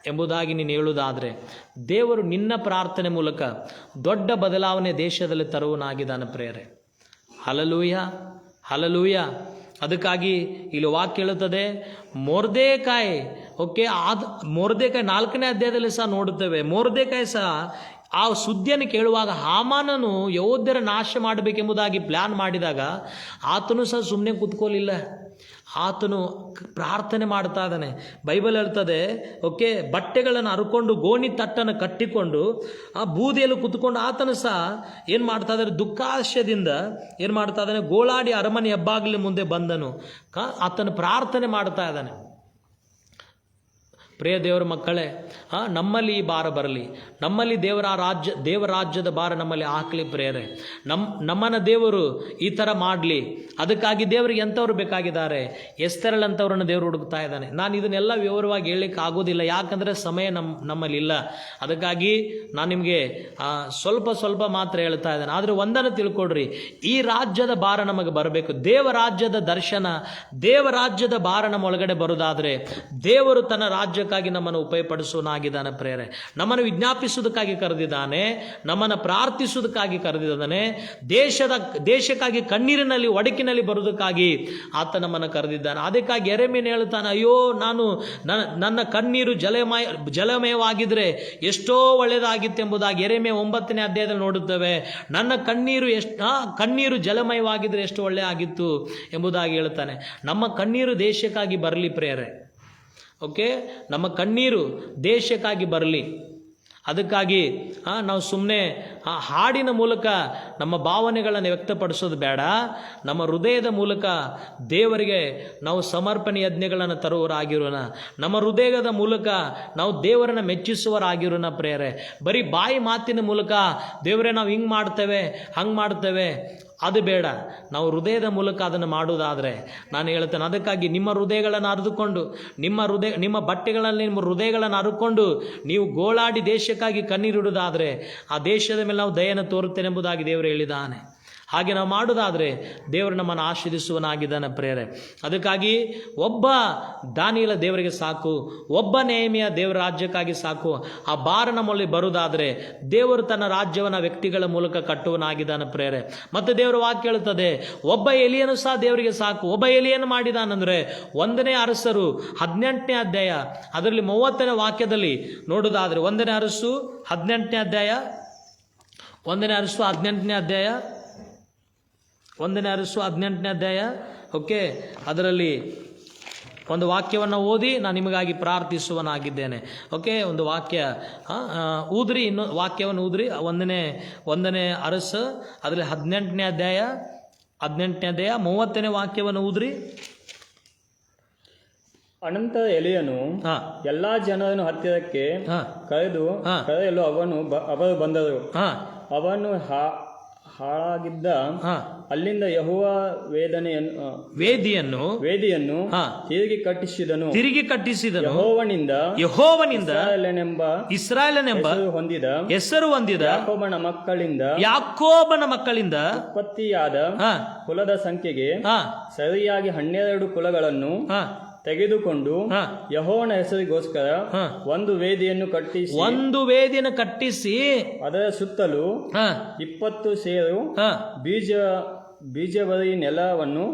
ಎಂಬುದಾಗಿ ನೀನು ಹೇಳುವುದಾದರೆ, ದೇವರು ನಿನ್ನ ಪ್ರಾರ್ಥನೆ ಮೂಲಕ ದೊಡ್ಡ ಬದಲಾವಣೆ ದೇಶದಲ್ಲಿ ತರುವನಾಗಿದ್ದಾನೆ. ಪ್ರೇಯರೆ ಹಲ್ಲೆಲೂಯ, ಹಲ್ಲೆಲೂಯ. ಅದಕ್ಕಾಗಿ ಇಲ್ಲಿ ವಾಕ್ಯ ಹೇಳುತ್ತದೆ, ಮೊರ್ದೆಕಾಯಿ ಓಕೆ. ಮೊರ್ದೆಕಾಯಿ 4ನೇ ಅಧ್ಯಾಯದಲ್ಲಿ ಸಹ ನೋಡುತ್ತೇವೆ. ಮೊರ್ದೆಕಾಯಿ ಸಹ ಆ ಸುದ್ದಿಯನ್ನು ಕೇಳುವಾಗ ಹಾಮಾನನು ಯೆಹೂದ್ಯರ ನಾಶ ಮಾಡಬೇಕೆಂಬುದಾಗಿ ಪ್ಲಾನ್ ಮಾಡಿದಾಗ ಆತನು ಸಹ ಸುಮ್ಮನೆ ಕೂತ್ಕೊಳ್ಳಿಲ್ಲ, ಆತನು ಪ್ರಾರ್ಥನೆ ಮಾಡ್ತಾ ಇದ್ದಾನೆ. ಬೈಬಲ್ ಹೇಳ್ತದೆ ಓಕೆ, ಬಟ್ಟೆಗಳನ್ನು ಹರ್ಕೊಂಡು ಗೋಣಿ ತಟ್ಟನ್ನು ಕಟ್ಟಿಕೊಂಡು ಆ ಬೂದಿಯಲ್ಲಿ ಕೂತ್ಕೊಂಡು ಆತನು ಸಹ ಏನು ಮಾಡ್ತಾ ಇದ್ದಾರೆ, ದುಃಖಾಶಯದಿಂದ ಏನು ಮಾಡ್ತಾ ಇದ್ದಾನೆ, ಗೋಳಾಡಿ ಅರಮನೆ ಹೆಬ್ಬಾಗಿಲ ಮುಂದೆ ಬಂದನು. ಆತನು ಪ್ರಾರ್ಥನೆ ಮಾಡ್ತಾ ಇದ್ದಾನೆ. ಪ್ರಿಯ ದೇವರ ಮಕ್ಕಳೇ, ನಮ್ಮಲ್ಲಿ ಈ ಭಾರ ಬರಲಿ, ನಮ್ಮಲ್ಲಿ ದೇವರ ರಾಜ್ಯದ ಭಾರ ನಮ್ಮಲ್ಲಿ ಹಾಕಲಿ. ಪ್ರೇರೆ ನಮ್ಮನ್ನು ದೇವರು ಈ ಥರ ಮಾಡಲಿ. ಅದಕ್ಕಾಗಿ ದೇವರಿಗೆ ಎಂಥವ್ರು ಬೇಕಾಗಿದ್ದಾರೆ, ಎಸ್ತೇರಳಂಥವ್ರನ್ನು ದೇವರು ಹುಡುಕ್ತಾ ಇದ್ದಾನೆ. ನಾನು ಇದನ್ನೆಲ್ಲ ವಿವರವಾಗಿ ಹೇಳಲಿಕ್ಕೆ ಆಗೋದಿಲ್ಲ, ಯಾಕಂದರೆ ಸಮಯ ನಮ್ಮಲ್ಲಿ ಇಲ್ಲ. ಅದಕ್ಕಾಗಿ ನಾನು ನಿಮಗೆ ಸ್ವಲ್ಪ ಮಾತ್ರ ಹೇಳ್ತಾ ಇದ್ದೇನೆ. ಆದರೆ ಒಂದನ್ನು ತಿಳ್ಕೊಡ್ರಿ, ಈ ರಾಜ್ಯದ ಭಾರ ನಮಗೆ ಬರಬೇಕು. ದೇವರಾಜ್ಯದ ದರ್ಶನ, ದೇವರಾಜ್ಯದ ಭಾರ ನಮ್ಮ ಒಳಗಡೆ ಬರೋದಾದರೆ ದೇವರು ತನ್ನ ರಾಜ್ಯಕ್ಕಾಗಿ ನಮ್ಮನ್ನು ಉಪಯೋಗಪಡಿಸುವನಾಗಿದ್ದಾನೆ. ಪ್ರೇರೆ ನಮ್ಮನ್ನು ವಿಜ್ಞಾಪಿಸುವುದಕ್ಕಾಗಿ ಕರೆದಿದ್ದಾನೆ, ನಮ್ಮನ್ನು ಪ್ರಾರ್ಥಿಸುವುದಕ್ಕಾಗಿ ಕರೆದಿದ್ದಾನೆ, ದೇಶಕ್ಕಾಗಿ ಕಣ್ಣೀರಿನಲ್ಲಿ ಒಡಕಿನಲ್ಲಿ ಬರುವುದಕ್ಕಾಗಿ ಆತ ನಮ್ಮನ್ನು ಕರೆದಿದ್ದಾನೆ. ಅದಕ್ಕಾಗಿ ಯೆರೆಮೀಯನು ಹೇಳ್ತಾನೆ, ಅಯ್ಯೋ ನನ್ನ ಕಣ್ಣೀರು ಜಲಮಯವಾಗಿದ್ರೆ ಎಷ್ಟೋ ಒಳ್ಳೆಯದಾಗಿತ್ತೆಂಬುದಾಗಿ ಯೆರೆಮೀಯ 9ನೇ ಅಧ್ಯಾಯದಲ್ಲಿ ನೋಡುತ್ತೇವೆ. ನನ್ನ ಕಣ್ಣೀರು ಜಲಮಯವಾಗಿದ್ರೆ ಎಷ್ಟು ಒಳ್ಳೆಯಾಗಿತ್ತು ಎಂಬುದಾಗಿ ಹೇಳ್ತಾನೆ. ನಮ್ಮ ಕಣ್ಣೀರು ದೇಶಕ್ಕಾಗಿ ಬರಲಿ. ಪ್ರೇರೆ ಓಕೆ, ನಮ್ಮ ಕಣ್ಣೀರು ದೇಶಕ್ಕಾಗಿ ಬರಲಿ. ಅದಕ್ಕಾಗಿ ನಾವು ಸುಮ್ಮನೆ ಹಾಡಿನ ಮೂಲಕ ನಮ್ಮ ಭಾವನೆಗಳನ್ನು ವ್ಯಕ್ತಪಡಿಸೋದು ಬೇಡ. ನಮ್ಮ ಹೃದಯದ ಮೂಲಕ ದೇವರಿಗೆ ನಾವು ಸಮರ್ಪಣೆ ಯಜ್ಞಗಳನ್ನು ತರುವವರಾಗಿರೋಣ. ನಮ್ಮ ಹೃದಯದ ಮೂಲಕ ನಾವು ದೇವರನ್ನು ಮೆಚ್ಚಿಸುವವರಾಗಿರೋಣ. ಪ್ರೇರೆ ಬರೀ ಬಾಯಿ ಮಾತಿನ ಮೂಲಕ ದೇವರೇ ನಾವು ಹಿಂಗೆ ಮಾಡ್ತೇವೆ, ಹಂಗೆ ಮಾಡ್ತೇವೆ, ಅದು ಬೇಡ. ನಾವು ಹೃದಯದ ಮೂಲಕ ಅದನ್ನು ಮಾಡುವುದಾದರೆ ನಾನು ಹೇಳ್ತೇನೆ, ಅದಕ್ಕಾಗಿ ನಿಮ್ಮ ಹೃದಯಗಳನ್ನು ಅರಿದುಕೊಂಡು, ನಿಮ್ಮ ಬಟ್ಟೆಗಳಲ್ಲಿ ನಿಮ್ಮ ಹೃದಯಗಳನ್ನು ಹರಿಕೊಂಡು ನೀವು ಗೋಳಾಡಿ ದೇಶಕ್ಕಾಗಿ ಕಣ್ಣೀರಿಡುವುದಾದರೆ ಆ ದೇಶದ ಮೇಲೆ ನಾವು ದಯೆಯನ್ನು ತೋರುತ್ತೇನೆ ಎಂಬುದಾಗಿ ದೇವರು ಹೇಳಿದ್ದಾನೆ. ಹಾಗೆ ನಾವು ಮಾಡೋದಾದರೆ ದೇವರು ನಮ್ಮನ್ನು ಆಶೀರ್ವದಿಸುವನಾಗಿದ್ದಾನೆ ಪ್ರೇರೆ. ಅದಕ್ಕಾಗಿ ಒಬ್ಬ ದಾನಿಯೇಲ ದೇವರಿಗೆ ಸಾಕು, ಒಬ್ಬ ನೆಹೆಮೀಯ ದೇವರ ರಾಜ್ಯಕ್ಕಾಗಿ ಸಾಕು. ಆ ಭಾರ ನಮ್ಮಲ್ಲಿ ಬರುವುದಾದರೆ ದೇವರು ತನ್ನ ರಾಜ್ಯವನ್ನು ವ್ಯಕ್ತಿಗಳ ಮೂಲಕ ಕಟ್ಟುವನಾಗಿದ್ದಾನೆ ಪ್ರೇರೆ. ಮತ್ತು ದೇವರ ವಾಕ್ಯ ಹೇಳುತ್ತದೆ, ಒಬ್ಬ ಎಲಿಯನು ಸಹ ದೇವರಿಗೆ ಸಾಕು. ಒಬ್ಬ ಎಲಿಯನ್ನು ಮಾಡಿದಾನಂದ್ರೆ 1ನೇ ಅರಸರು 18ನೇ ಅಧ್ಯಾಯ ಅದರಲ್ಲಿ 30ನೇ ವಾಕ್ಯದಲ್ಲಿ ನೋಡುವುದಾದರೆ 1ನೇ ಅರಸು 18ನೇ ಅಧ್ಯಾಯ 1ನೇ ಅರಸು 18ನೇ ಅಧ್ಯಾಯ 1ನೇ ಅರಸು 18ನೇ ಅಧ್ಯಾಯ ಓಕೆ, ಅದರಲ್ಲಿ ಒಂದು ವಾಕ್ಯವನ್ನು ಓದಿ ನಾನು ನಿಮಗಾಗಿ ಪ್ರಾರ್ಥಿಸುವನಾಗಿದ್ದೇನೆ. ಓಕೆ, ಒಂದು ವಾಕ್ಯ ಊದ್ರಿ, ವಾಕ್ಯವನ್ನು ಊದ್ರಿ. 1ನೇ ಅರಸು ಅದರಲ್ಲಿ 18ನೇ ಅಧ್ಯಾಯ 30ನೇ ವಾಕ್ಯವನ್ನು ಊದ್ರಿ. ಅನಂತರ ಎಲಿಯನು ಎಲ್ಲಾ ಜನರನ್ನು ಹತ್ತಿರಕ್ಕೆ ಕರೆಯಲು ಅವರು ಬಂದರು. ಅವನು ಹಾಳಾಗಿದ್ದ ಅಲ್ಲಿಂದ ಯೆಹೋವ ವೇದಿಯನ್ನು ತಿರುಗಿ ಕಟ್ಟಿಸಿದನು. ಯೆಹೋವನಿಂದ ಇಸ್ರಾಯೇಲನೆಂಬ ಹೆಸರು ಹೊಂದಿದ ಯಾಕೋಬನ ಮಕ್ಕಳಿಂದ ಉತ್ಪತ್ತಿಯಾದ ಕುಲದ ಸಂಖ್ಯೆಗೆ ಸರಿಯಾಗಿ 12 ಕುಲಗಳನ್ನು ತೆಗೆದುಕೊಂಡು ಯೆಹೋವನ ಹೆಸರಿಗೋಸ್ಕರ ಒಂದು ವೇದಿಯನ್ನು ಕಟ್ಟಿಸಿ ಅದರ ಸುತ್ತಲೂ 20 ಸೇರು ಬೀಜವರಿ ನೆಲವನ್ನು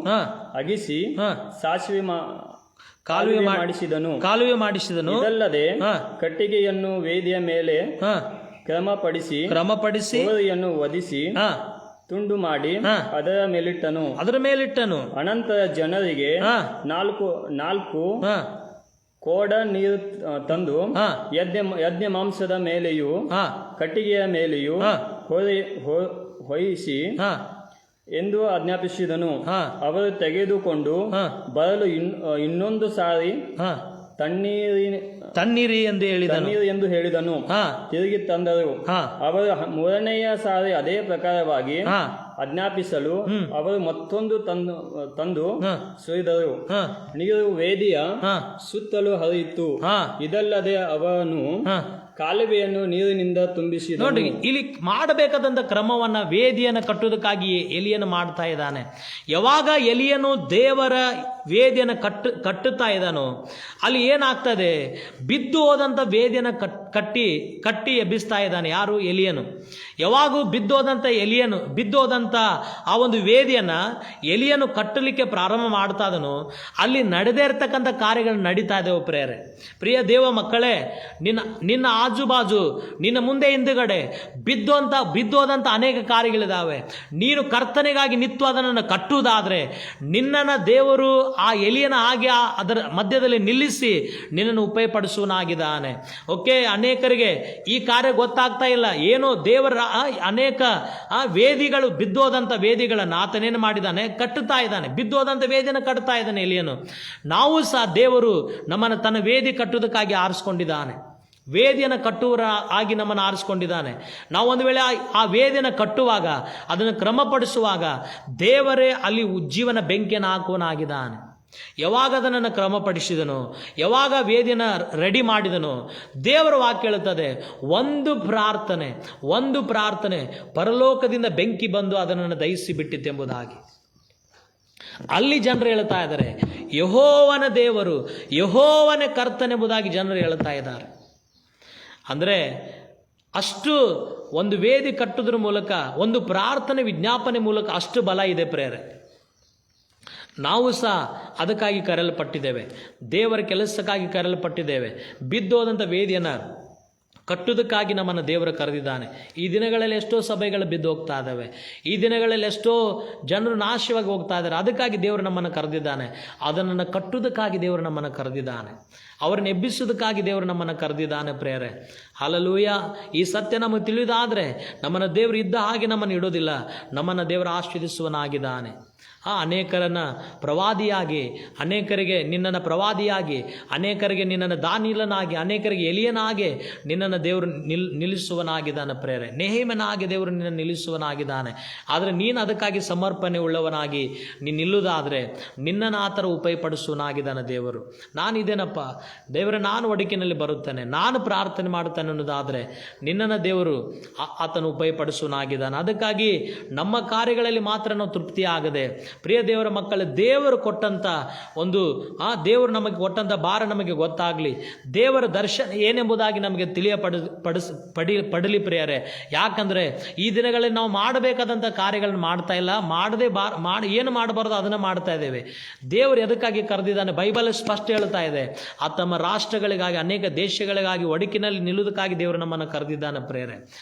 ಅಗಿಸಿ ಸಾಸಿವೆ ಕಾಲುವೆ ಮಾಡಿಸಿದನು. ಇದಲ್ಲದೆ ಕಟ್ಟಿಗೆಯನ್ನು ವೇದಿಯ ಮೇಲೆ ಕ್ರಮಪಡಿಸಿ ಹೋರಿಯನ್ನು ವಧಿಸಿ ತುಂಡು ಮಾಡಿ ಅದರ ಮೇಲಿಟ್ಟನು. ಅನಂತರ ಜನರಿಗೆ 4 ಕೋಡ ನೀರು ತಂದು ಯಜ್ಞ ಮಾಂಸದ ಮೇಲೆಯೂ ಕಟ್ಟಿಗೆಯ ಮೇಲೆಯೂ ಹೊಯ್ಯಿಸಿ ಎಂದು ಆಜ್ಞಾಪಿಸಿದನು. ಅವರು ತೆಗೆದುಕೊಂಡು ಬರಲು ಇನ್ನೊಂದು ಸಾರಿ ತಣ್ಣೀರಿ ಎಂದು ಹೇಳಿದನು. ತಿರುಗಿ ತಂದರು. ಅವರು 3ನೆಯ ಸಾರಿ ಅದೇ ಪ್ರಕಾರವಾಗಿ ಆಜ್ಞಾಪಿಸಲು ಅವರು ಮತ್ತೊಂದು ತಂದು ಸುರಿದರು. ನೀರು ವೇದಿಯ ಸುತ್ತಲೂ ಹರಿಯಿತು. ಇದಲ್ಲದೆ ಅವನು ಕಾಲುವೆಯನ್ನು ನೀರಿನಿಂದ ತುಂಬಿಸಿ. ನೋಡಿ, ಇಲ್ಲಿ ಮಾಡಬೇಕಾದಂತ ಕ್ರಮವನ್ನ ವೇದಿಯನ್ನು ಕಟ್ಟುವುದಕ್ಕಾಗಿ ಎಲಿಯನು ಮಾಡ್ತಾ ಇದ್ದಾನೆ. ಯಾವಾಗ ಎಲಿಯನು ದೇವರ ವೇದಿಯನ್ನು ಕಟ್ಟುತ್ತಾ ಇದ್ದಾನೋ ಅಲ್ಲಿ ಏನಾಗ್ತದೆ, ಬಿದ್ದು ಹೋದಂತ ವೇದಿಯನ್ನು ಕಟ್ಟಿ ಎಬ್ಬಿಸ್ತಾ ಇದ್ದಾನೆ. ಯಾರು? ಎಲಿಯನು. ಯಾವಾಗೂ ಬಿದ್ದೋದಂತ ಆ ಒಂದು ವೇದಿಯನ್ನ ಎಲಿಯನು ಕಟ್ಟಲಿಕ್ಕೆ ಪ್ರಾರಂಭ ಮಾಡ್ತಾ ಇದನೋ ಅಲ್ಲಿ ನಡೆದೇ ಇರತಕ್ಕಂಥ ಕಾರ್ಯಗಳು ನಡೀತಾ ಇದ್ದೇವೆ ಪ್ರಿಯ ದೇವ ಮಕ್ಕಳೇ. ನಿನ್ನ ಆಜುಬಾಜು, ನಿನ್ನ ಮುಂದೆ ಹಿಂದುಗಡೆ ಬಿದ್ದೋದಂಥ ಅನೇಕ ಕಾರ್ಯಗಳಿದ್ದಾವೆ. ನೀನು ಕರ್ತನೆಗಾಗಿ ನಿತ್ತು ಅದನ್ನು ಕಟ್ಟುವುದಾದರೆ ನಿನ್ನನ್ನು ದೇವರು ಆ ಎಲಿಯನ ಹಾಗೆ ಅದರ ಮಧ್ಯದಲ್ಲಿ ನಿಲ್ಲಿಸಿ ನಿನ್ನನ್ನು ಉಪಯೋಗಪಡಿಸುವನಾಗಿದ್ದಾನೆ. ಓಕೆ, ಅನೇಕರಿಗೆ ಈ ಕಾರ್ಯ ಗೊತ್ತಾಗ್ತಾ ಇಲ್ಲ. ಏನೋ ದೇವರ ಅನೇಕ ವೇದಿಗಳು, ಬಿದ್ದೋದಂಥ ವೇದಿಗಳನ್ನು ಆತನೇನು ಮಾಡಿದ್ದಾನೆ, ಕಟ್ಟುತ್ತಾ ಇದ್ದಾನೆ. ಬಿದ್ದೋದಂಥ ವೇದಿಯನ್ನು ಕಟ್ಟುತ್ತಾ ಇದ್ದಾನೆ ಎಲಿಯನು. ನಾವು ಸಹ ದೇವರು ನಮ್ಮನ್ನು ತನ್ನ ವೇದಿ ಕಟ್ಟುವುದಕ್ಕಾಗಿ ಆರಿಸ್ಕೊಂಡಿದ್ದಾನೆ. ವೇದಿಯನ್ನು ಕಟ್ಟುವರ ಆಗಿ ನಮ್ಮನ್ನು ಆರಿಸ್ಕೊಂಡಿದ್ದಾನೆ. ನಾವು ಒಂದು ವೇಳೆ ಆ ವೇದಿಯನ್ನು ಕಟ್ಟುವಾಗ, ಅದನ್ನು ಕ್ರಮಪಡಿಸುವಾಗ ದೇವರೇ ಅಲ್ಲಿ ಉಜ್ಜೀವನ ಬೆಂಕಿಯನ್ನು ಹಾಕುವನಾಗಿದ್ದಾನೆ. ಯಾವಾಗ ಅದನ್ನು ಕ್ರಮಪಡಿಸಿದನೋ, ಯಾವಾಗ ವೇದಿಯನ್ನು ರೆಡಿ ಮಾಡಿದನೋ, ದೇವರ ವಾಕ್ಯ ಹೇಳುತ್ತದೆ, ಒಂದು ಪ್ರಾರ್ಥನೆ ಪರಲೋಕದಿಂದ ಬೆಂಕಿ ಬಂದು ಅದನ್ನು ದಹಿಸಿ ಬಿಟ್ಟಿತ್ತೆಂಬುದಾಗಿ. ಅಲ್ಲಿ ಜನರು ಹೇಳ್ತಾ ಇದ್ದಾರೆ, ಯೆಹೋವನ ದೇವರು, ಯೆಹೋವನ ಕರ್ತನೆಂಬುದಾಗಿ ಜನರು ಹೇಳ್ತಾ ಇದ್ದಾರೆ. ಅಂದರೆ ಅಷ್ಟು ಒಂದು ವೇದಿ ಕಟ್ಟುವುದರ ಮೂಲಕ, ಒಂದು ಪ್ರಾರ್ಥನೆ ವಿಜ್ಞಾಪನೆ ಮೂಲಕ ಅಷ್ಟು ಬಲ ಇದೆ ಪ್ರೇರೆ. ನಾವು ಸಹ ಅದಕ್ಕಾಗಿ ಕರೆಯಲ್ಪಟ್ಟಿದ್ದೇವೆ, ದೇವರ ಕೆಲಸಕ್ಕಾಗಿ ಕರೆಯಲ್ಪಟ್ಟಿದ್ದೇವೆ. ಬಿದ್ದೋದಂಥ ವೇದಿಯನ್ನು ಕಟ್ಟುವುದಕ್ಕಾಗಿ ನಮ್ಮನ್ನು ದೇವರು ಕರೆದಿದ್ದಾನೆ. ಈ ದಿನಗಳಲ್ಲಿ ಎಷ್ಟೋ ಸಭೆಗಳು ಬಿದ್ದು ಹೋಗ್ತಾ ಇದ್ದಾವೆ. ಈ ದಿನಗಳಲ್ಲಿ ಎಷ್ಟೋ ಜನರು ನಾಶವಾಗಿ ಹೋಗ್ತಾ ಇದ್ದಾರೆ. ಅದಕ್ಕಾಗಿ ದೇವರು ನಮ್ಮನ್ನು ಕರೆದಿದ್ದಾನೆ. ಅದನ್ನು ಕಟ್ಟುವುದಕ್ಕಾಗಿ ದೇವರು ನಮ್ಮನ್ನು ಕರೆದಿದ್ದಾನೆ. ಅವರನ್ನು ಎಬ್ಬಿಸುವುದಕ್ಕಾಗಿ ದೇವರು ನಮ್ಮನ್ನು ಕರೆದಿದ್ದಾನೆ ಪ್ರೇರೆ. ಹಲ್ಲೆಲೂಯ. ಈ ಸತ್ಯ ನಮಗೆ ತಿಳಿದಾದರೆ ನಮ್ಮನ್ನು ದೇವರು ಇದ್ದ ಹಾಗೆ ನಮ್ಮನ್ನು ಇಡೋದಿಲ್ಲ. ನಮ್ಮನ್ನು ದೇವರು ಆಶೀರ್ವದಿಸುವನಾಗಿದ್ದಾನೆ. ಅನೇಕರನ್ನು ಪ್ರವಾದಿಯಾಗಿ, ಅನೇಕರಿಗೆ ನಿನ್ನನ್ನು ಪ್ರವಾದಿಯಾಗಿ, ಅನೇಕರಿಗೆ ನಿನ್ನನ್ನು ದಾನಿಯೇಲನಾಗಿ, ಅನೇಕರಿಗೆ ಎಲಿಯನಾಗಿ ನಿನ್ನನ್ನು ದೇವರು ನಿಲ್ಲಿಸುವನಾಗಿದ್ದಾನೆ ಪ್ರೇರೆ. ನೆಹೆಮೀಯನಾಗಿ ದೇವರು ನಿನ್ನನ್ನು ನಿಲ್ಲಿಸುವನಾಗಿದ್ದಾನೆ. ಆದರೆ ನೀನು ಅದಕ್ಕಾಗಿ ಸಮರ್ಪಣೆ ಉಳ್ಳವನಾಗಿ ನೀನು ನಿಲ್ಲುವುದಾದರೆ ನಿನ್ನನ್ನು ಆ ಥರ ಉಪಯೋಗಪಡಿಸುವನಾಗಿದ್ದಾನೆ ದೇವರು. ನಾನಿದ್ದೇನಪ್ಪ, ದೇವರೇ ನಾನು ಒಡಕಿನಲ್ಲಿ ಬರುತ್ತೇನೆ, ನಾನು ಪ್ರಾರ್ಥನೆ ಮಾಡುತ್ತೇನೆ ಅನ್ನೋದಾದರೆ ನಿನ್ನನ್ನು ದೇವರು ಆತನು ಉಪಯೋಗಪಡಿಸುವನಾಗಿದ್ದಾನೆ. ಅದಕ್ಕಾಗಿ ನಮ್ಮ ಕಾರ್ಯಗಳಲ್ಲಿ ಮಾತ್ರ ನಾವು ತೃಪ್ತಿ ಆಗದೆ, ಪ್ರಿಯ ದೇವರ ಮಕ್ಕಳ ದೇವರು ಕೊಟ್ಟಂಥ ಒಂದು ದೇವರು ನಮಗೆ ಕೊಟ್ಟಂಥ ಭಾರ ನಮಗೆ ಗೊತ್ತಾಗಲಿ, ದೇವರ ದರ್ಶನ ಏನೆಂಬುದಾಗಿ ನಮಗೆ ಪಡಲಿ ಪ್ರಿಯರೇ. ಯಾಕಂದರೆ ಈ ದಿನಗಳಲ್ಲಿ ನಾವು ಮಾಡಬೇಕಾದಂಥ ಕಾರ್ಯಗಳನ್ನು ಮಾಡ್ತಾ ಇಲ್ಲ, ಏನು ಮಾಡಬಾರ್ದು ಅದನ್ನು ಮಾಡ್ತಾ ಇದ್ದೇವೆ. ದೇವರು ಎದಕ್ಕಾಗಿ ಕರೆದಿದ್ದಾನೆ? ಬೈಬಲ್ ಸ್ಪಷ್ಟ ಹೇಳ್ತಾ ಇದೆ, ತಮ್ಮ ರಾಷ್ಟ್ರಗಳಿಗಾಗಿ, ಅನೇಕ ದೇಶಗಳಿಗಾಗಿ ಒಡಕಿನಲ್ಲಿ ನಿಲ್ಲುವುದಕ್ಕಾಗಿ ದೇವರು ನಮ್ಮನ್ನು ಕರೆದಿದ್ದಾನೆ ಪ್ರೇರೆ.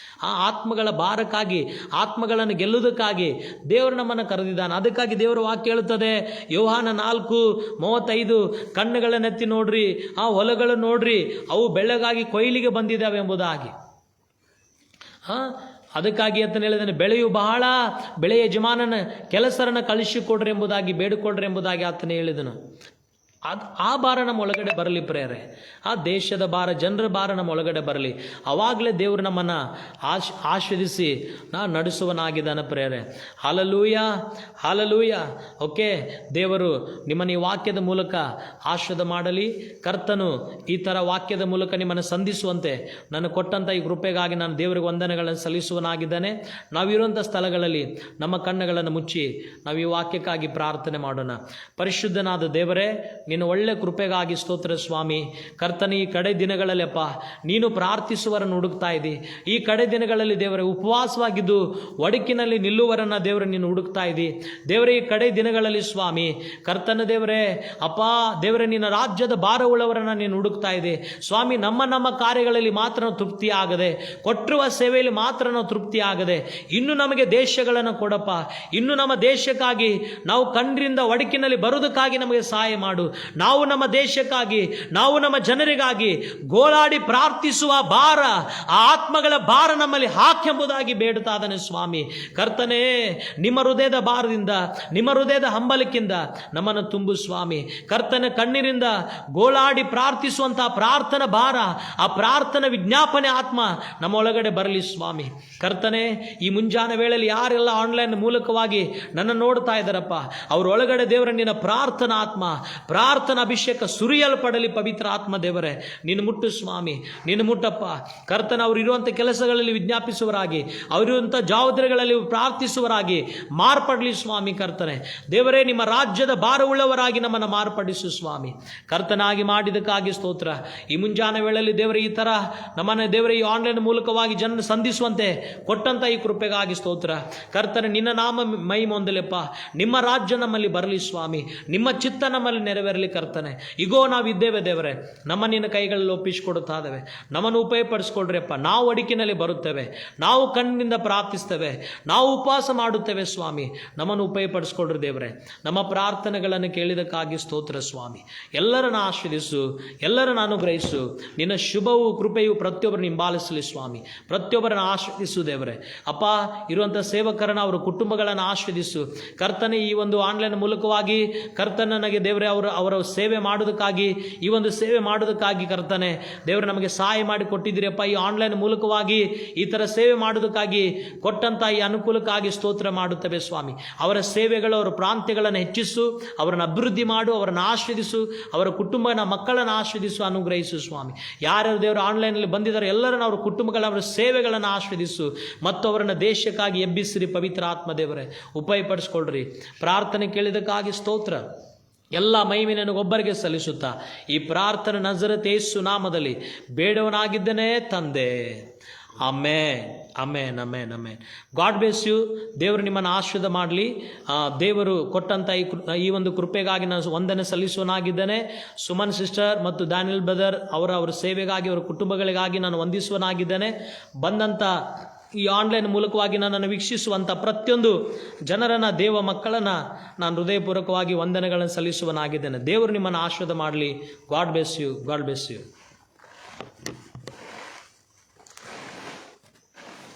ಆ ಆತ್ಮಗಳ ಭಾರಕ್ಕಾಗಿ, ಆತ್ಮಗಳನ್ನು ಗೆಲ್ಲುವುದಕ್ಕಾಗಿ ದೇವರು ನಮ್ಮನ್ನು ಕರೆದಿದ್ದಾನೆ. ಅದಕ್ಕಾಗಿ ದೇವರ ವಾಕ್ಯ ಹೇಳುತ್ತದೆ, ಯೋಹಾನ 4:35, ಕಣ್ಣುಗಳನ್ನೆತ್ತಿ ನೋಡ್ರಿ, ಆ ಹೊಲಗಳು ನೋಡ್ರಿ, ಅವು ಬೆಳಗಾಗಿ ಕೊಯ್ಲಿಗೆ ಬಂದಿದ್ದಾವೆ ಎಂಬುದಾಗಿ. ಅದಕ್ಕಾಗಿ ಅಂತ ಹೇಳಿದಾನೆ, ಬೆಳೆಯ ಯಜಮಾನನ ಕೆಲಸರನ್ನು ಕಳಿಸಿಕೊಡ್ರಿ ಎಂಬುದಾಗಿ, ಬೇಡಿಕೊಡ್ರಿ ಎಂಬುದಾಗಿ ಆತನೇ ಹೇಳಿದನು. ಆ ಭಾರ ನಮ್ಮ ಒಳಗಡೆ ಬರಲಿ ಪ್ರೇರೆ, ಆ ದೇಶದ ಭಾರ, ಜನರ ಭಾರ ನಮ್ಮ ಒಳಗಡೆ ಬರಲಿ. ಆವಾಗಲೇ ದೇವರು ನಮ್ಮನ್ನು ಆಶೀರ್ವದಿಸಿ ನಡೆಸುವನಾಗಿದ್ದಾನೆ ಪ್ರೇರೆ. Hallelujah, hallelujah. ಓಕೆ, ದೇವರು ನಿಮ್ಮನ್ನು ಈ ವಾಕ್ಯದ ಮೂಲಕ ಆಶೀರ್ವಾದ ಮಾಡಲಿ. ಕರ್ತನು ಈ ಥರ ವಾಕ್ಯದ ಮೂಲಕ ನಿಮ್ಮನ್ನು ಸಂಧಿಸುವಂತೆ ನಾನು ಕೊಟ್ಟಂಥ ಈ ಕೃಪೆಗಾಗಿ ನಾನು ದೇವರಿಗೆ ವಂದನೆಗಳನ್ನು ಸಲ್ಲಿಸುವನಾಗಿದ್ದಾನೆ. ನಾವಿರುವಂಥ ಸ್ಥಳಗಳಲ್ಲಿ ನಮ್ಮ ಕಣ್ಣುಗಳನ್ನು ಮುಚ್ಚಿ ನಾವು ಈ ವಾಕ್ಯಕ್ಕಾಗಿ ಪ್ರಾರ್ಥನೆ ಮಾಡೋಣ. ಪರಿಶುದ್ಧನಾದ ದೇವರೇ, ನಿನ್ನ ಒಳ್ಳೆ ಕೃಪೆಗಾಗಿ ಸ್ತೋತ್ರ ಸ್ವಾಮಿ. ಕರ್ತನ ಈ ಕಡೆ ದಿನಗಳಲ್ಲಪ್ಪ ನೀನು ಪ್ರಾರ್ಥಿಸುವರನ್ನು ಹುಡುಕ್ತಾ ಇದ್ದಿ. ಈ ಕಡೆ ದಿನಗಳಲ್ಲಿ ದೇವರೇ ಉಪವಾಸವಾಗಿದ್ದು ಒಡಕಿನಲ್ಲಿ ನಿಲ್ಲುವರನ್ನು ದೇವರೇ ನೀನು ಹುಡುಕ್ತಾ ಇದ್ದಿ. ದೇವರೇ ಈ ಕಡೆ ದಿನಗಳಲ್ಲಿ ಸ್ವಾಮಿ ಕರ್ತನ ದೇವರೇ ಅಪ್ಪ ದೇವರೇ ನಿನ್ನ ರಾಜ್ಯದ ಭಾರವುಳ್ಳವರನ್ನು ನೀನು ಹುಡುಕ್ತಾ ಇದ್ದಿ ಸ್ವಾಮಿ. ನಮ್ಮ ಕಾರ್ಯಗಳಲ್ಲಿ ಮಾತ್ರ ನಾವು ತೃಪ್ತಿ ಆಗದೆ, ಕೊಟ್ಟಿರುವ ಸೇವೆಯಲ್ಲಿ ಮಾತ್ರ ನಾವು ತೃಪ್ತಿ ಆಗದೆ, ಇನ್ನು ನಮಗೆ ದೇಶಗಳನ್ನು ಕೊಡಪ್ಪ. ಇನ್ನು ನಮ್ಮ ದೇಶಕ್ಕಾಗಿ ನಾವು ಕಣ್ಣಿಂದ ಒಡಕಿನಲ್ಲಿ ಬರುವುದಕ್ಕಾಗಿ ನಮಗೆ ಸಹಾಯ ಮಾಡು. ನಾವು ನಮ್ಮ ದೇಶಕ್ಕಾಗಿ, ನಾವು ನಮ್ಮ ಜನರಿಗಾಗಿ ಗೋಳಾಡಿ ಪ್ರಾರ್ಥಿಸುವ ಭಾರ, ಆ ಆತ್ಮಗಳ ಭಾರ ನಮ್ಮಲ್ಲಿ ಹಾಕೆಂಬುದಾಗಿ ಬೇಡುತ್ತಾ ಇದ್ದಾನೆ ಸ್ವಾಮಿ. ಕರ್ತನೇ, ನಿಮ್ಮ ಹೃದಯದ ಭಾರದಿಂದ, ನಿಮ್ಮ ಹೃದಯದ ಹಂಬಲಕ್ಕಿಂದ ನಮ್ಮನ್ನು ತುಂಬು ಸ್ವಾಮಿ. ಕರ್ತನ ಕಣ್ಣೀರಿಂದ ಗೋಳಾಡಿ ಪ್ರಾರ್ಥಿಸುವಂತಹ ಪ್ರಾರ್ಥನಾ ಭಾರ, ಆ ಪ್ರಾರ್ಥನಾ ವಿಜ್ಞಾಪನೆ ಆತ್ಮ ನಮ್ಮ ಒಳಗಡೆ ಬರಲಿ ಸ್ವಾಮಿ. ಕರ್ತನೇ, ಈ ಮುಂಜಾನೆ ವೇಳೆಯಲ್ಲಿ ಯಾರೆಲ್ಲ ಆನ್ಲೈನ್ ಮೂಲಕವಾಗಿ ನನ್ನ ನೋಡ್ತಾ ಇದ್ದಾರಪ್ಪ, ಅವರೊಳಗಡೆ ದೇವರ ನಿನ್ನ ಪ್ರಾರ್ಥನಾ ಆತ್ಮ, ಪ್ರಾರ್ಥನಾ ಅಭಿಷೇಕ ಸುರಿಯಲ್ಪಡಲಿ. ಪವಿತ್ರ ಆತ್ಮ ದೇವರೇ, ನೀನು ಮುಟ್ಟು ಸ್ವಾಮಿ, ನೀನು ಮುಟ್ಟಪ್ಪ. ಕರ್ತನ ಅವರು ಇರುವಂಥ ಕೆಲಸಗಳಲ್ಲಿ ವಿಜ್ಞಾಪಿಸುವರಾಗಿ, ಅವರಿರುವಂಥ ಜವಾಬ್ದಾರಿಗಳಲ್ಲಿ ಪ್ರಾರ್ಥಿಸುವರಾಗಿ ಮಾರ್ಪಡಲಿ ಸ್ವಾಮಿ. ಕರ್ತನೆ ದೇವರೇ, ನಿಮ್ಮ ರಾಜ್ಯದ ಭಾರವುಳ್ಳವರಾಗಿ ನಮ್ಮನ್ನು ಮಾರ್ಪಡಿಸು ಸ್ವಾಮಿ. ಕರ್ತನಾಗಿ ಮಾಡಿದಕ್ಕಾಗಿ ಸ್ತೋತ್ರ. ಈ ಮುಂಜಾನೆ ವೇಳೆಯಲ್ಲಿ ದೇವರೇ ಈ ಥರ ನಮ್ಮನ್ನು ದೇವರೇ ಈ ಆನ್ಲೈನ್ ಮೂಲಕವಾಗಿ ಜನರು ಸಂಧಿಸುವಂತೆ ಕೊಟ್ಟಂಥ ಈ ಕೃಪೆಗಾಗಿ ಸ್ತೋತ್ರ. ಕರ್ತನೆ, ನಿನ್ನ ನಾಮ ಮಹಿಮೆ ಹೊಂದಲೆಪ್ಪ. ನಿಮ್ಮ ರಾಜ್ಯ ನಮ್ಮಲ್ಲಿ ಬರಲಿ ಸ್ವಾಮಿ, ನಿಮ್ಮ ಚಿತ್ತ ನಮ್ಮಲ್ಲಿ ನೆರವೇರಲಿ. ಕರ್ತನೆ, ಈಗೋ ನಾವಿದ್ದೇವೆ ದೇವರೇ, ನಮ್ಮ ನಿನ್ನ ಕೈಗಳಲ್ಲಿ ಒಪ್ಪಿಸಿಕೊಡುತ್ತಾ ಇದ್ದೇವೆ. ನಮ್ಮನ್ನು ಉಪಯೋಗಪಡಿಸ್ಕೊಳ್ರಿಯಪ್ಪ. ನಾವು ಅಡಿಕಿನಲ್ಲಿ ಬರುತ್ತೇವೆ, ನಾವು ಕಣ್ಣಿನಿಂದ ಪ್ರಾರ್ಥಿಸ್ತೇವೆ, ನಾವು ಉಪವಾಸ ಮಾಡುತ್ತೇವೆ ಸ್ವಾಮಿ. ನಮ್ಮನ್ನು ಉಪಯೋಗಪಡಿಸ್ಕೊಳ್ರಿ ದೇವರೇ. ನಮ್ಮ ಪ್ರಾರ್ಥನೆಗಳನ್ನು ಕೇಳಿದಕ್ಕಾಗಿ ಸ್ತೋತ್ರ ಸ್ವಾಮಿ. ಎಲ್ಲರನ್ನು ಆಶೀರ್ವದಿಸು, ಎಲ್ಲರನ್ನು ಅನುಗ್ರಹಿಸು. ನಿನ್ನ ಶುಭವು ಕೃಪೆಯು ಪ್ರತಿಯೊಬ್ಬರನ್ನು ಹಿಂಬಾಲಿಸಲಿ ಸ್ವಾಮಿ. ಪ್ರತಿಯೊಬ್ಬರನ್ನು ಆಶೀರ್ವದಿಸು ದೇವರೇ. ಅಪ್ಪ, ಇರುವಂಥ ಸೇವಕರನ್ನು, ಅವರ ಕುಟುಂಬಗಳನ್ನು ಆಶೀರ್ವದಿಸು. ಕರ್ತನೆ, ಈ ಒಂದು ಆನ್ಲೈನ್ ಮೂಲಕವಾಗಿ ಕರ್ತನ ನನಗೆ ದೇವರೇ ಅವರ ಸೇವೆ ಮಾಡೋದಕ್ಕಾಗಿ, ಈ ಒಂದು ಸೇವೆ ಮಾಡೋದಕ್ಕಾಗಿ ಕರ್ತನೆ ದೇವರು ನಮಗೆ ಸಹಾಯ ಮಾಡಿ ಕೊಟ್ಟಿದ್ದೀರಪ್ಪ. ಈ ಆನ್ಲೈನ್ ಮೂಲಕವಾಗಿ ಈ ಥರ ಸೇವೆ ಮಾಡೋದಕ್ಕಾಗಿ ಕೊಟ್ಟಂಥ ಈ ಅನುಕೂಲಕ್ಕಾಗಿ ಸ್ತೋತ್ರ ಮಾಡುತ್ತೇವೆ ಸ್ವಾಮಿ. ಅವರ ಸೇವೆಗಳು, ಅವರ ಪ್ರಾಂತ್ಯಗಳನ್ನು ಹೆಚ್ಚಿಸು, ಅವರನ್ನು ಅಭಿವೃದ್ಧಿ ಮಾಡು, ಅವರನ್ನು ಆಶೀರ್ವದಿಸು, ಅವರ ಕುಟುಂಬನ ಮಕ್ಕಳನ್ನು ಆಶೀರ್ವದಿಸು, ಅನುಗ್ರಹಿಸು ಸ್ವಾಮಿ. ಯಾರ್ಯಾರು ದೇವರು ಆನ್ಲೈನಲ್ಲಿ ಬಂದಿದ್ದಾರೆ ಎಲ್ಲರನ್ನು, ಅವರ ಕುಟುಂಬಗಳ, ಅವರ ಸೇವೆಗಳನ್ನು ಆಶೀರ್ವದಿಸು ಮತ್ತು ಅವರನ್ನು ದೇಶಕ್ಕಾಗಿ ಎಬ್ಬಿಸಿರಿ. ಪವಿತ್ರ ಆತ್ಮ ದೇವರೇ, ಉಪಯೋಗಪಡಿಸ್ಕೊಳ್ರಿ. ಪ್ರಾರ್ಥನೆ ಕೇಳಿದಕ್ಕಾಗಿ ಸ್ತೋತ್ರ. ಎಲ್ಲ ಮಹಿಮೆ ನನಗೊಬ್ಬರಿಗೆ ಸಲ್ಲಿಸುತ್ತಾ ಈ ಪ್ರಾರ್ಥನೆ ನಜರೇತ್ ಯೇಸು ನಾಮದಲ್ಲಿ ಬೇಡವನಾಗಿದ್ದೇನೆ ತಂದೆ. Amen, amen, amen, amen. God bless you. ದೇವರು ನಿಮ್ಮನ್ನು ಆಶೀರ್ವಾದ ಮಾಡಲಿ. ದೇವರು ಕೊಟ್ಟಂಥ ಈ ಒಂದು ಕೃಪೆಗಾಗಿ ನಾನು ವಂದನೆ ಸಲ್ಲಿಸುವನಾಗಿದ್ದೇನೆ. ಸುಮನ್ ಸಿಸ್ಟರ್ ಮತ್ತು ಡ್ಯಾನಿಯಲ್ ಬ್ರದರ್ ಅವರ ಸೇವೆಗಾಗಿ, ಅವರ ಕುಟುಂಬಗಳಿಗಾಗಿ ನಾನು ವಂದಿಸುವನಾಗಿದ್ದೇನೆ. ಬಂದಂಥ ಈ ಆನ್ಲೈನ್ ಮೂಲಕವಾಗಿ ನನ್ನನ್ನು ವೀಕ್ಷಿಸುವಂಥ ಪ್ರತಿಯೊಂದು ಜನರನ್ನು, ದೇವ ಮಕ್ಕಳನ್ನು ನಾನು ಹೃದಯಪೂರ್ವಕವಾಗಿ ವಂದನೆಗಳನ್ನು ಸಲ್ಲಿಸುವನಾಗಿದ್ದೇನೆ. ದೇವರು ನಿಮ್ಮನ್ನು ಆಶೀರ್ವಾದ ಮಾಡಲಿ. God bless you, God bless you.